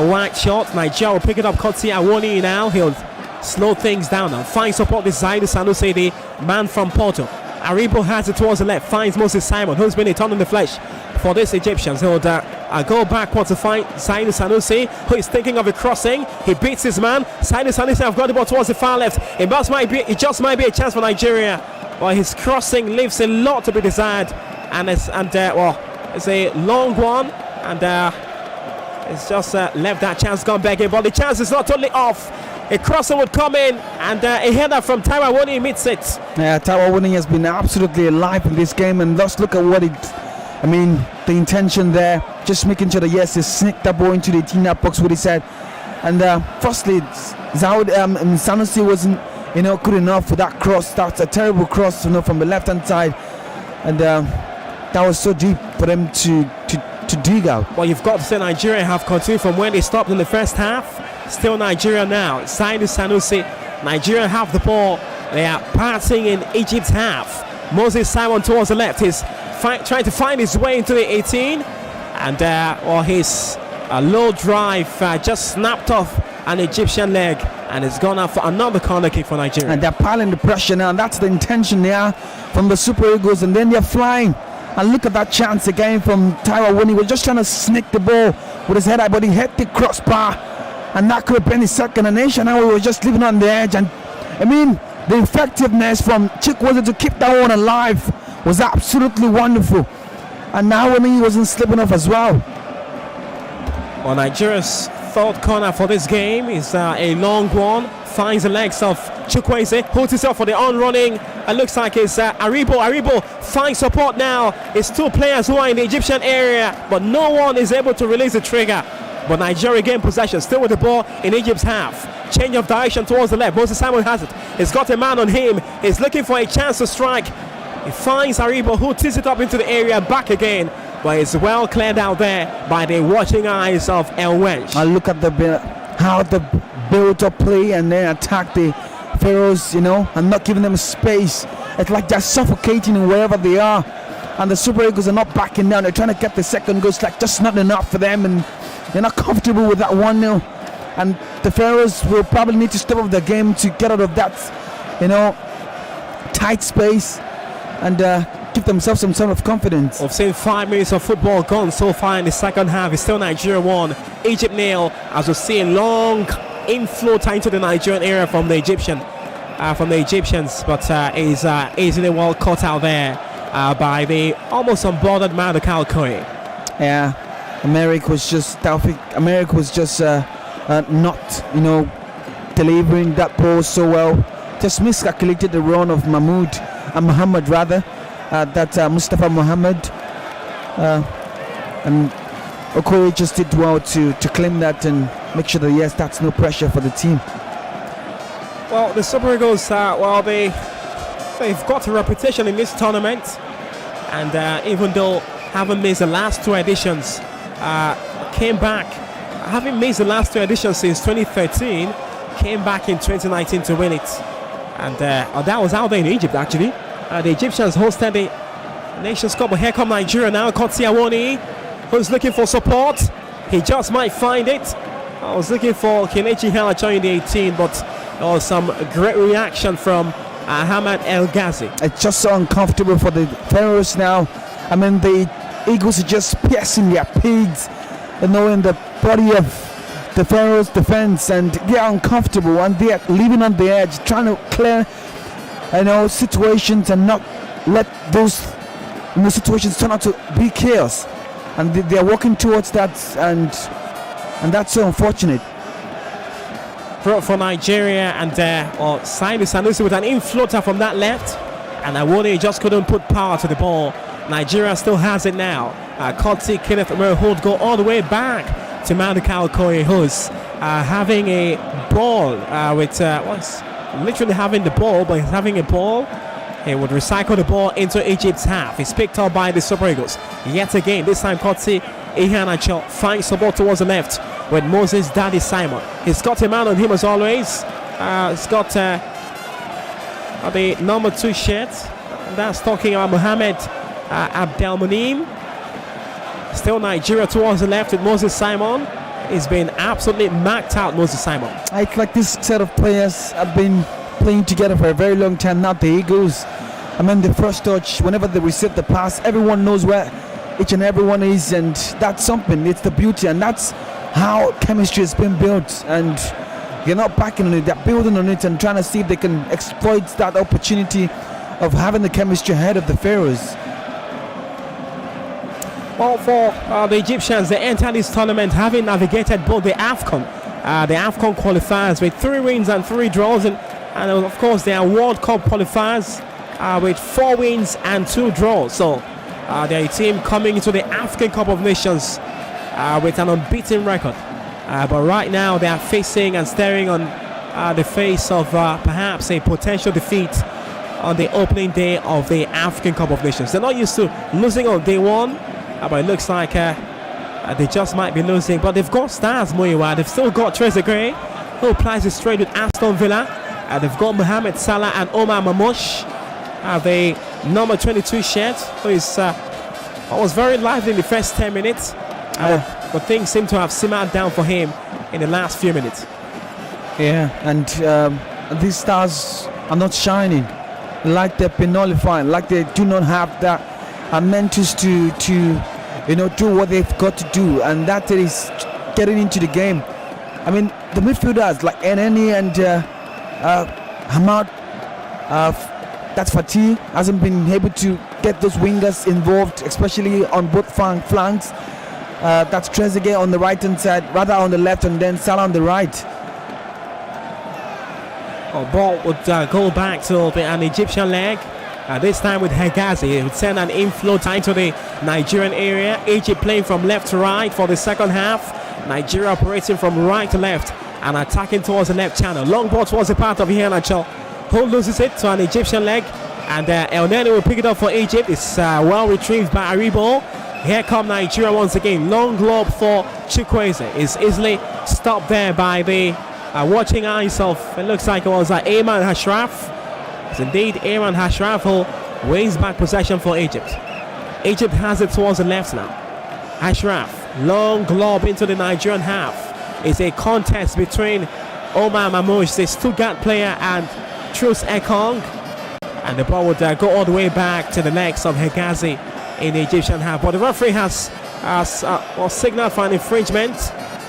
white short. Nigeria will pick it up. Kotsi Awoni now. He'll slow things down now. Finds support this Zaidu Sanusi, the man from Porto. Aribo has it towards the left. Finds Moses Simon, who's been a ton in the flesh for this Egyptians. He'll go backwards to find Zaidu Sanusi, who is thinking of a crossing. He beats his man. Zaidu Sanusi have got the ball towards the far left. It just might be a chance for Nigeria. Well, his crossing leaves a lot to be desired, and it's a long one, and it's just left that chance gone back in. But the chance is not totally off. A crosser would come in, and a header from Taiwo Awoni meets it. Yeah, Taiwo Awoni has been absolutely alive in this game, and let's look at the intention there, just making sure that yes, he sneaked that ball into the 18-yard box with his head. And firstly, Sanusi wasn't, good enough for that cross. That's a terrible cross, from the left-hand side, and that was so deep for them to dig out. Well, you've got to say Nigeria have continued from where they stopped in the first half. Still Nigeria now. Zaidu Sanusi. Nigeria have the ball. They are passing in Egypt's half. Moses Simon towards the left. He's trying to find his way into the 18, and his low drive just snapped off an Egyptian leg, and it's gone out for another corner kick for Nigeria. And they're piling the pressure now. That's the intention there from the Super Eagles, and then they're flying. And look at that chance again from Taiwo Awoni. He was just trying to sneak the ball with his head out, but he hit the crossbar, and that could have been his second. And nation now we were just living on the edge. And the effectiveness from Chikwueze to keep that one alive was absolutely wonderful. And now he wasn't slipping off as well. Well, Nigeria's third corner for this game is a long one. Finds the legs of Chikwueze, holds himself for the on-running. It looks like it's Aribo. Aribo finds support now. It's two players who are in the Egyptian area, but no one is able to release the trigger. But Nigeria gain possession, still with the ball in Egypt's half. Change of direction towards the left. Moses Simon has it. He's got a man on him. He's looking for a chance to strike. He finds Aribo, who tees it up into the area, back again. But it's well cleared out there by the watching eyes of El Welsh. I look at how the build-up play and then attack the Pharaohs, and not giving them space. It's like they're suffocating in wherever they are. And the Super Eagles are not backing down. They're trying to get the second goal. It's like just not enough for them, and they're not comfortable with that 1-0. And the Pharaohs will probably need to step up their game to get out of that, tight space and give themselves some sort of confidence. We've seen 5 minutes of football gone so far in the second half. It's still Nigeria 1, Egypt 0, as we see a long inflow into the Nigerian area from the Egyptians, but is easily well caught out there by the almost unbothered Madukal Koye. Yeah, America was just not delivering that ball so well. Just miscalculated the run of Muhammad rather. Mustafa Muhammad, and Okoye just did well to claim that and make sure that yes, that's no pressure for the team. Well, the Super Eagles, they've got a reputation in this tournament, and even though having missed the last 2 editions, came back, having missed the last 2 editions since 2013, came back in 2019 to win it, and that was out there in Egypt actually. The Egyptians hosted the Nations Cup, but here come Nigeria now. Kotsi Awoni, who's looking for support. He just might find it. I was looking for Kelechi Iheanacho in the 18, but there was some great reaction from Ahmad El Ghazi. It's just so uncomfortable for the Pharaohs now. The Eagles are just piercing their pigs, in the body of the Pharaohs' defense, and they're uncomfortable and they're living on the edge, trying to clear situations and not let those situations turn out to be chaos, and they're working towards that, and that's so unfortunate for Nigeria. And Zaidu Sanusi with an infloater from that left, and Awoni just couldn't put power to the ball. Nigeria still has it now. Kotsi Kenneth Umerehold go all the way back to Madukal Koye, who's having a ball with literally having the ball, but he's having a ball He would recycle the ball into Egypt's half. It's picked up by the Super Eagles. Yet again, this time Kotsi Ihanacho finds the ball towards the left with Moses Daddy Simon. He's got a man on him as always. He's got the number 2 shirt. That's talking about Mohamed Abdelmonim. Still Nigeria towards the left with Moses Simon. He's been absolutely marked out, Moses Simon. It's like this set of players have been playing together for a very long time now. The Eagles, I mean, the first touch, whenever they receive the pass, everyone knows where each and everyone is, and that's something. It's the beauty, and that's how chemistry has been built. And they're not backing on it, they're building on it and trying to see if they can exploit that opportunity of having the chemistry ahead of the Pharaohs. Well, for the Egyptians, they enter this tournament having navigated both the AFCON qualifiers with 3 wins and 3 draws, and of course they are World Cup qualifiers with 4 wins and 2 draws. So they're a team coming into the African Cup of Nations with an unbeaten record. But right now they are facing and staring on the face of perhaps a potential defeat on the opening day of the African Cup of Nations. They're not used to losing on day one. But it looks like they just might be losing. But they've got stars, Muyiwa. They've still got Trezeguet, who applies his trade with Aston Villa. They've got Mohamed Salah and Omar Mamouche. The number 22 shirt, who was very lively in the first 10 minutes. But things seem to have simmered down for him in the last few minutes. Yeah, and these stars are not shining. Like they've been nullified. Like they do not have that mentors to do what they've got to do, and that is getting into the game. I mean, the midfielders like Eneni and Hamad, that's Fatih, hasn't been able to get those wingers involved, especially on both flanks. That's Trezeguet on the right hand side, rather on the left, and then Salah on the right. Ball would go back to an Egyptian leg. This time with Hegazi, it would send an inflow into the Nigerian area. Egypt playing from left to right for the second half. Nigeria operating from right to left and attacking towards the left channel. Long ball towards the path of Iheanacho, who loses it to an Egyptian leg. And El Neni will pick it up for Egypt. It's well retrieved by Aribo. Here come Nigeria once again. Long lob for Chukwueze. Is easily stopped there by the watching eyes of, it looks like it was Ayman Ashraf. It's indeed Ayman Ashraf who wins back possession for Egypt. Egypt has it towards the left now. Ashraf, long lob into the Nigerian half. It's a contest between Omar Mamouche, the Stuttgart player, and Truce Ekong. And the ball would go all the way back to the legs of Hegazi in the Egyptian half. But the referee has signaled for an infringement,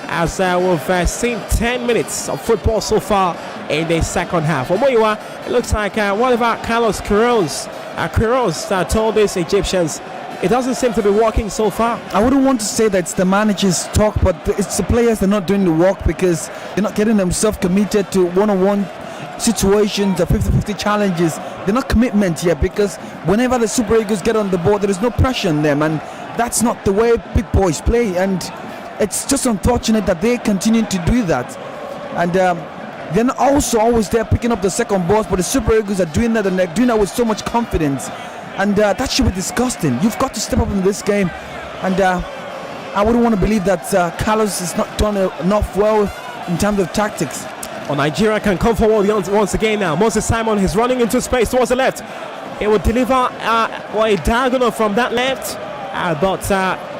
as we've seen 10 minutes of football so far in the second half. Well, Muyiwa, it looks like one of our Carlos Queiroz told these Egyptians it doesn't seem to be working so far. I wouldn't want to say that it's the manager's talk, but it's the players that are not doing the work because they're not getting themselves committed to one-on-one situations or 50-50 challenges. They're not commitment yet, because whenever the Super Eagles get on the board, there is no pressure on them, and that's not the way big boys play. And it's just unfortunate that they continue to do that. And they're not also always there picking up the second balls, but the Super Eagles are doing that, and they're doing that with so much confidence. And that should be disgusting. You've got to step up in this game. And I wouldn't want to believe that Carlos is not done enough well in terms of tactics. Well, Nigeria can come forward once again now. Moses Simon is running into space towards the left. He will deliver a diagonal from that left, but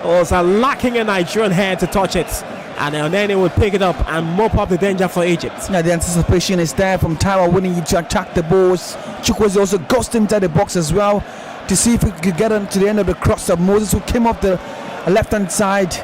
was lacking a Nigerian head to touch it. And then he would pick it up and mop up the danger for Egypt. Yeah, the anticipation is there from Tyra winning to attack the balls. Chukwueze also ghosted inside the box as well to see if he could get on to the end of the cross of Moses, who came off the left-hand side.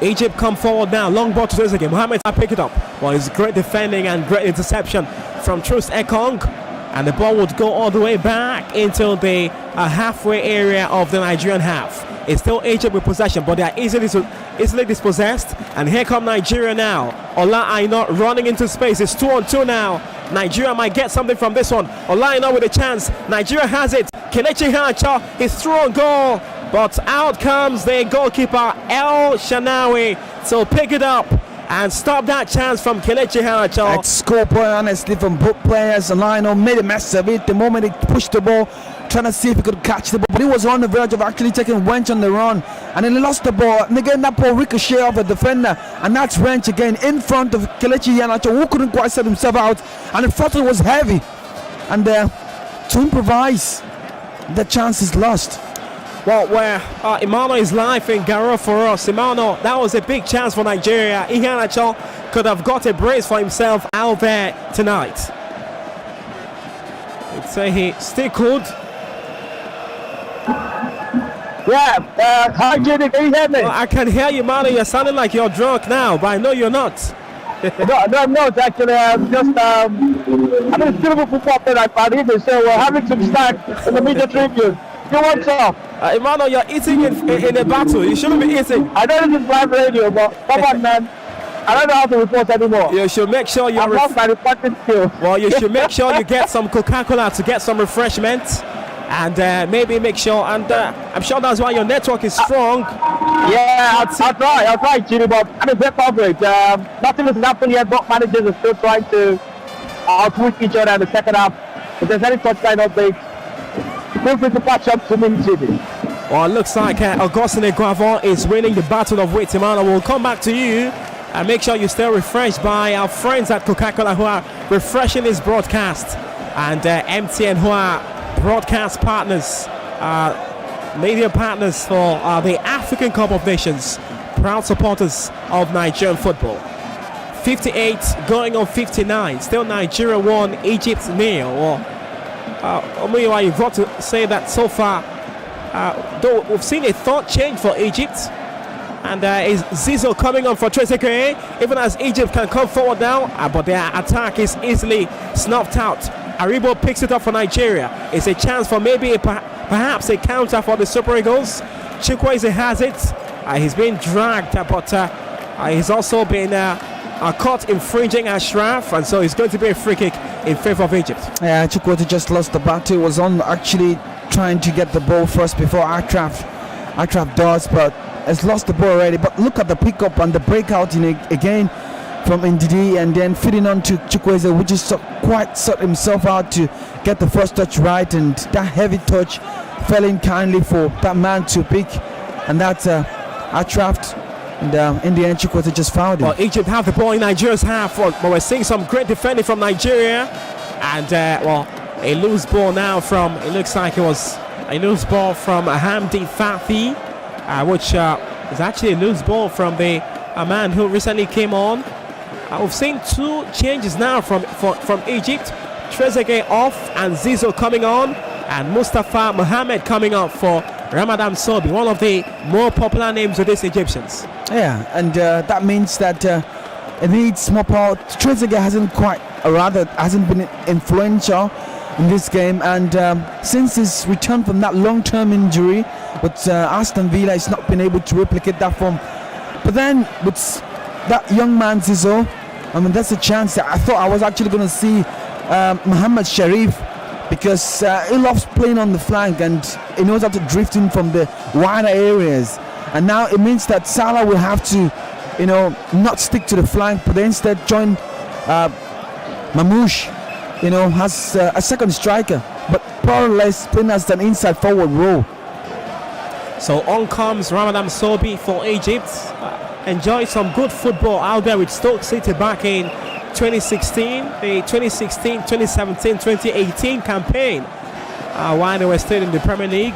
Egypt come forward now. Long ball to Trezeguet. Mohamed pick it up. Well, it's great defending and great interception from Truce Ekong. And the ball would go all the way back into the halfway area of the Nigerian half. It's still Egypt with possession, but they are easily dispossessed. And here come Nigeria now. Ola Aina running into space. It's 2-on-2 now. Nigeria might get something from this one. Ola Aina with a chance. Nigeria has it. Kelechi Iheanacho is through on goal, but out comes the goalkeeper El Shanawi to pick it up. and stop that chance from Kelechi Iheanacho. Score point, honestly, from both players. And Lionel made a mess of it the moment he pushed the ball, trying to see if he could catch the ball. But he was on the verge of actually taking Wench on the run. And then he lost the ball. And again, that ball ricochet off a defender. And that's Wench again in front of Kelechi Iheanacho, who couldn't quite set himself out. And the throttle was heavy. And to improvise, the chance is lost. Well, where Emmanuel is live in Garo for us. Emmanuel, that was a big chance for Nigeria. Iheanacho could have got a brace for himself out there tonight. I'd say he still could. Yeah, hi Judy, can you hear me? Well, I can hear you, Emmanuel. You're sounding like you're drunk now, but I know you're not. No, I'm not actually. I'm just I'm in a beautiful football player at Paris, so we're having some snacks in the media tribute. You want some? Emmanuel, you're eating in a battle. You shouldn't be eating. I know this is live radio, but come on, man. I don't know how to report anymore. You should make sure you. I've lost my reporting skills. Well, you should make sure you get some Coca-Cola to get some refreshment, and maybe make sure. And I'm sure that's why your network is strong. Yeah, I'll try, Chidi, but I mean, great coverage. Nothing is happening yet. Both managers are still trying to outwit each other in the second half. If there's any touchline updates, feel free to patch up to me, Chidi. Well, it looks like Augustine Guavon is winning the battle of weight. Emmanuel, we'll come back to you and make sure you stay refreshed by our friends at Coca-Cola who are refreshing this broadcast, and MTN who are broadcast partners, media partners for the African Cup of Nations, proud supporters of Nigerian football. 58 going on 59, still Nigeria 1, Egypt 0. Omuyiwa, you've got to say that so far, though we've seen a thought change for Egypt, and is Zizo coming on for Trezeguet, even as Egypt can come forward now, but their attack is easily snuffed out. Aribo picks it up for Nigeria. It's a chance for maybe perhaps a counter for the Super Eagles. Chukwueze has it. He's been dragged, but he's also been caught infringing Ashraf, and so it's going to be a free kick in favor of Egypt. Yeah, Chukwueze just lost the battle. He was on actually trying to get the ball first before Ashraf does, but has lost the ball already. But look at the pickup and the breakout again from Ndidi, and then feeding on to Chukwueze, which just quite sought himself out to get the first touch right, and that heavy touch fell in kindly for that man to pick, and that's Ashraf. And in the end, Chukwueze just fouled him. Well, Egypt have the ball in Nigeria's half, but we're seeing some great defending from Nigeria, and a loose ball now from, it looks like it was a loose ball from Hamdi Fathi, which is actually a loose ball from the man who recently came on. We've seen two changes now from Egypt. Trezeguet off and Zizo coming on, and Mustafa Mohamed coming up for Ramadan Sobi, one of the more popular names with these Egyptians. Yeah, and that means that it needs more power. Trezeguet hasn't been influential in this game, and since his return from that long-term injury with Aston Villa, he's not been able to replicate that form. But then with that young man Zizo, I mean, that's a chance that I thought I was actually going to see Mohamed Sharif, because he loves playing on the flank and he knows how to drift in from the wider areas. And now it means that Salah will have to, not stick to the flank, but instead join Mamouche, has a second striker, but probably playing as an inside forward role. So on comes Ramadan Sobi for Egypt. Enjoy some good football out there with Stoke City back in 2016, the 2016, 2017, 2018 campaign, while they were still in the Premier League.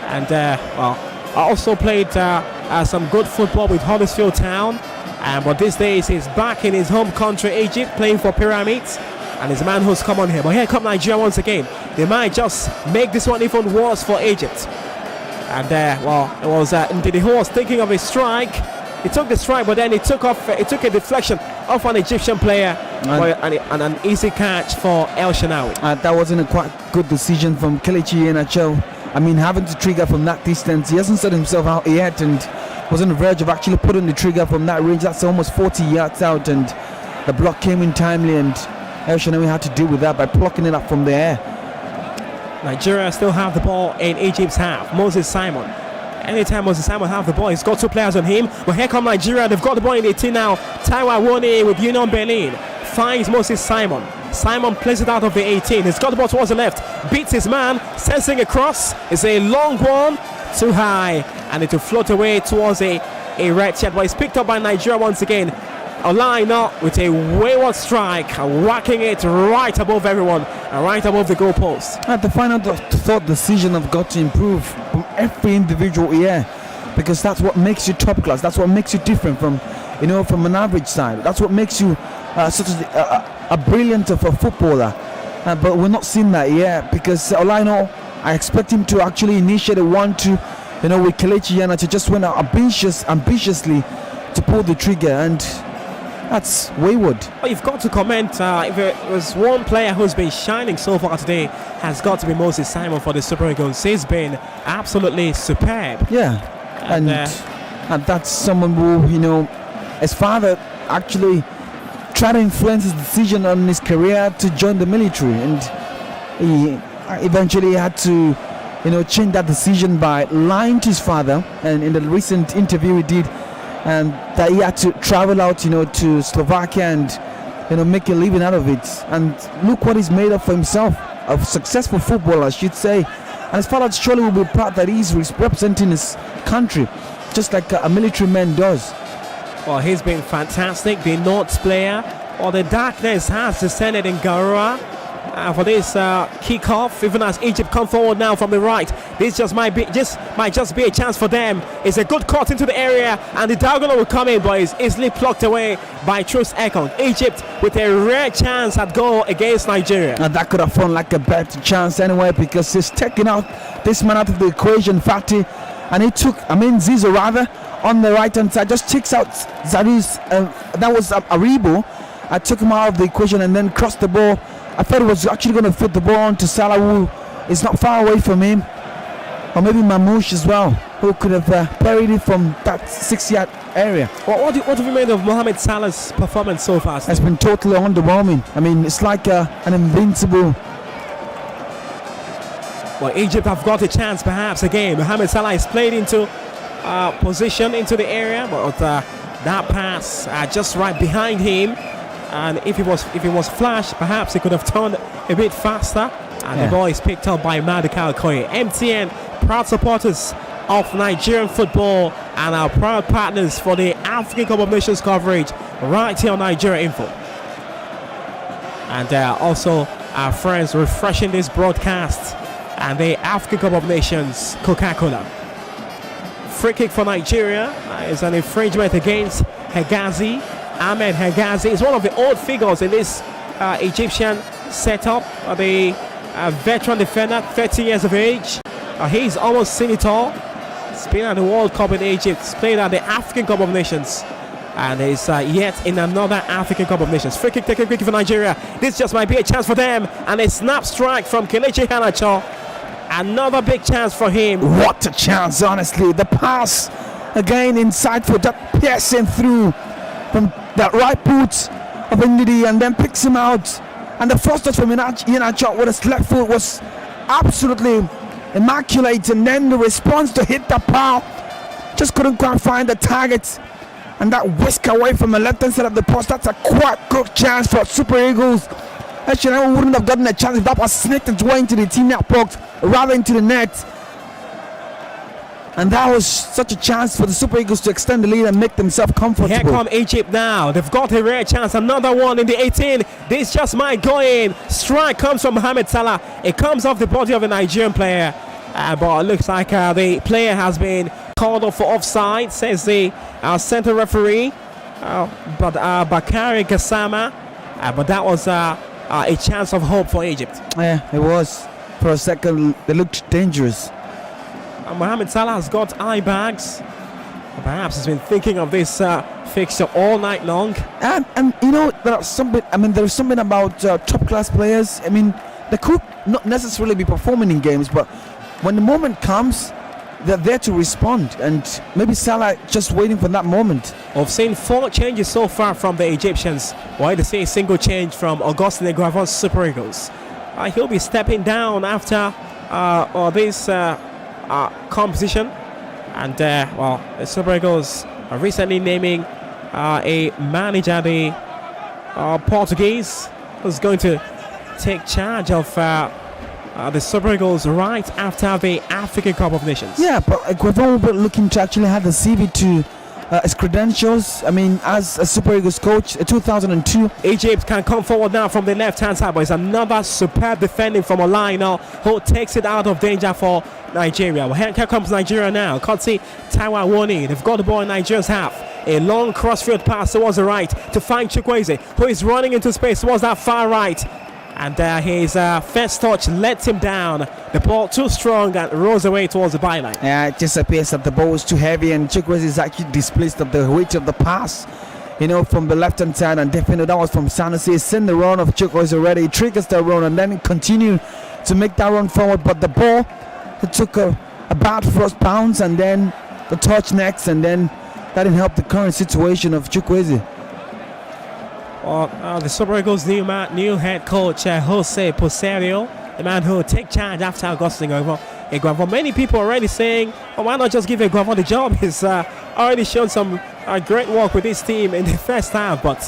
And I also played some good football with Huddersfield Town, but these days he's back in his home country Egypt playing for Pyramids, and his man who's come on here. But here come Nigeria once again. They might just make this one even worse for Egypt. And it was Ndidi who was thinking of a strike. He took the strike, but then he took a deflection off an Egyptian player, and an easy catch for El Shenawi. That wasn't a quite good decision from Kelechi Iheanacho. I mean, having to trigger from that distance, he hasn't set himself out yet, and was on the verge of actually putting the trigger from that range. That's almost 40 yards out, and the block came in timely, and El Shenawi had to deal with that by plucking it up from the air. Nigeria still have the ball in Egypt's half. Moses Simon Anytime Moses Simon have the ball, he's got two players on him. But here come Nigeria. They've got the ball in 18 now. Taiwa Wone with Union Berlin finds Moses Simon. Simon plays it out of the 18. He's got the ball towards the left. Beats his man. Sensing across. It's a long one. Too high. And it will float away towards a red shirt. But it's picked up by Nigeria once again. Olaina with a wayward strike, whacking it right above everyone, right above the goalpost. At the final thought decision have got to improve from every individual here, because that's what makes you top class. That's what makes you different from, from an average side. That's what makes you such a brilliant of a footballer. But we're not seeing that yet, because Olaina, I expect him to actually initiate a 1-2, with Kelechi Iheanacho, just went out ambitiously to pull the trigger, and that's wayward. Well, you've got to comment, if it was one player who's been shining so far today, has got to be Moses Simon for the Super Eagles. He's been absolutely superb. Yeah, and that's someone who, his father actually tried to influence his decision on his career to join the military, and he eventually had to, change that decision by lying to his father. And in the recent interview he did, and that he had to travel out, to Slovakia and, make a living out of it. And look what he's made of for himself, a successful footballer, I should say. And his father surely will be proud that he's representing his country, just like a military man does. Well, he's been fantastic. The North player, or the darkness has descended in Garoua. For this kickoff, even as Egypt come forward now from the right, this might just be a chance for them. It's a good cut into the area, and the diagonal will come in, but it's easily plucked away by Truce Ekong. Egypt with a rare chance at goal against Nigeria. And that could have felt like a better chance anyway, because he's taking out this man out of the equation, Fati, and he took Zizo rather on the right hand side, just takes out Zariz. That was Aribo. I took him out of the equation and then crossed the ball. I thought he was actually going to fit the ball on to Salah, who is not far away from him, or maybe Mamouche as well, who could have parried it from that 6-yard area. What have you made of Mohamed Salah's performance so far? It's been totally underwhelming. I mean, it's like an invincible. Well, Egypt have got a chance perhaps again. Mohamed Salah is played into position into the area, but that pass just right behind him. And if it was flash, perhaps he could have turned a bit faster. And the ball is picked up by Maduka Okoye. MTN, proud supporters of Nigerian football and our proud partners for the African Cup of Nations coverage right here on Nigeria Info. And also our friends refreshing this broadcast and the African Cup of Nations Coca-Cola. Free kick for Nigeria is an infringement against Hegazi. Ahmed Hegazi is one of the old figures in this Egyptian setup. The veteran defender, 30 years of age. He's almost seen it all. He's been at the World Cup in Egypt. He's played at the African Cup of Nations. And is yet in another African Cup of Nations. Free kick taken quickly for Nigeria. This just might be a chance for them. And a snap strike from Kelechi Iheanacho. Another big chance for him. What a chance, honestly. The pass again inside for that piercing through from that right boot of Ndidi, and then picks him out. And the first touch from Iheanacho with his left foot was absolutely immaculate, and then the response to hit the power just couldn't quite find the target. And that whisk away from the left hand side of the post, that's a quite good chance for Super Eagles. Actually, I wouldn't have gotten a chance if that was sneaked its way into the team net box, rather into the net. And that was such a chance for the Super Eagles to extend the lead and make themselves comfortable. Here come Egypt now. They've got a rare chance. Another one in the 18. This just might go in. Strike comes from Mohamed Salah. It comes off the body of a Nigerian player. But it looks like the player has been called off for offside, says the center referee. Bakari Gassama. But that was a chance of hope for Egypt. Yeah, it was. For a second, they looked dangerous. Mohamed Salah has got eye bags. Perhaps he's been thinking of this fixture all night long. And there's something about top class players. I mean, they could not necessarily be performing in games, but when the moment comes, they're there to respond. And maybe Salah just waiting for that moment. I've seen 4 changes so far from the Egyptians. Why they say a single change from Augustine Eguavo's Super Eagles. He'll be stepping down after this composition, And well, the Super Eagles are recently naming a manager, the Portuguese, who's going to take charge of the Super Eagles right after the African Cup of Nations. Yeah, but Guavon will be looking to actually have the CV to his credentials. I mean, as a Super Eagles coach, 2002. Egypt can come forward now from the left-hand side, but it's another superb defending from Olaino, who takes it out of danger for Nigeria. Well, here comes Nigeria now. Kotsi Taiwani. They've got the ball in Nigeria's half. A long crossfield pass towards the right to find Chukwueze, who is running into space towards that far right. And his first touch lets him down. The ball too strong and rolls away towards the byline. Yeah, it just appears that the ball is too heavy and Chukwueze is actually displaced of the weight of the pass, you know, from the left hand side. And definitely that was from Sanusi. He's seen the run of Chukwueze already. He triggers the run and then continue to make that run forward. But the ball, it took a bad first bounce and then the touch next, and then that didn't help the current situation of Chukwueze. The Super Eagles' new head coach, Jose Poserio, the man who will take charge after Augustine Iguavon. Many people already saying, why not just give Iguavon the job? He's already shown some great work with his team in the first half, but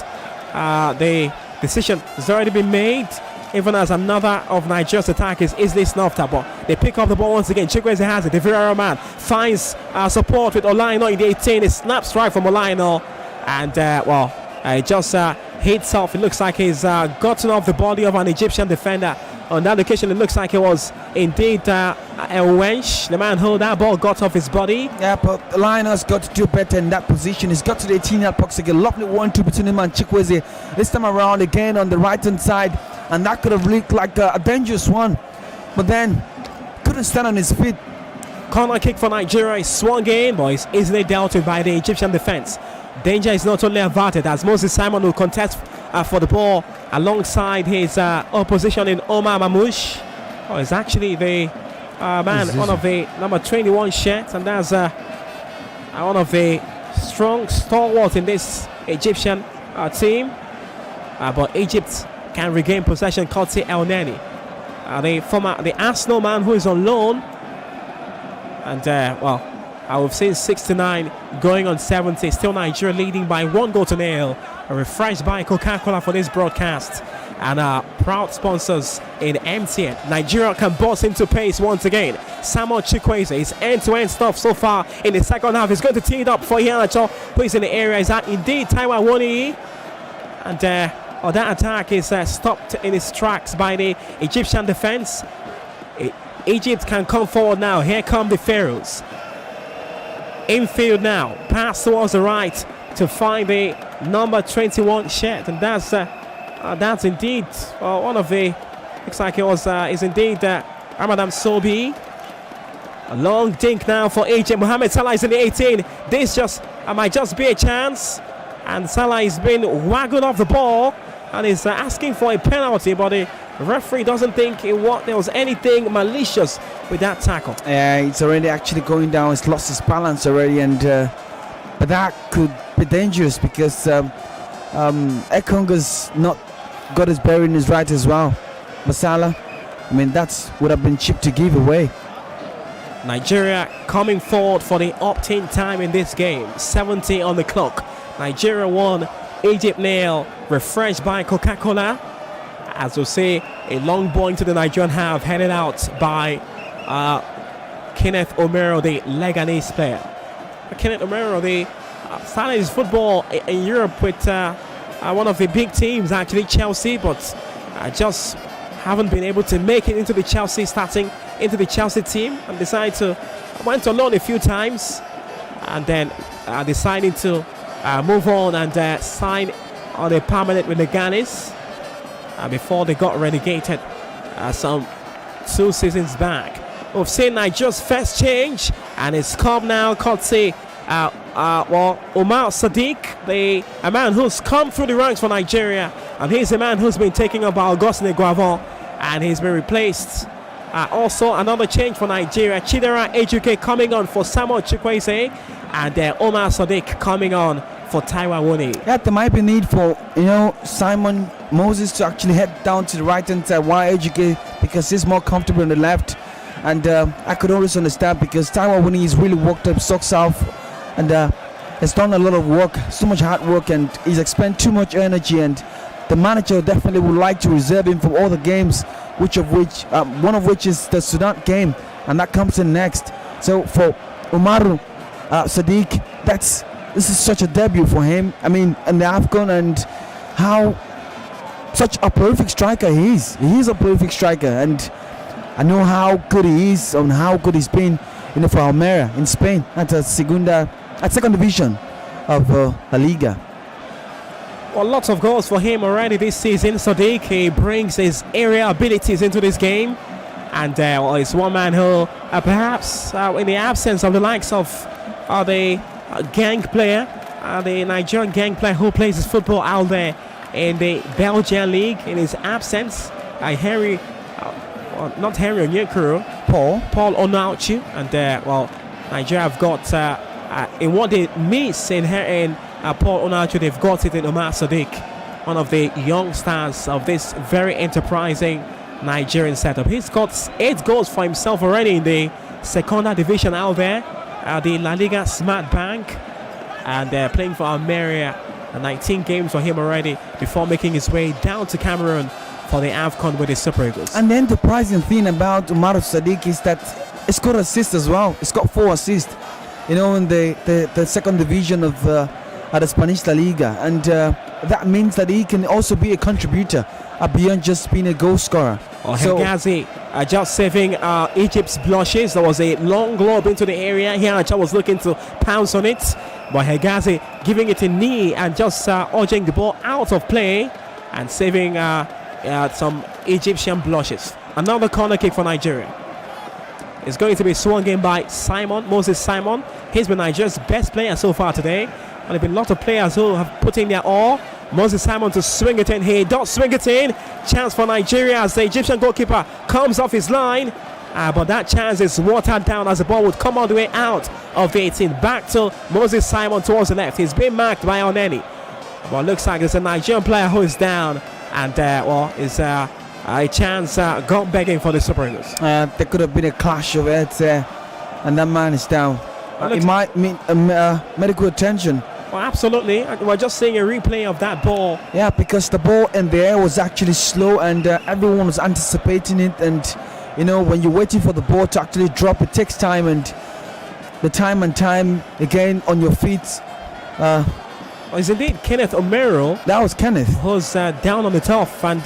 the decision has already been made, even as another of Nigeria's attack is easily snuffed out. But they pick up the ball once again. Chukwueze has it. The Villarreal man finds support with Olaino in the 18. It snaps right from Olaino, and it just hits off. It looks like he's gotten off the body of an Egyptian defender. On that occasion, it looks like it was indeed El Wench, the man who that ball got off his body. Yeah, but the Lionel's got to do better in that position. He's got to the 18-yard box again. Lovely 1-2 between him and Chukwueze. This time around again on the right-hand side, and that could have looked like a dangerous one, but then couldn't stand on his feet. Corner kick for Nigeria is swung in, but it's easily dealt with by the Egyptian defense. Danger is not only averted as Moses Simon will contest for the ball alongside his opposition in Omar Mamouche. It's actually the one of the number 21 shirt, and that's one of the strong stalwarts in this Egyptian team. But Egypt can regain possession. Kotsi El Neni, the Arsenal man who is on loan, and we've seen 69 going on 70. Still Nigeria leading by 1-0. Refreshed by Coca-Cola for this broadcast. And our proud sponsors in MTN. Nigeria can burst into pace once again. Samuel Chukwueze, his end-to-end stuff so far in the second half. He's going to tee it up for Iheanacho, who is in the area. Is that indeed Taiwani? And that attack is stopped in its tracks by the Egyptian defense. Egypt can come forward now. Here come the Pharaohs. Infield now, pass towards the right to find the number 21 shirt, and that's indeed one of the, looks like it was is indeed Ramadan Sobi. A long dink now for Egypt. Mohamed Salah is in the 18. This might just be a chance, and Salah is being waggled off the ball and is asking for a penalty, but the referee doesn't think there was anything malicious with that tackle. Yeah, it's already actually going down. It's lost its balance already, and but that could be dangerous because Ekonga's not got his bearings right as well. Masala, I mean, that's would have been cheap to give away. Nigeria coming forward for the opt-in time in this game. 70 on the clock. Nigeria 1, Egypt 0. Refreshed by Coca-Cola. As we'll see, a long ball into the Nigerian half, headed out by Kenneth Omero, the Leganese player. Kenneth Omero, started his football in Europe with one of the big teams, actually Chelsea, but just haven't been able to make it into the Chelsea team, and went to loan a few times, and then deciding to move on and sign on a permanent with Leganés. Before they got relegated some 2 seasons back. We've seen Nigeria's first change, and it's come now. Kotsi Omar Sadiq, a man who's come through the ranks for Nigeria, and he's a man who's been taking up by Augustine Iguavon, and he's been replaced. Also another change for Nigeria. Chidera Ejuke coming on for Samuel Chukwueze, and Omar Sadiq coming on for Taiwani. Yeah, there might be need for Simon Moses to actually head down to the right hand side. Why Ejuke? Because he's more comfortable on the left. And I could always understand because Taiwan Winnie is really worked up socks off and has done a lot of work, so much hard work, and he's expended too much energy, and the manager definitely would like to reserve him from all the games, one of which is the Sudan game, and that comes in next. So for Umaru Sadiq, this is such a debut for him. I mean, in the AFCON, and how such a prolific striker he is. He is a prolific striker, and I know how good he is and how good he's been, for Almeria in Spain at second division of La Liga. Well, lots of goals for him already this season. Sadiq, he brings his area abilities into this game, and it's one man who perhaps in the absence of the likes of the gang player, the Nigerian gang player who plays his football out there in the Belgian league, in his absence, not Henry Onyekuru, Paul Onauchi, and Nigeria have got in what they miss in Paul Onauchi, they've got it in Omar Sadiq, one of the young stars of this very enterprising Nigerian setup. He's got 8 goals for himself already in the Second Division out there, the La Liga Smart Bank, and playing for Almeria. 19 games for him already before making his way down to Cameroon for the AFCON with the Super Eagles. And the enterprising thing about Umaru Sadiq is that it's got assists as well. It's got 4 assists, in the second division of the Spanish La Liga, and that means that he can also be a contributor beyond just being a goal scorer. Hegazi just saving Egypt's blushes. There was a long lob into the area. Hianacha was looking to pounce on it, but Hegazi giving it a knee and just urging the ball out of play and saving some Egyptian blushes. Another corner kick for Nigeria. It's going to be swung in by Moses Simon. He's been Nigeria's best player so far today. And there have been lots of players who have put in their all. Moses Simon to swing it in. He does swing it in. Chance for Nigeria as the Egyptian goalkeeper comes off his line. But that chance is watered down as the ball would come all the way out of the 18. Back to Moses Simon towards the left. He's been marked by Oneni. But looks like there's a Nigerian player who is down. And is a chance gone begging for the Super Eagles. There could have been a clash of heads there. And that man is down. It might mean medical attention. Well, absolutely. We're just seeing a replay of that ball. Yeah, because the ball in the air was actually slow, and everyone was anticipating it. And when you're waiting for the ball to actually drop, it takes time, and the time again on your feet. It's indeed Kenneth Omero. That was Kenneth. Who's down on the turf, and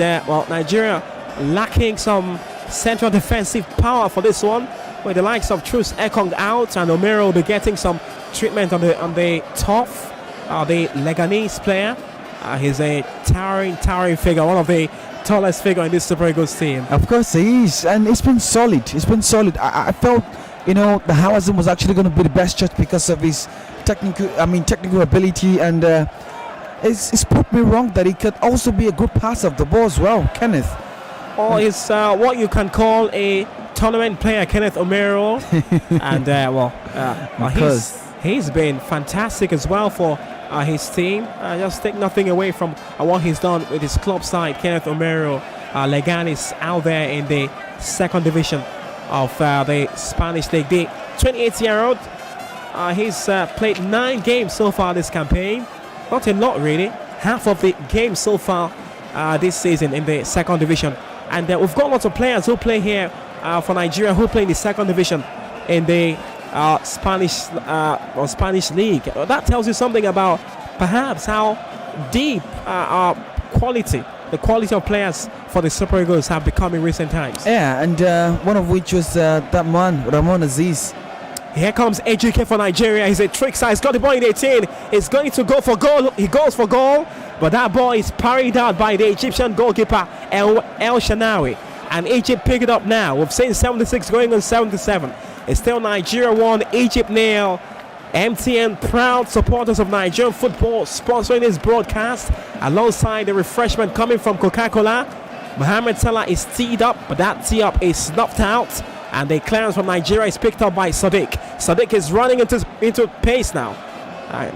Nigeria lacking some central defensive power for this one, with the likes of Truce Ekong out, and Omero will be getting some treatment on the turf. The Leganese player. He's a towering figure, one of the tallest figure in this Super Eagles team. Of course he is, and it's been solid. I felt, the Howazin was actually going to be the best judge because of his technical ability, and it's put me wrong that he could also be a good passer of the ball as well, Kenneth. Or is what you can call a tournament player, Kenneth Omero, and he's been fantastic as well for his team. Just take nothing away from what he's done with his club side. Kenneth Omero, Leganes out there in the second division of the Spanish league. The 28-year-old, he's played 9 games so far this campaign. Not a lot really. Half of the games so far this season in the second division. And we've got lots of players who play here for Nigeria who play in the second division in the Spanish league. That tells you something about perhaps how deep the quality of players for the Super Eagles have become in recent times. Yeah, and one of which was that man, Ramon Aziz. Here comes AJK for Nigeria. He's a trick side. He's got the ball in 18. He's going to go for goal. He goes for goal, but that ball is parried out by the Egyptian goalkeeper El Shanawi. And Egypt pick it up now. We've seen 76 going on 77. It's still Nigeria 1, Egypt 0. MTN, proud supporters of Nigerian football, sponsoring this broadcast alongside the refreshment coming from Coca-Cola. Mohamed Salah is teed up, but that tee up is snuffed out, and the clearance from Nigeria is picked up by Sadiq. Sadiq is running into pace now,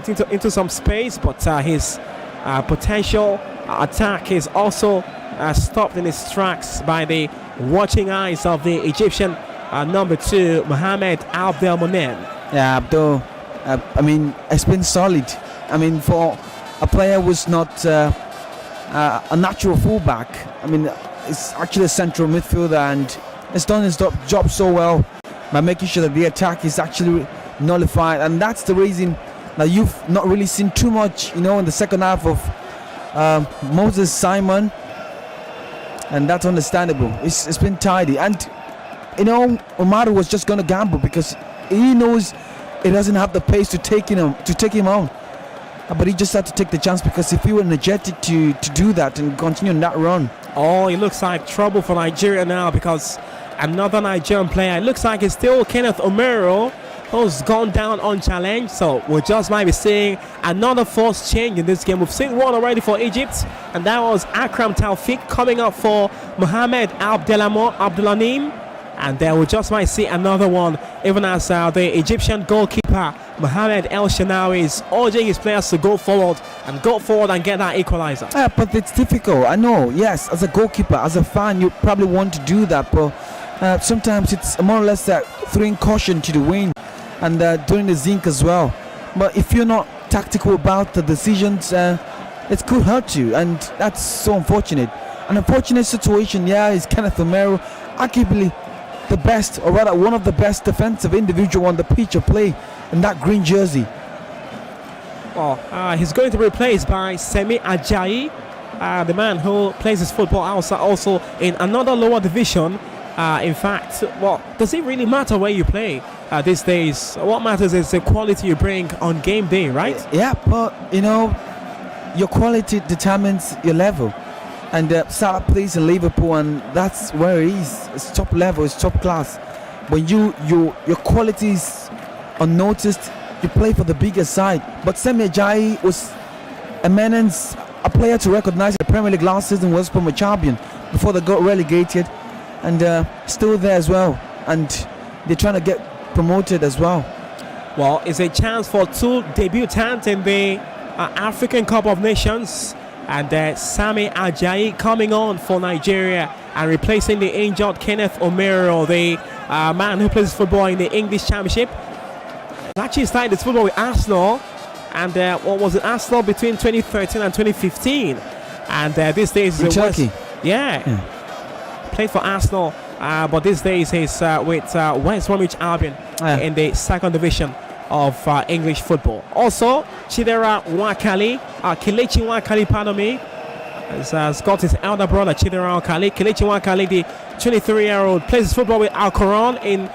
into some space, but his potential attack is also stopped in his tracks by the watching eyes of the Egyptian number 2, Mohamed Abdelmonem. Yeah, Abdul. I mean, it's been solid. I mean, for a player who's not a natural fullback, I mean, it's actually a central midfielder, and it's done his job so well by making sure that the attack is actually nullified, and that's the reason that you've not really seen too much, in the second half of Moses Simon, and that's understandable. It's been tidy, and Omar was just going to gamble because he knows he doesn't have the pace to take him on. But he just had to take the chance because if he were energetic to do that and continue on that run. Oh, it looks like trouble for Nigeria now because another Nigerian player, it looks like it's still Kenneth Omero, who's gone down unchallenged. So we just might be seeing another forced change in this game. We've seen one already for Egypt, and that was Akram Taufik coming up for Mohamed Abdelanim. And then we just might see another one, even as the Egyptian goalkeeper Mohamed El Shanawi is urging his players to go forward and get that equalizer. But it's difficult. I know, yes, as a goalkeeper, as a fan, you probably want to do that, but sometimes it's more or less throwing caution to the wind and doing the zinc as well. But if you're not tactical about the decisions, it could hurt you, and that's so unfortunate. An unfortunate situation, is Kenneth Omero, arguably the best, or rather one of the best defensive individual on the pitch of play in that green jersey. Well, he's going to be replaced by Semi Ajayi, the man who plays his football also in another lower division. In fact, does it really matter where you play these days? What matters is the quality you bring on game day, right? Yeah, but your quality determines your level. And Salah plays in Liverpool, and that's where he is. It's top level, it's top class. When your quality is unnoticed, you play for the bigger side. But Semi Ajayi was a player to recognize in the Premier League last season, was from a champion before they got relegated, and still there as well. And they're trying to get promoted as well. Well, it's a chance for 2 debutants in the African Cup of Nations. And Sami Ajayi coming on for Nigeria and replacing the injured Kenneth Omero, the man who plays football in the English Championship. He actually started his football with Arsenal, and what was it, Arsenal between 2013 and 2015. And these days in Turkey. Played for Arsenal, but these days he's with West Bromwich Albion in the 2nd division of English football. Also, Chidera Kelechi Nwakali, pardon me, has got his elder brother Chidera Nwakali. Kelechi Nwakali, the 23-year-old, plays football with Alcoran in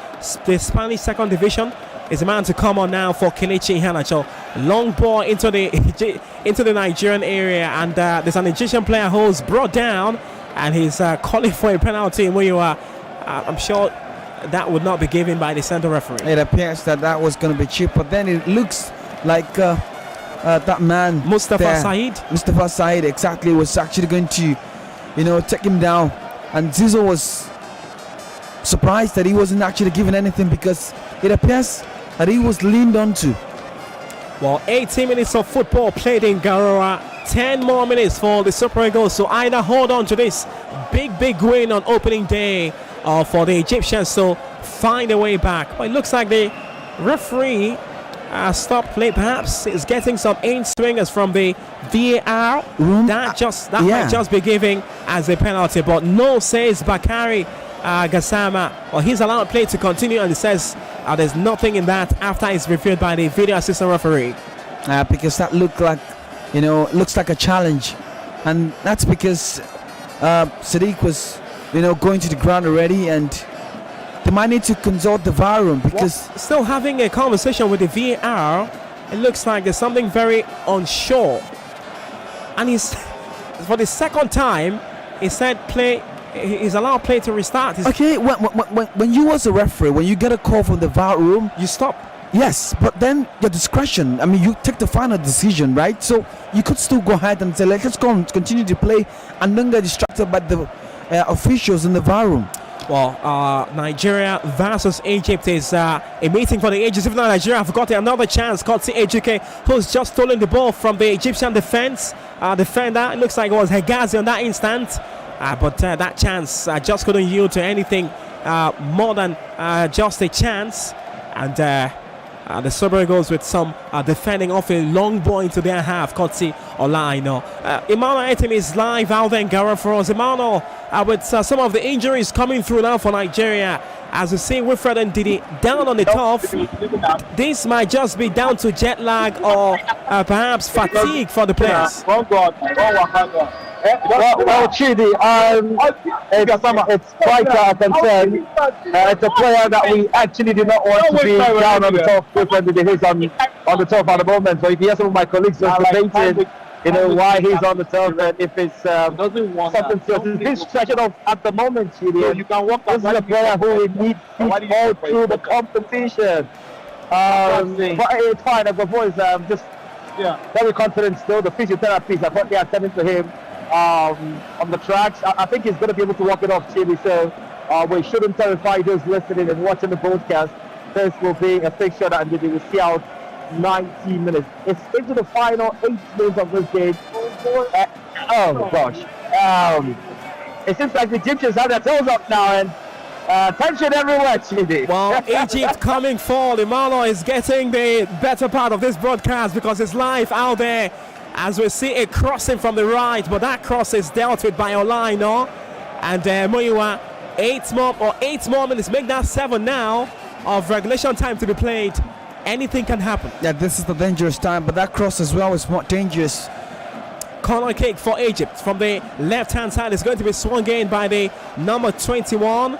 the Spanish 2nd division. Is a man to come on now for Kelechi Iheanacho. Long ball into the Nigerian area, and there's an Egyptian player who's brought down, and he's calling for a penalty. Where you are, I'm sure that would not be given by the center referee. It appears that was going to be cheap, but then it looks like that man Mustafa Said exactly was actually going to take him down, and Zizou was surprised that he wasn't actually given anything because it appears that he was leaned onto. Well, 18 minutes of football played in Garoua, 10 more minutes for the Super Eagles to either hold on to this big win on opening day for the Egyptians, so find a way back. But it looks like the referee stopped play. Perhaps is getting some in swingers from the VAR. That might just be given as a penalty. But no, says Bakari Gassama. Well, he's allowed play to continue, and he says there's nothing in that after it's reviewed by the video assistant referee. Because that looked like, looks like a challenge, and that's because Sadiq was going to the ground already, and they might need to consult the VAR room because still having a conversation with the VAR. It looks like there's something very unsure, and he's for the second time he said he's allowed play to restart. Okay, when you as a referee, when you get a call from the VAR room, you stop. Yes, but then your discretion, I mean, you take the final decision, right? So you could still go ahead and say, let's go and continue to play and don't get distracted by the officials in the VAR room. Well, Nigeria versus Egypt is a meeting for the ages. If not, Nigeria have got another chance. Kotsi Ejike, who's just stolen the ball from the Egyptian defender. It looks like it was Hegazi on that instant. But that chance just couldn't yield to anything more than just a chance. And the Super Eagles with some defending off a long ball into their half. Kotsi Olaino. Emmanuel Etim is live out there in Gara for us. Emmanuel, with some of the injuries coming through now for Nigeria. As we see Wilfred and Didi down on the turf. This might just be down to jet lag or perhaps fatigue for the players. Well, Chidi, it's quite a concern. It's a player that we actually do not want to be down on the top. Wilfred Didi is on the top at the moment. So if you hear some of my colleagues debating, why he's on the top and if it's something serious. He's stretching off at the moment, Chidi. So you can walk. This is a player who needs to all through the competition. But it's fine. As the boys, just very confident still. The physiotherapists, I thought they are sending to him on the tracks. I think he's going to be able to walk it off, Chidi. So we shouldn't terrify those listening and watching the broadcast. This will be a fixture that we will see out 90 minutes. It's into the final 8 minutes of this game. Oh gosh. It seems like the Egyptians have their toes up now and tension everywhere, Chidi. Well, Egypt coming forward. Imalo is getting the better part of this broadcast because it's live out there as we see a crossing from the right, but that cross is dealt with by Olaino. And Muyiwa, 8 more minutes, make that 7 now of regulation time to be played. Anything can happen. Yeah, this is the dangerous time, but that cross as well is more dangerous. Corner kick for Egypt from the left-hand side is going to be swung in by the number 21.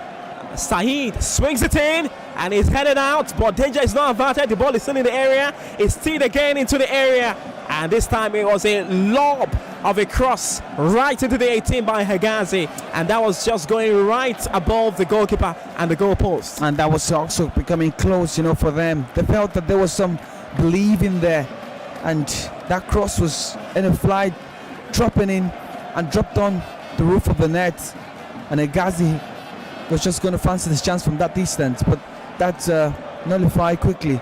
Saeed swings it in and is headed out, but danger is not averted. The ball is still in the area. It's still again into the area, and this time it was a lob of a cross right into the 18 by Hegazi, and that was just going right above the goalkeeper and the goalpost. And that was also becoming close, for them. They felt that there was some belief in there, and that cross was in a flight, dropping in and dropped on the roof of the net, and Hegazi was just going to fancy this chance from that distance, but that's nullified quickly.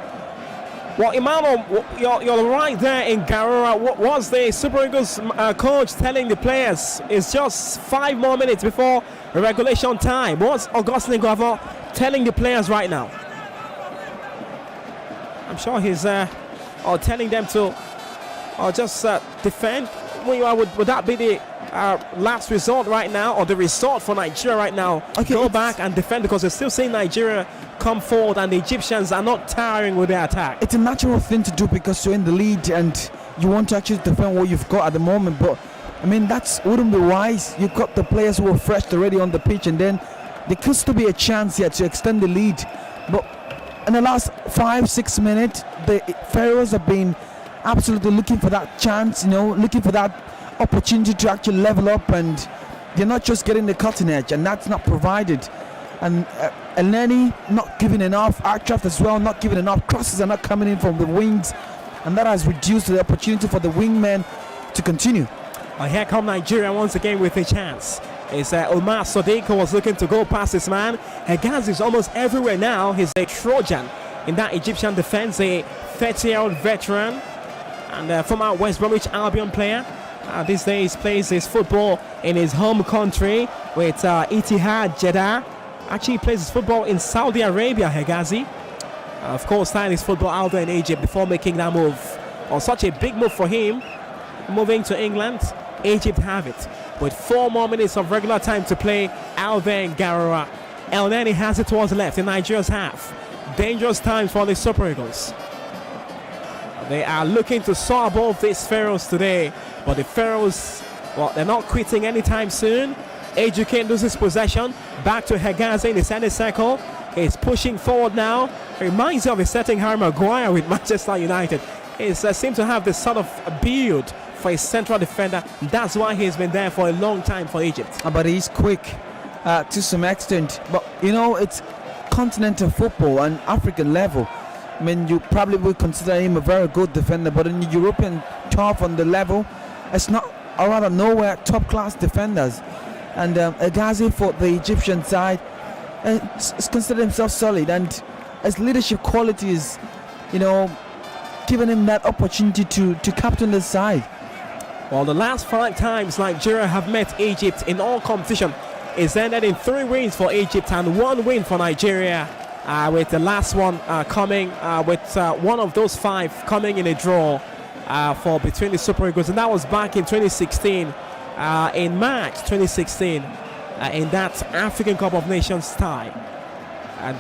Well, Emmanuel, you're right there in Garura. What was the Super Eagles coach telling the players? It's just 5 more minutes before regulation time. What's Augustine Guavo telling the players right now? I'm sure he's telling them to just defend. Would that be the last resort right now, or the resort for Nigeria right now? Okay, go back and defend, because they're still seeing Nigeria come forward and the Egyptians are not tiring with their attack. It's a natural thing to do because you're in the lead and you want to actually defend what you've got at the moment, but I mean wouldn't be wise. You've got the players who are fresh already on the pitch, and then there could still be a chance here to extend the lead. But in the last 5-6 minutes, the Pharaohs have been absolutely looking for that chance, looking for that opportunity to actually level up, and they're not just getting the cutting edge, and that's not provided. And Elneny not giving enough, Arcraft as well not giving enough, crosses are not coming in from the wings, and that has reduced the opportunity for the wingmen to continue. Well, here come Nigeria once again with a chance. It's Omar Sadiq who was looking to go past his man. Hegazi is almost everywhere now. He's a Trojan in that Egyptian defense, a 30-year-old veteran and former West Bromwich Albion player. These days plays his football in his home country with Etihad Jeddah. Actually plays his football in Saudi Arabia, Hegazi. Of course, starting his football out there in Egypt before making that move. Such a big move for him, moving to England. Egypt have it with 4 more minutes of regular time to play out there in Garura. Elneny has it towards the left in Nigeria's half. Dangerous times for the Super Eagles. They are looking to soar above these Pharaohs today, but the Pharaohs, they're not quitting anytime soon. Ejuke loses possession, back to Hegazi in the center circle. He's pushing forward now. Reminds you of a certain Harry Maguire with Manchester United. He seems to have this sort of build for a central defender. That's why he's been there for a long time for Egypt. But he's quick to some extent. But it's continental football and African level. I mean, you probably would consider him a very good defender, but in the European top on the level, it's not, or rather nowhere, top-class defenders. And Hegazi for the Egyptian side is considered himself solid, and his leadership qualities, giving him that opportunity to captain the side. Well, the last 5 times Nigeria have met Egypt in all competition is ended in 3 wins for Egypt and 1 win for Nigeria, with the last one coming with one of those 5 coming in a draw for between the Super Eagles, and that was back in 2016, in March 2016, in that African Cup of Nations tie. And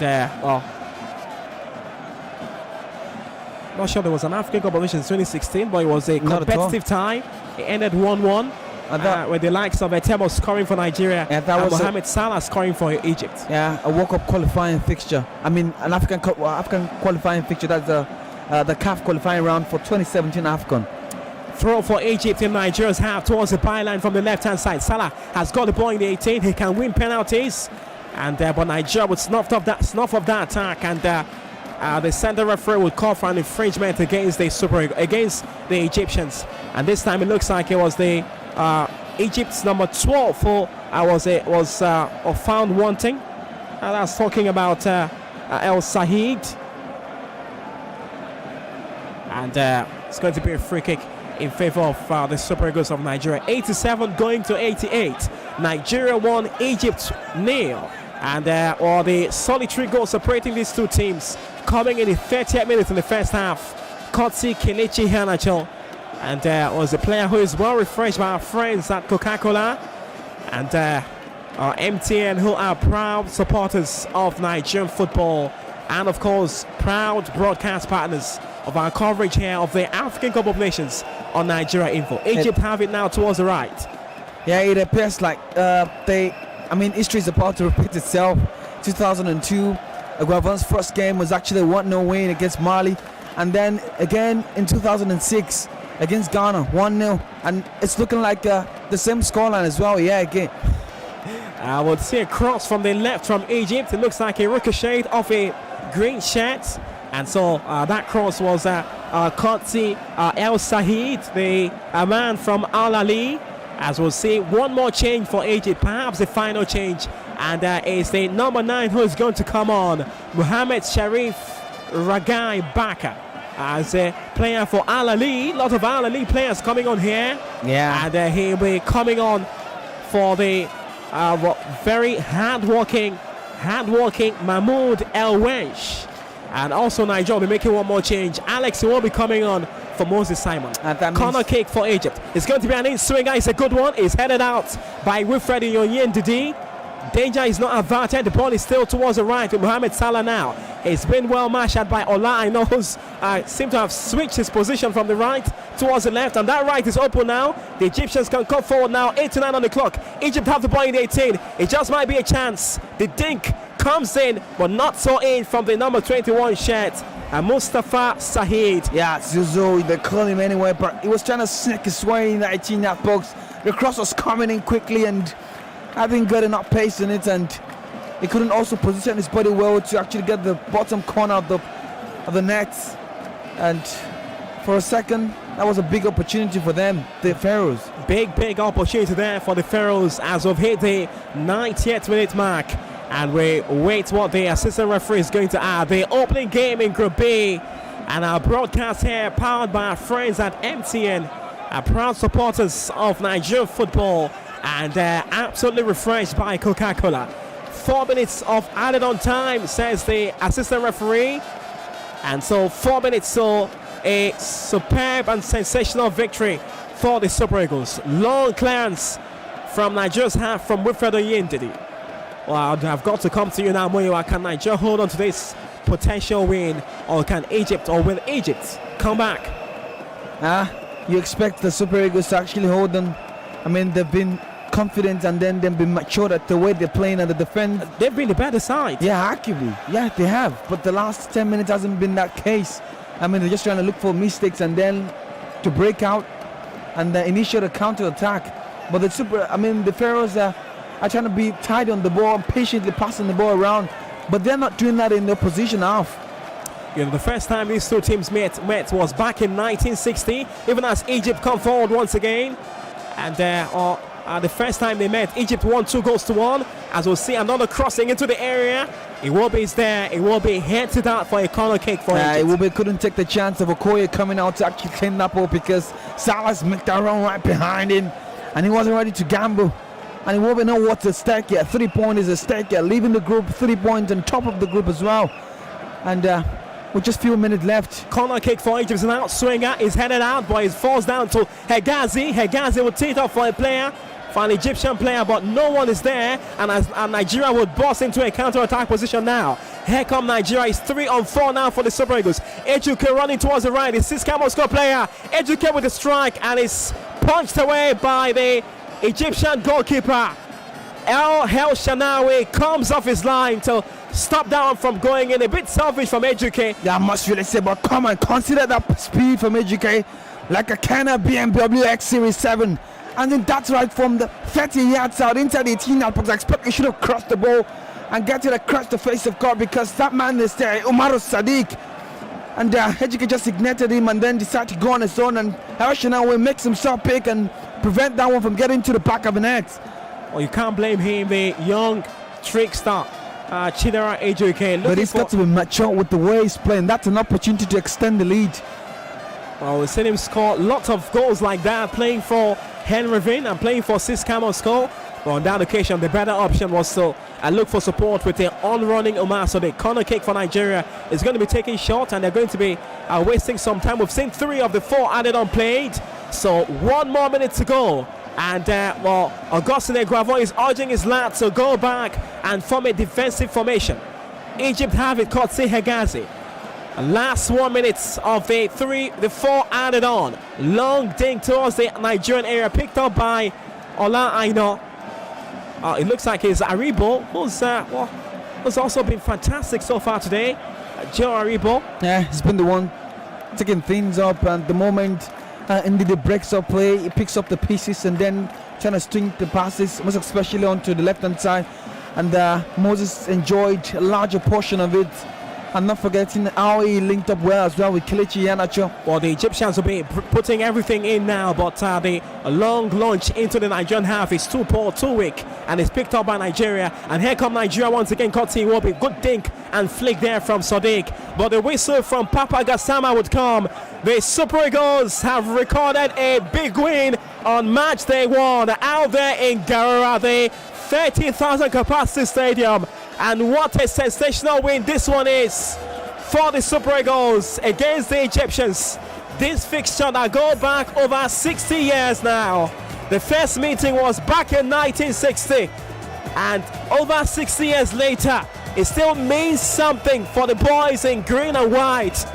not sure there was an African Cup of Nations in 2016, but it was a competitive tie. It ended 1-1. With the likes of Etebo scoring for Nigeria and Mohamed Salah scoring for Egypt. Yeah, a World Cup qualifying fixture. I mean, an African qualifying fixture. That's the CAF qualifying round for 2017 AFCON. Throw for Egypt in Nigeria's half towards the byline from the left-hand side. Salah has got the ball in the 18. He can win penalties, and but Nigeria would snuff of that attack, and the center referee would call for an infringement against the Egyptians. And this time it looks like it was the Egypt's number 12 who was found wanting. That's talking about El Said. And it's going to be a free kick in favor of the Super Eagles of Nigeria. 87 going to 88. Nigeria 1, Egypt 0. And the solitary goal separating these two teams coming in the 30th minute in the first half. Kotsi Kelechi Iheanacho. And was a player who is well refreshed by our friends at Coca-Cola. And our MTN, who are proud supporters of Nigerian football. And of course, proud broadcast partners of our coverage here of the African Cup of Nations on Nigeria Info. Egypt have it now towards the right. Yeah, it appears like history is about to repeat itself. 2002, Guavon's first game was actually a 1-0 win against Mali. And then again in 2006 against Ghana, 1-0. And it's looking like the same scoreline as well. Yeah, again. I would see a cross from the left from Egypt. It looks like a ricochet off a green shirt. And so that cross was Kotsi El Said, the man from Al Ahly. As we'll see, one more change for Egypt, perhaps the final change. And it's the number 9 who is going to come on, Mohamed Sharif Ragai Baka, as a player for Al Ahly. A lot of Al Ahly players coming on here. Yeah. And he'll be coming on for the very hard-working Mahmoud El Wench. And also Nigeria will be making one more change. Alex will be coming on for Moses Simon. Corner kick for Egypt. It's going to be an in-swinger. It's a good one. It's headed out by Wilfred Nyondidi. Danger is not averted. The ball is still towards the right with Mohamed Salah now. It's been well marshaled by Ola. I know who's seem to have switched his position from the right towards the left, and that right is open now. The Egyptians can come forward now. 8 to 9 on the clock. Egypt have the ball in the 18. It just might be a chance. The dink comes in, but not so in from the number 21 shirt. And Mustafa Sahid. Yeah, Zuzo, they call him anyway, but he was trying to sneak his way in the 18-yard box. The cross was coming in quickly and having good enough pace in it, and he couldn't also position his body well to actually get the bottom corner of the net. And for a second, that was a big opportunity for them, the Pharaohs. Big opportunity there for the Pharaohs as we've hit the 90th minute mark. And we wait what the assistant referee is going to add. The opening game in Group B. And our broadcast here powered by our friends at MTN, our proud supporters of Nigerian football, and absolutely refreshed by Coca-Cola. 4 minutes of added on time, says the assistant referee. And so 4 minutes, so a superb and sensational victory for the Super Eagles. Long clearance from Nigeria's half from Wilfred Nyondidi. Well, I've got to come to you now, Moyo. Can Nigeria hold on to this potential win, or can Egypt, or will Egypt come back? You expect the Super Eagles to actually hold on. I mean, they've been confident and then they've been matured at the way they're playing and the defense. They've been the better side. Yeah, arguably. Yeah, they have. But the last 10 minutes hasn't been that case. I mean, they're just trying to look for mistakes and then to break out and initiate a counter-attack. But the Pharaohs are trying to be tight on the ball, patiently passing the ball around. But they're not doing that in the opposition half. You know, the first time these two teams met was back in 1960, even as Egypt come forward once again. And the first time they met, Egypt won 2-1. As we'll see another crossing into the area. Iwobi is there. Iwobi headed out for a corner kick for Egypt. Iwobi couldn't take the chance of Okoye coming out to actually clean that ball because Salah's made that run right behind him. And he wasn't ready to gamble. And it won't be know what's at stake here. 3 points is at stake here. Leaving the group, 3 points on top of the group as well. And with just a few minutes left. Corner kick for Egypt. An outswinger is headed out, but it falls down to Hegazi. Hegazi will take it off for a player, for an Egyptian player, but no one is there. And Nigeria would boss into a counter-attack position now. Here come Nigeria. It's 3-on-4 now for the Super Eagles. Ejuke running towards the right. The Cisco Moscow player. Ejuke with the strike, and it's punched away by the Egyptian goalkeeper. El Shanawi comes off his line to stop that one from going in. A bit selfish from Ejuke. Yeah, I must really say, but come on, consider that speed from Ejuke, like a kind of BMW X Series 7. And then that's right from the 30 yards out inside the 18-yard box. I expect he should have crossed the ball and get it across the face of God, because that man is there, Umaru Sadiq. And Ejuke just ignited him and then decided to go on his own. And El Shanawi makes himself pick and prevent that one from getting to the back of the net. Well, you can't blame him, the young trickster, Chidera Ejuke. But he's got to be mature with the way he's playing. That's an opportunity to extend the lead. Well, we've seen him score lots of goals like that, playing for Henryville and playing for Cisco Moscow. But on that occasion, the better option was to look for support with the on-running Omar. So the corner kick for Nigeria is going to be taken short, and they're going to be wasting some time. We've seen 3 of the 4 added on played. So 1 more minute to go. And Augustine Gravon is urging his lads to go back and form a defensive formation. Egypt have it, Kotsi Hegazi. Last 1 minute of the 4 added on. Long dink towards the Nigerian area, picked up by Ola Aino. It looks like it's Aribo, who's also been fantastic so far today. Joe Aribo. Yeah, he's been the one taking things up, and the moment indeed the breaks up play, he picks up the pieces and then trying to string the passes, most especially onto the left hand side. And Moses enjoyed a larger portion of it. And not forgetting how he linked up well as well with Kelechi Iheanacho. Well, the Egyptians will be putting everything in now, but the long launch into the Nigerian half is too poor, too weak, and it's picked up by Nigeria. And here come Nigeria once again. Kotsi Iwobi, good dink and flick there from Sadiq. But the whistle from Papa Gassama would come. The Super Eagles have recorded a big win on match day 1 out there in Garara, the 30,000 capacity stadium. And what a sensational win this one is for the Super Eagles against the Egyptians. This fixture that go back over 60 years now. The first meeting was back in 1960, and over 60 years later, it still means something for the boys in green and white.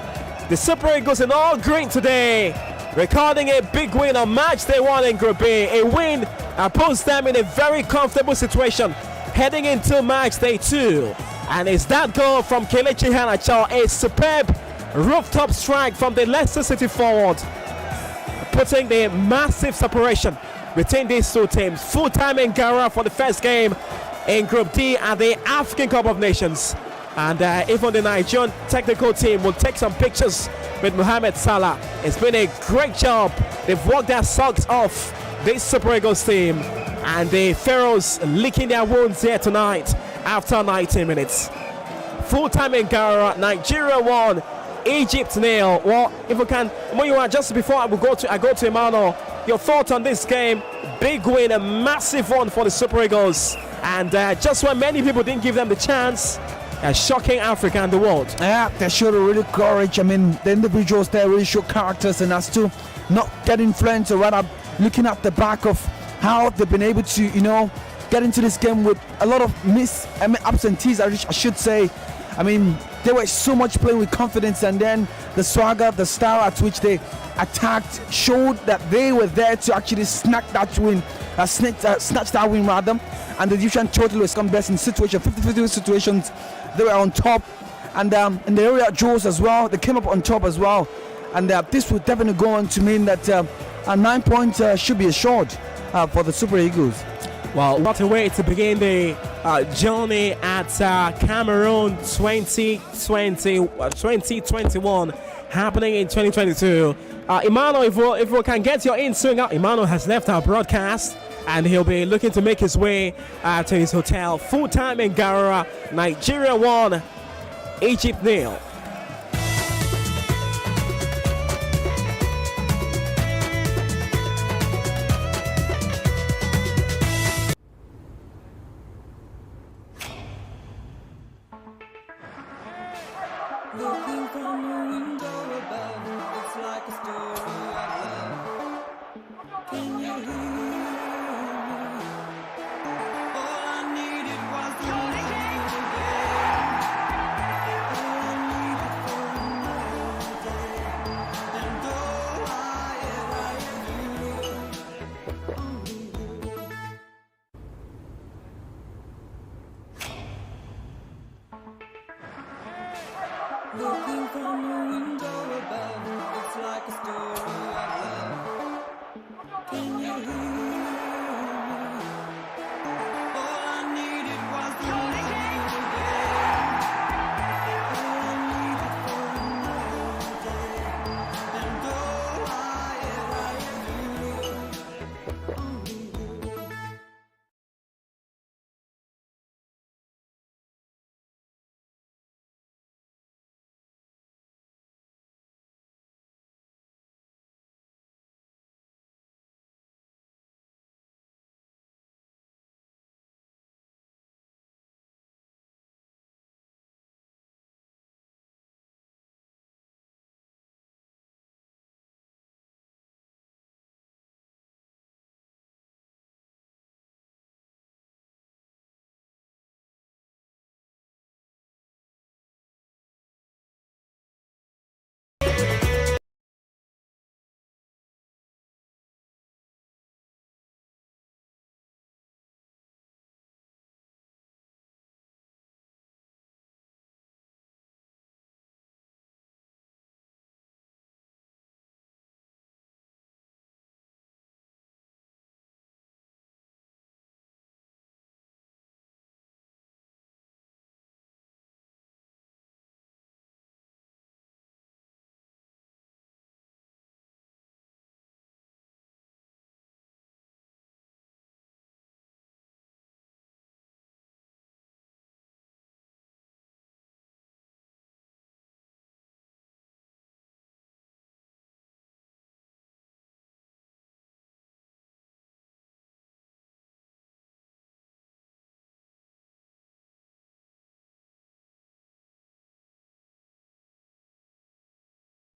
The Super Eagles in all green today, recording a big win on match day 1 in Group B. A win that puts them in a very comfortable situation heading into match day 2. And it's that goal from Kelechi Iheanacho, a superb rooftop strike from the Leicester City forward, putting the massive separation between these two teams. Full time in Gara for the first game in Group D at the AFCON Cup of Nations. And even the Nigerian technical team will take some pictures with Mohamed Salah. It's been a great job. They've worked their socks off, this Super Eagles team. And the Pharaohs licking their wounds here tonight after 90 minutes. Full time in Gara, Nigeria 1, Egypt 0. Well, if we can, when you are just before I go to Emmanuel, your thoughts on this game? Big win, a massive one for the Super Eagles. And just when many people didn't give them the chance, shocking Africa and the world. Yeah, they showed a really courage. I mean, the individuals there really show characters, and as to not get influenced, or rather looking at the back of how they've been able to, get into this game with a lot of absentees, I should say. I mean, they were so much playing with confidence, and then the swagger, the style at which they attacked showed that they were there to actually snatch that win, snatch that win rather. And the Egyptian total was come best in 50-50 situations. They were on top, and in the area Jaws as well, they came up on top as well. And this would definitely go on to mean that a 9 points should be assured for the Super Eagles. Well, what a way to begin the journey at Cameroon 2021, happening in 2022. Emmanuel, if we can get your in-swing out, Emmanuel has left our broadcast, and he'll be looking to make his way to his hotel. Full time in Garara, Nigeria 1, Egypt 0. from a window above. It's like a story of love. Can you hear me? All I needed was the light again. All I needed for another day. And oh, I am you. Only you. Looking from a window above, it's like a story of love. Can you hear me? All I needed was the light again. All I needed for another day. And oh, I am you. Only you.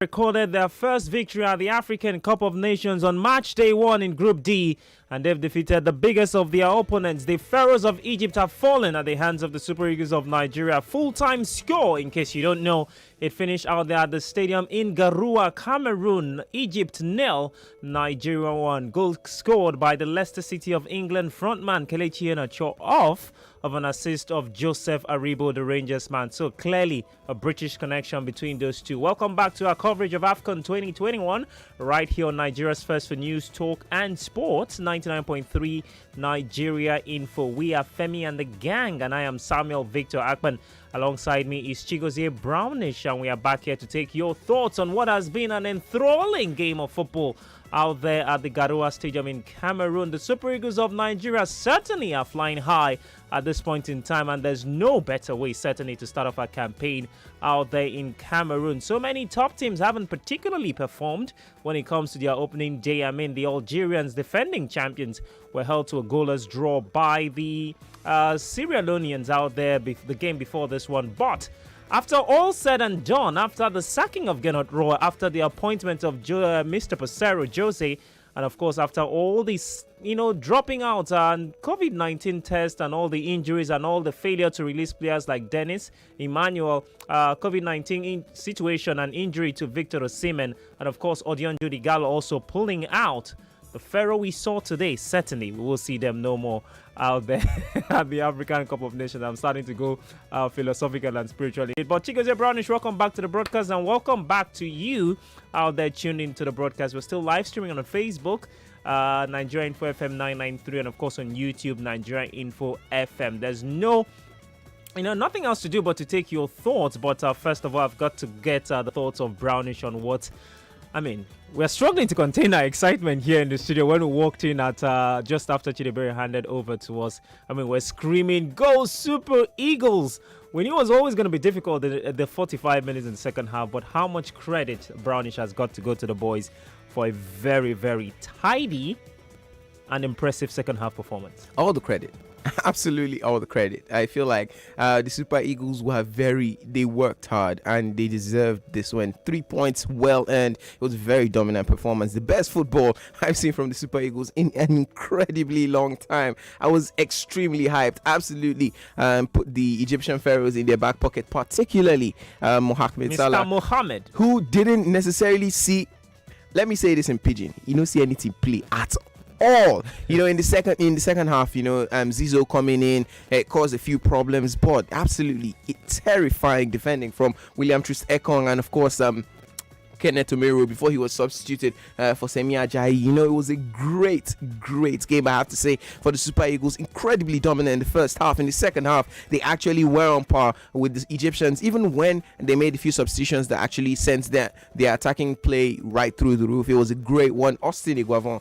Recorded their first victory at the African Cup of Nations on match day 1 in Group D, and they've defeated the biggest of their opponents. The Pharaohs of Egypt have fallen at the hands of the Super Eagles of Nigeria. Full-time score, in case you don't know, it finished out there at the stadium in Garoua, Cameroon. Egypt 0, Nigeria 1. Goal scored by the Leicester City of England frontman Kelechi Iheanacho off of an assist of Joseph Aribo, the Rangers man. So clearly a British connection between those two. Welcome back to our coverage of AFCON 2021 right here on Nigeria's First for News, Talk and Sports, 99.3 Nigeria Info. We are Femi and the gang, and I am Samuel Victor Akpan. Alongside me is Chigozie Brownish, and we are back here to take your thoughts on what has been an enthralling game of football out there at the Garoua Stadium in Cameroon. The Super Eagles of Nigeria certainly are flying high at this point in time, and there's no better way certainly to start off a campaign out there in Cameroon. So many top teams haven't particularly performed when it comes to their opening day. I mean, the Algerians, defending champions, were held to a goalless draw by the Sierra Leoneans out there the game before this one. But after all said and done, after the sacking of Gernot Rohr, after the appointment of Mr. Pesero Jose, and of course after all this, dropping out and COVID-19 test and all the injuries and all the failure to release players like Dennis, Emmanuel, COVID-19 situation and injury to Victor Osimhen, and of course Odion Judi Gallo also pulling out, the Pharaoh we saw today, certainly we will see them no more out there at the African Cup of Nations. I'm starting to go philosophical and spiritually. But Chigozie Brownish, welcome back to the broadcast, and welcome back to you out there tuned into the broadcast. We're still live streaming on Facebook, Nigeria Info FM 993, and of course on YouTube, Nigeria Info FM. There's nothing else to do but to take your thoughts. But first of all, I've got to get the thoughts of Brownish on what we're struggling to contain our excitement here in the studio when we walked in at just after Chidebere handed over to us. We're screaming, "Go Super Eagles!" We knew it was always going to be difficult at the 45 minutes in the second half, but how much credit Brownish has got to go to the boys for a very, very tidy and impressive second half performance. All the credit. Absolutely all the credit. I feel like the Super Eagles they worked hard and they deserved this win. 3 points well earned. It was a very dominant performance. The best football I've seen from the Super Eagles in an incredibly long time. I was extremely hyped. Absolutely put the Egyptian Pharaohs in their back pocket, particularly Mohamed Salah. Mr. Mohamed, who didn't necessarily see, let me say this in pidgin, you don't see anything play at all. In the second half, Zizo coming in, it caused a few problems, but absolutely terrifying defending from William Troost Ekong and of course Kenneth Omero before he was substituted for Semi Ajayi. It was a great game, I have to say, for the Super Eagles. Incredibly dominant in the first half. In the second half, they actually were on par with the Egyptians, even when they made a few substitutions that actually sent their attacking play right through the roof. It was a great one. Austin Iguavon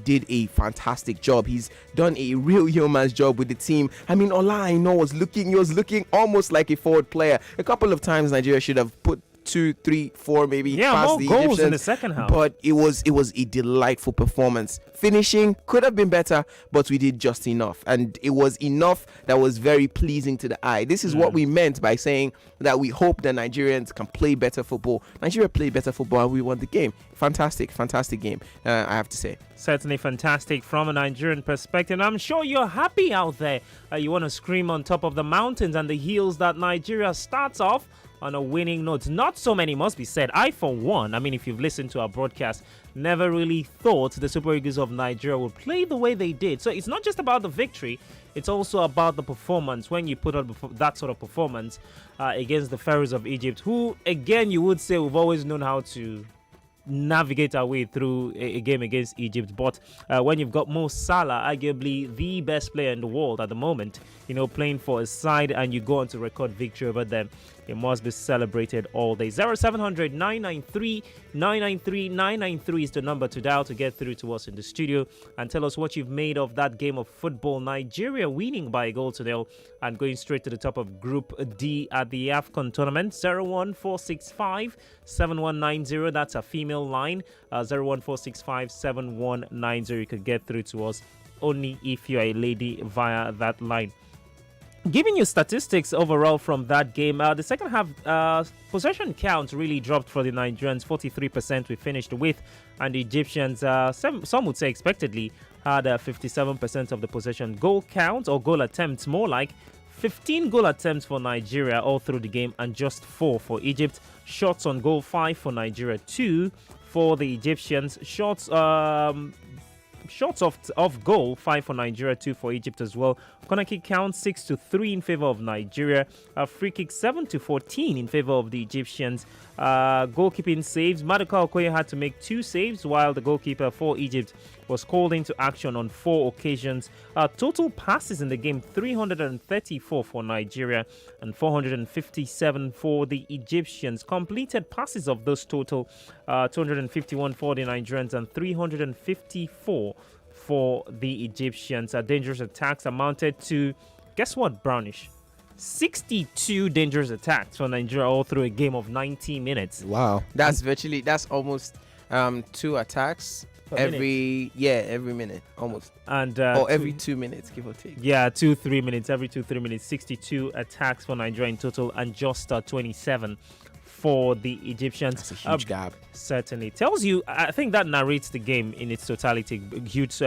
did a fantastic job. He's done a real yeoman's job with the team. I mean, Ola Aina was looking almost like a forward player. A couple of times Nigeria should have put 2, 3, 4 maybe past more the goals Egyptians in the second half. But it was a delightful performance. Finishing could have been better, but we did just enough, and it was enough that was very pleasing to the eye. This is what we meant by saying that we hope that Nigerians can play better football. Nigeria played better football and we won the game. Fantastic game, I have to say. Certainly fantastic from a Nigerian perspective. I'm sure you're happy out there. You want to scream on top of the mountains and the hills that Nigeria starts off on a winning note. Not so many must be said. I, for one, if you've listened to our broadcast, never really thought the Super Eagles of Nigeria would play the way they did. So it's not just about the victory, it's also about the performance. When you put on that sort of performance against the Pharaohs of Egypt, who, again, you would say we've always known how to navigate our way through a game against Egypt. But when you've got Mo Salah, arguably the best player in the world at the moment, playing for a side, and you go on to record victory over them, it must be celebrated all day. 0700 993 993 993 is the number to dial to get through to us in the studio and tell us what you've made of that game of football. Nigeria winning by a goal to nil and going straight to the top of Group D at the AFCON tournament. 01465 7190. That's a female line. 01465 7190. You could get through to us only if you're a lady via that line. Giving you statistics overall from that game, the second half possession count really dropped for the Nigerians. 43% we finished with, and the Egyptians, some would say expectedly, had 57% of the possession. Goal count, or goal attempts more like, 15 goal attempts for Nigeria all through the game and just 4 for Egypt. Shots on goal, 5 for Nigeria, 2 for the Egyptians. Shots off goal, 5 for Nigeria, 2 for Egypt as well. Corner kick count 6-3 in favor of Nigeria. Free kick 7-14 in favor of the Egyptians. Goalkeeping saves, Maduka Okoye had to make 2 saves, while the goalkeeper for Egypt was called into action on 4 occasions. Total passes in the game, 334 for Nigeria and 457 for the Egyptians. Completed passes of those total, 251 for the Nigerians and 354 for the Egyptians. Dangerous attacks amounted to, guess what, Brownish? 62 dangerous attacks for Nigeria all through a game of 90 minutes. Wow, that's almost 2 attacks every minute almost, and every 2 minutes, give or take. 2-3 minutes, every 2-3 minutes. 62 attacks for Nigeria in total and just 27 for the Egyptians. That's a huge gap. Certainly tells you, I think that narrates the game in its totality. Huge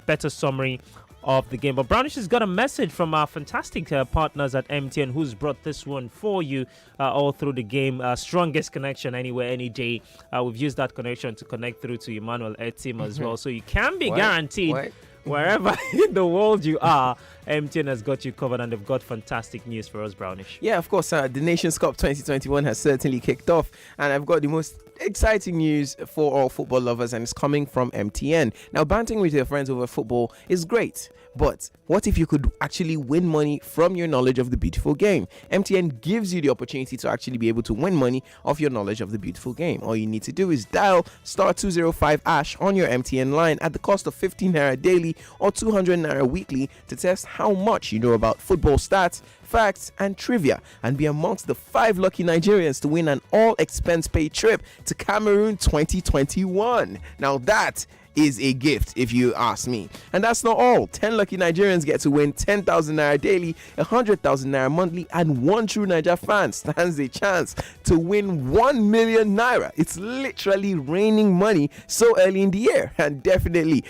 better summary of the game. But Brownish has got a message from our fantastic partners at MTN, who's brought this one for you all through the game. Strongest connection anywhere, any day. We've used that connection to connect through to Emmanuel Etim as well. So you can be guaranteed wherever in the world you are, MTN has got you covered, and they've got fantastic news for us, Brownish. Yeah, of course. The Nations Cup 2021 has certainly kicked off, and I've got the most exciting news for all football lovers, and it's coming from MTN. Now, banting with your friends over football is great, but what if you could actually win money from your knowledge of the beautiful game? MTN gives you the opportunity to actually be able to win money off your knowledge of the beautiful game. All you need to do is dial *205# on your MTN line at the cost of 15 naira daily or 200 naira weekly to test how much you know about football stats, facts, and trivia, and be amongst the 5 lucky Nigerians to win an all-expense-paid trip to Cameroon 2021. Now that is a gift, if you ask me. And that's not all. 10 lucky Nigerians get to win 10,000 naira daily, 100,000 naira monthly, and one true Niger fan stands a chance to win 1 million naira. It's literally raining money so early in the year, and definitely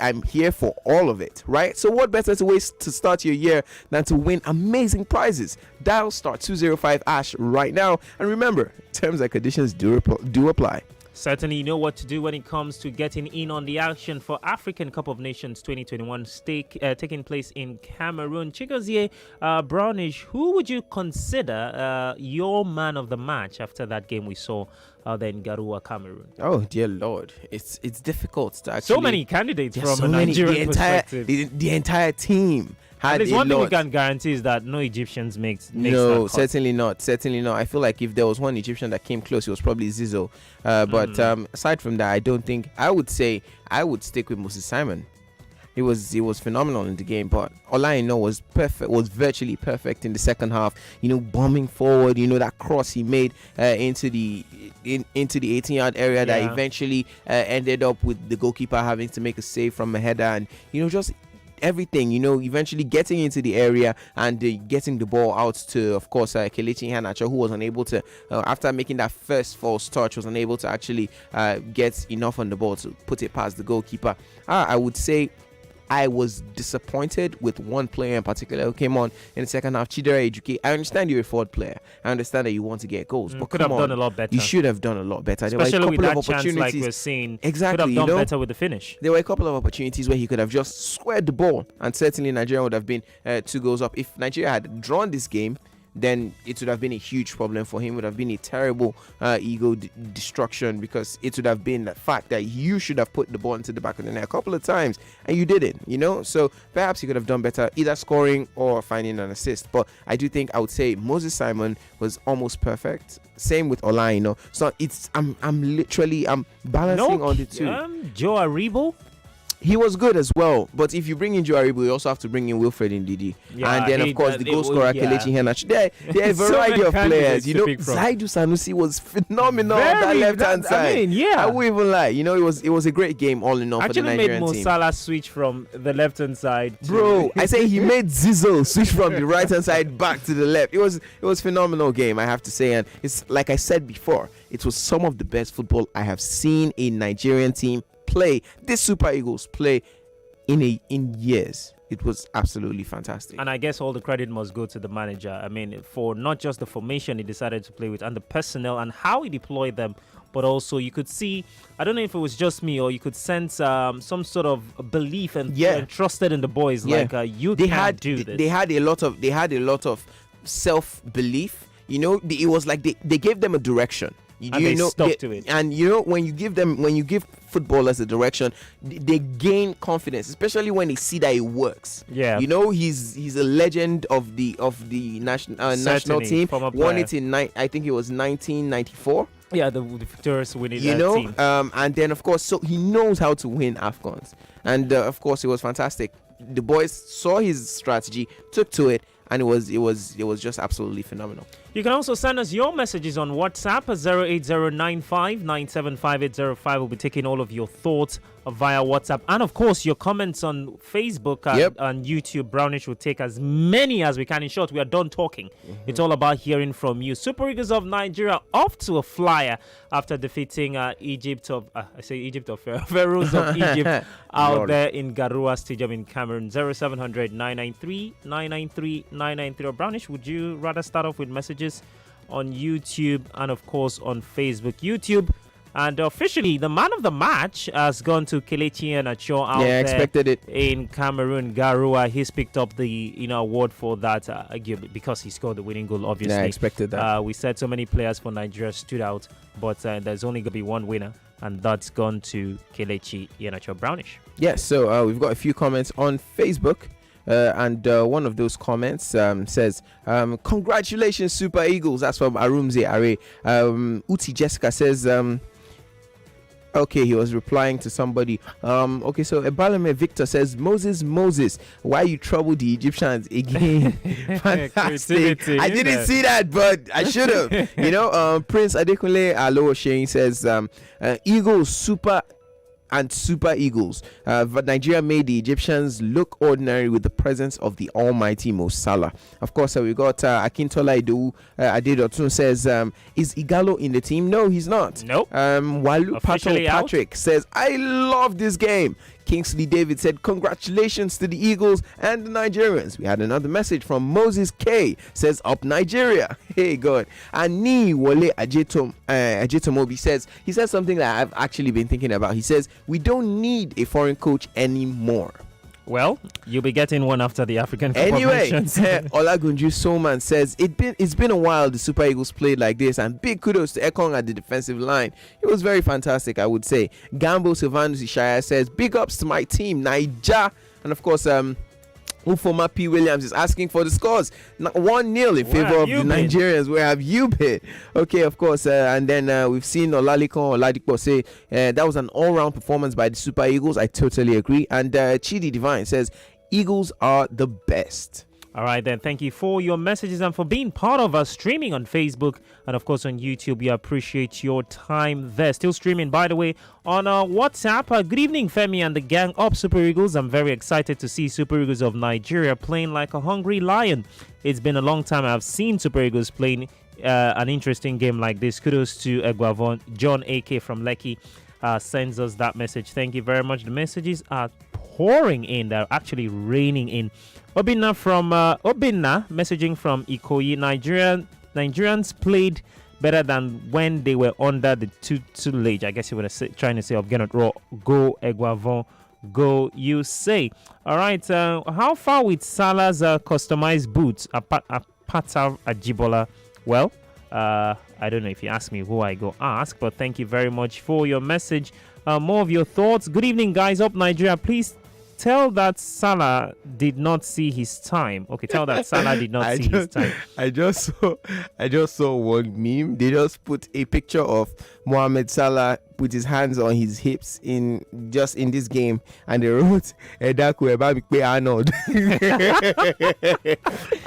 I'm here for all of it, right? So what better way to start your year than to win amazing prizes? Dial *205# right now, and remember, terms and conditions do apply. Certainly, you know what to do when it comes to getting in on the action for African Cup of Nations 2021 taking place in Cameroon. Chigozie Brownish, who would you consider your man of the match after that game we saw there in Garoua, Cameroon? Oh dear Lord, it's difficult to actually. So many candidates from a Nigerian perspective. The entire team. At least one thing we can guarantee is that no Egyptians makes no, that cut. certainly not. I feel like if there was one Egyptian that came close, it was probably Zizou. But aside from that, I would stick with Moses Simon. He was phenomenal in the game, but Olaino was virtually perfect in the second half. Bombing forward, that cross he made into the 18-yard area that eventually ended up with the goalkeeper having to make a save from a header, and just everything, eventually getting into the area and getting the ball out to, of course, Kelechi Iheanacho, who was unable to, after making that first false touch, was unable to actually get enough on the ball to put it past the goalkeeper. I would say I was disappointed with one player in particular who came on in the second half, Chidera Ejuke. I understand you're a forward player. I understand that you want to get goals, but could have done a lot better. You should have done a lot better. Especially with that chance, like we're seeing. Exactly, could have done better with the finish. There were a couple of opportunities where he could have just squared the ball, and certainly Nigeria would have been 2 goals up. If Nigeria had drawn this game, then it would have been a huge problem for him. It would have been a terrible ego destruction, because it would have been the fact that you should have put the ball into the back of the net a couple of times and you didn't, So perhaps he could have done better, either scoring or finding an assist. But I do think I would say Moses Simon was almost perfect. Same with Olaino. So I'm balancing on the two. Joe Aribo. He was good as well, but if you bring in Joe Aribo, you also have to bring in Wilfred Ndidi, and then of course the goal scorer Kelechi Iheanacho. There are a variety of players. Zaidu Sanusi was phenomenal on that left hand side. I won't even lie. It was a great game all in all for the Nigerian team. Actually made Mo Salah switch from the left hand side. Bro, I say he made Zizou switch from the right hand side back to the left. It was phenomenal game, I have to say, and it's like I said before, it was some of the best football I have seen a Nigerian team play, this Super Eagles play in years. It was absolutely fantastic. And I guess all the credit must go to the manager. I mean, for not just the formation he decided to play with and the personnel and how he deployed them, but also you could see, I don't know if it was just me or you could sense some sort of belief and trusted in the boys. Like you can do this. They had a lot of self-belief. It was like they gave them a direction. And they stuck to it. And when you give footballers a direction, they gain confidence, especially when they see that it works. Yeah. He's a legend of the national team. Won it in I think it was 1994. Yeah, the victorious winning team. And then of course, so he knows how to win AFCONs, and of course it was fantastic. The boys saw his strategy, took to it, and it was just absolutely phenomenal. You can also send us your messages on WhatsApp at 08095975805. We'll be taking all of your thoughts via WhatsApp, and of course your comments on Facebook and YouTube. Brownish will take as many as we can. In short, we are done talking. It's all about hearing from you. Super Eagles of Nigeria off to a flyer after defeating Pharaohs of Egypt out there in Garoua Stadium in Cameroon. 0700 993 993 993. Brownish, would you rather start off with messages on YouTube and of course on Facebook? YouTube, and officially the man of the match has gone to Kelechi Iheanacho out there expected it. In Cameroon, Garoua. He's picked up the award for that because he scored the winning goal. Obviously, I expected that. We said so many players for Nigeria stood out, but there's only going to be one winner, and that's gone to Kelechi Iheanacho. Brownish. Yes, so we've got a few comments on Facebook. And one of those comments says, congratulations, Super Eagles. That's from Arumze Are. Uti Jessica says, okay, he was replying to somebody. Okay, so Ebalame Victor says, Moses, why you trouble the Egyptians again? Fantastic. I didn't see that, but I should have. Prince Adekunle Alo Shane says, Eagles and Super Eagles. But Nigeria made the Egyptians look ordinary with the presence of the almighty Mo Salah. Of course, we got Akintola Idu Adedotun says, is Igalo in the team? No, he's not. Nope. Walu Patrick says, I love this game. Kingsley David said, congratulations to the Eagles and the Nigerians. We had another message from Moses K. Says, up Nigeria. Hey, God. And Ni Wole Ajetomobi says, he says something that I've actually been thinking about. He says, we don't need a foreign coach anymore. Well, you'll be getting one after the African Cup anyway, of Nations. Olagunju Soman says it's been a while the Super Eagles played like this, and big kudos to Ekong at the defensive line. It was very fantastic, I would say. Gambo Silvanus Ishaya says, big ups to my team, Naija. And of course, Ufoma P. Williams is asking for the scores. 1-0 in favor of the Nigerians. Where have you been? Okay, of course. And then we've seen Oladipo say that was an all-round performance by the Super Eagles. I totally agree. And Chidi Divine says, Eagles are the best. All right, then. Thank you for your messages and for being part of us streaming on Facebook and, of course, on YouTube. We appreciate your time there. Still streaming, by the way, on WhatsApp. Good evening, Femi and the gang up Super Eagles. I'm very excited to see Super Eagles of Nigeria playing like a hungry lion. It's been a long time I've seen Super Eagles playing an interesting game like this. Kudos to Eguavon. John AK from Lekki sends us that message. Thank you very much. The messages are pouring in. They're actually raining in. Obinna from Obinna messaging from Ikoyi. Nigerians played better than when they were under the tutelage. I guess you were trying to say of Gennett Raw. Go Eguavon, go you say. All right. How far with Salah's customized boots? Apata Ajibola. Well, I don't know if you ask me who I go ask, but thank you very much for your message. More of your thoughts. Good evening, guys. Up Nigeria, please. Tell that Salah did not see his time. Okay, tell that Salah did not see his time. I just saw one meme. They just put a picture of Mohamed Salah with his hands on his hips in this game, and they wrote Edaku Ebabikpe Arnold.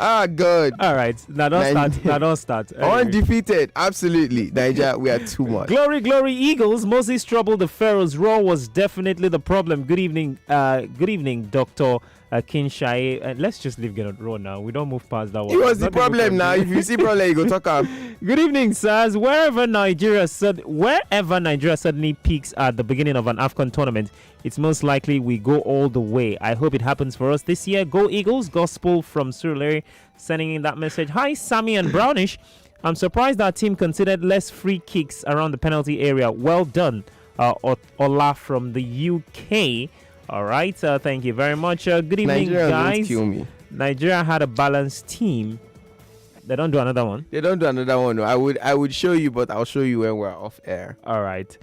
Ah, God. All right, now don't start. Undefeated, absolutely. Nigeria, we are too much. Glory, Eagles. Moses troubled the Pharaohs. Raw was definitely the problem. Good evening, Dr. Kinshai. Let's just leave Gennett Raw now. We don't move past that one. It was the problem now. If you see problem, you go talk up. Good evening, sirs. Wherever Nigeria suddenly peaks at the beginning of an AFCON tournament, it's most likely we go all the way. I hope it happens for us this year. Go Eagles. Gospel from Surulere sending in that message. Hi, Sammy and Brownish. I'm surprised our team considered less free kicks around the penalty area. Well done. Ola from the UK. All right, thank you very much. Good evening, guys. Don't kill me. Nigeria had a balanced team. They don't do another one. They don't do another one. No. I would show you, but I'll show you when we're off air. All right.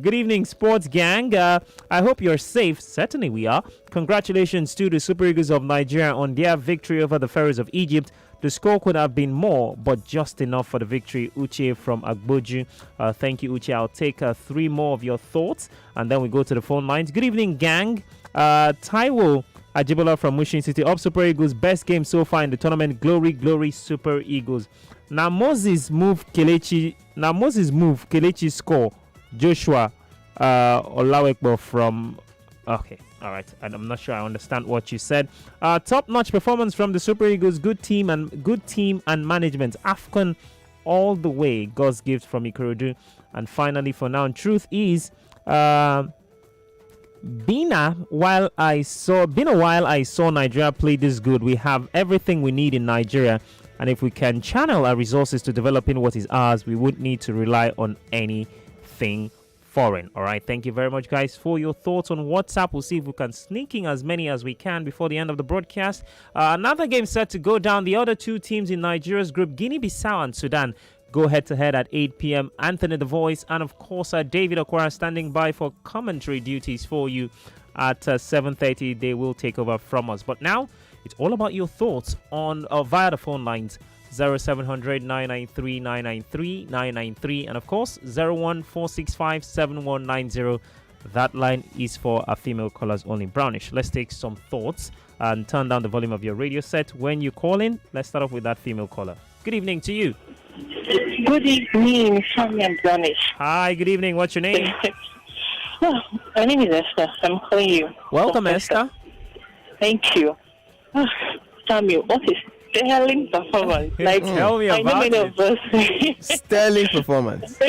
Good evening, sports gang. I hope you're safe. Certainly we are. Congratulations to the Super Eagles of Nigeria on their victory over the Pharaohs of Egypt. The score could have been more, but just enough for the victory. Uche from Agboju. Thank you, Uche. I'll take 3 more of your thoughts, and then we go to the phone lines. Good evening, gang. Taiwo Ajibola from Mushin City. Up Super Eagles. Best game so far in the tournament. Glory, Super Eagles. Now Moses move Kelechi score. Joshua Olawekbo from... Okay. All right, and I'm not sure I understand what you said. Top-notch performance from the Super Eagles. Good team and management. AFCON all the way. God's gift from Ikorodu. And finally, for now, truth is, been a while I saw Nigeria play this good. We have everything we need in Nigeria, and if we can channel our resources to developing what is ours, we wouldn't need to rely on anything foreign. All right, thank you very much, guys, for your thoughts on WhatsApp. We'll see if we can sneak in as many as we can before the end of the broadcast. Another game set to go down. The other 2 teams in Nigeria's group, Guinea-Bissau and Sudan, go head-to-head at 8 p.m. Anthony The Voice and, of course, David Okwara standing by for commentary duties for you at 7:30. They will take over from us. But now, it's all about your thoughts on via the phone lines. 0700 993 993 993 and of course 01465 7190. That line is for our female callers only. Brownish, let's take some thoughts and turn down the volume of your radio set when you call in. Let's start off with that female caller. Good evening to you. Good evening, Sammy and Brownish. Hi, good evening. What's your name? My name is Esther. I'm calling you. Welcome, Esther. Thank you. Samuel, what is sterling performance? Like, tell me I know about many of us. Sterling performance.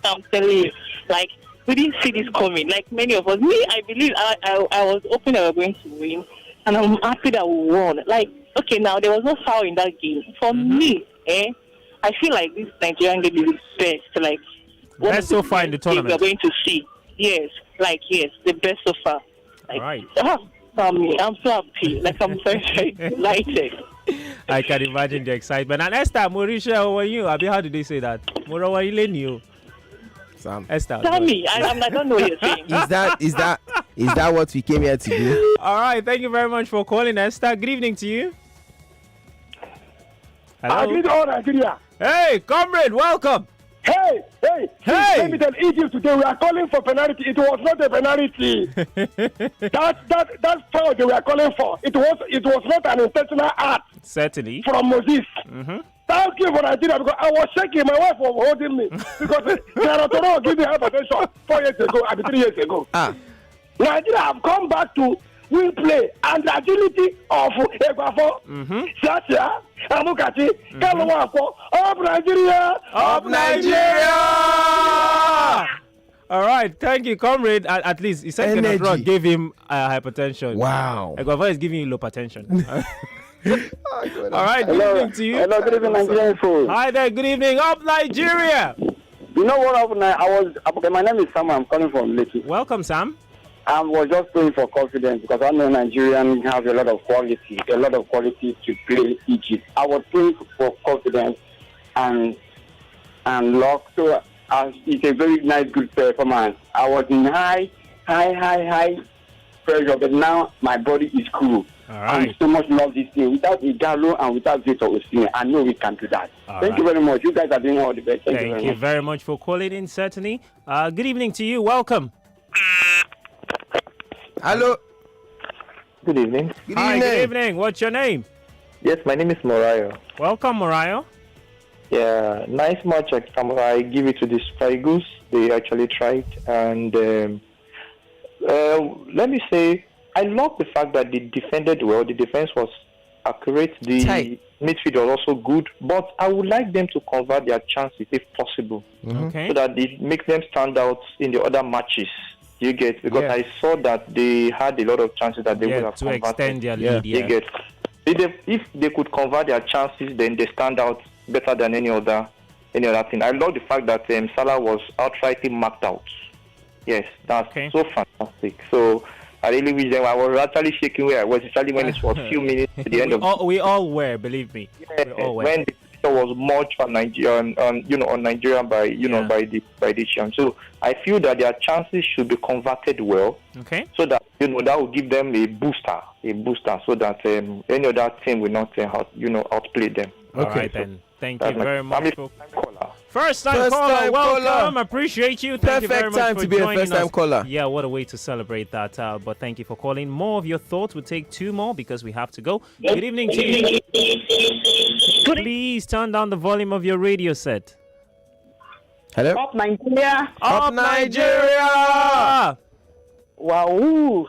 I'm telling you, like, we didn't see this coming. Like many of us, me, I believe I was hoping that we were going to win, and I'm happy that we won. Like, okay, now there was no foul in that game. For me, I feel like this Nigerian game is best. Like, best so far in the tournament. We're going to see. Yes, the best so far. Like, all right. I'm so happy. Like, I'm very, very delighted. I can imagine the excitement. And Esther, Mauritia, how are you? How did they say that? Mora, how are you? Sam. Esther. Tell me. I don't know what you're saying. Is that what we came here to do? All right. Thank you very much for calling, Esther. Good evening to you. Hello. Good all Nigeria. Hey, comrade, welcome. Hey. Let me tell Egypt today we are calling for penalty. It was not a penalty. that foul they were calling for. It was not an intentional act. Certainly. From Moses. Mm-hmm. Thank you for Nigeria because I was shaking. My wife was holding me because Toronto gave me hypertension 4 years ago, 3 years ago. Nigeria have come back to win play and the agility of Eguafo, Sacha, Amukachi, Kalawako, up Nigeria! Up Nigeria! All right, thank you, comrade. At least he said Kenadron gave him hypertension. Wow. Eguafo is giving you low hypertension. All right, good evening to you. Hello, good evening, Nigerian folks. Hi there, good evening. Up Nigeria! You know what happened? My name is Sam. I'm calling from Lekki. Welcome, Sam. I was just praying for confidence because I know Nigerians have a lot of quality to play Egypt. I was praying for confidence and luck. So it's a very nice, good performance. I was in high pressure, but now my body is cool. All right. I so much love this team. Without Igalo and without Victor Osimhen, I know we can do that. Thank you very much. You guys are doing all the best. Thank you very much for calling in, certainly. Good evening to you. Welcome. Hello. Good evening. Hi, good evening. What's your name? Yes, my name is Morayo. Welcome, Morayo. Yeah, nice match. I give it to the Super Eagles. They actually tried. And let me say, I love the fact that they defended well. The defense was accurate. The midfield was also good. But I would like them to convert their chances if possible. Okay. So that it makes them stand out in the other matches. You get, because I saw that they had a lot of chances that they would have to converted. extend their lead. You get, if they could convert their chances, then they stand out better than any other thing. I love the fact that Salah was outrightly marked out. Yes, that's so fantastic. So I really wish them. I was actually shaking where I was, especially when it was a few minutes to the end of. We all were, believe me. Yeah, when the pressure was much on Nigeria, on Nigeria by by the champ. So I feel that their chances should be converted well. Okay. So that that will give them a booster, so that any other team will not outplay them. Okay, all right, then. Thank you very much. First First caller, time welcome. caller. Appreciate you. Thank you very much time for to be a joining first-time us. caller. Yeah, what a way to celebrate that. But thank you for calling. More of your thoughts. We'll take 2 more because we have to go. Good evening to you. Please turn down the volume of your radio set. Hello? Up Nigeria. Up Nigeria. Wow.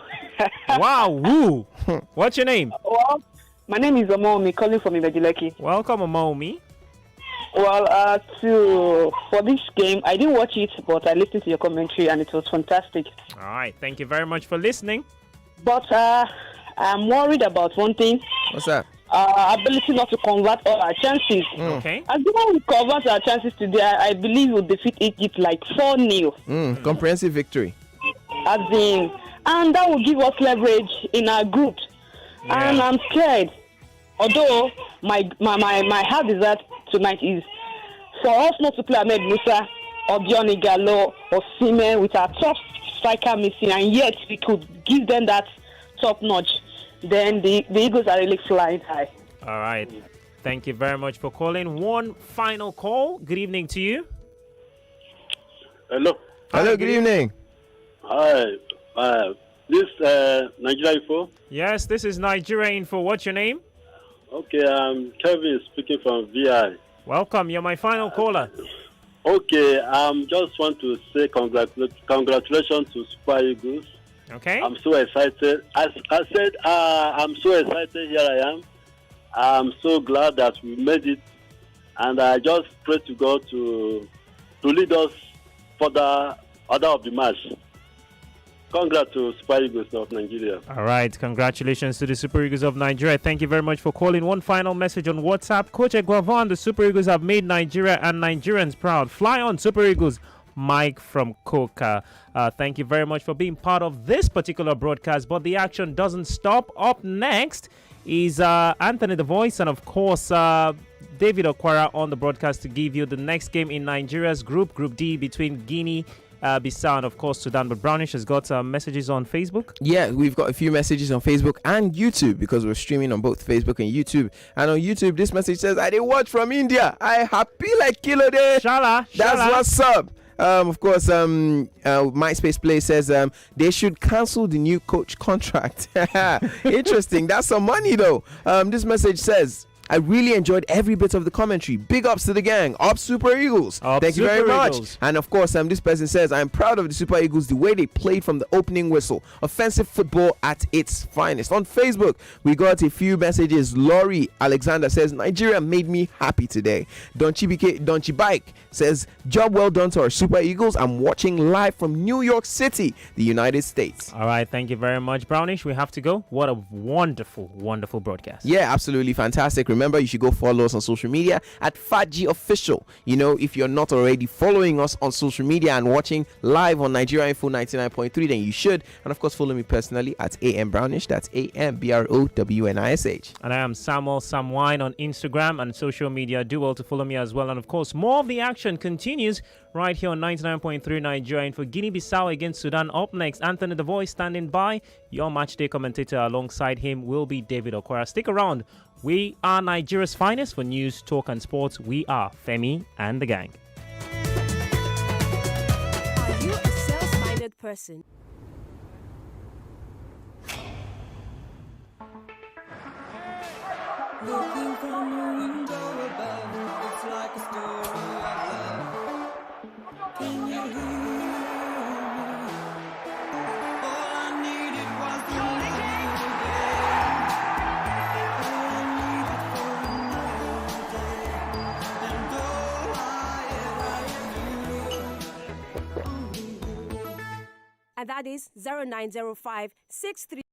Wow. What's your name? Well, my name is Omomi, calling from Ibejileki. Welcome, Omomi. Well, for this game, I didn't watch it, but I listened to your commentary, and it was fantastic. All right, thank you very much for listening. But I'm worried about one thing. What's that? Ability not to convert all our chances. Okay. As long as we convert our chances today, I believe we'll defeat Egypt like 4-0. Comprehensive victory. And that will give us leverage in our group. Yeah. And I'm scared. Although my heart desire tonight is for us not to play Ahmed Musa or Diony Gallo or Osimhen with our top striker missing, and yet we could give them that top notch. Then the Eagles are really flying high. All right. Thank you very much for calling. One final call. Good evening to you. Hello. Hello, good evening. Hi. This Nigeria Info? Yes, this is Nigeria Info. What's your name? Okay, Kevin speaking from VI. Welcome. You're my final caller. Okay, just want to say congratulations to Super Eagles. Okay. I'm so excited. As I said, I'm so excited. Here I am. I'm so glad that we made it, and I just pray to God to lead us for the order of the match. Congrats to Super Eagles of Nigeria. All right, congratulations to the Super Eagles of Nigeria. Thank you very much for calling. One final message on WhatsApp. Coach Eguavon, the Super Eagles have made Nigeria and Nigerians proud. Fly on, Super Eagles. Mike from Coca. Thank you very much for being part of this particular broadcast, but the action doesn't stop. Up next is Anthony the Voice and, of course, David Okwara on the broadcast to give you the next game in Nigeria's Group D, between Guinea, Bissau, and of course Sudan. But Brownish has got messages on Facebook. Yeah, we've got a few messages on Facebook and YouTube, because we're streaming on both Facebook and YouTube. And on YouTube, this message says, I did watch from India. I happy like Kilo Day. Shala. That's what's up. Of course, MySpace Play says they should cancel the new coach contract. Interesting. That's some money, though. This message says, I really enjoyed every bit of the commentary. Big ups to the gang. Up Super Eagles. Thank you very much. And of course, this person says, I'm proud of the Super Eagles, the way they played from the opening whistle. Offensive football at its finest. On Facebook, we got a few messages. Laurie Alexander says, Nigeria made me happy today. Donchi Bike says, job well done to our Super Eagles. I'm watching live from New York City, the United States. All right, thank you very much, Brownish. We have to go. What a wonderful, wonderful broadcast. Yeah, absolutely fantastic. Remember, you should go follow us on social media at FATG Official. You know, if you're not already following us on social media and watching live on Nigeria Info 99.3, then you should. And of course, follow me personally at AM Brownish. That's AMBROWNISH. And I am Samuel Samwine on Instagram and social media. Do well to follow me as well. And of course, more of the action continues right here on 99.3 Nigeria Info. Guinea-Bissau against Sudan. Up next, Anthony the Voice standing by. Your matchday commentator alongside him will be David Okwara. Stick around. We are Nigeria's finest for news, talk, and sports. We are Femi and the gang. Are you a sales-minded person? Looking from a window above, it's like a story of love. Can you hear me? All I needed was to love you again. All I needed for another day. And though I ever knew. And that is 0905 63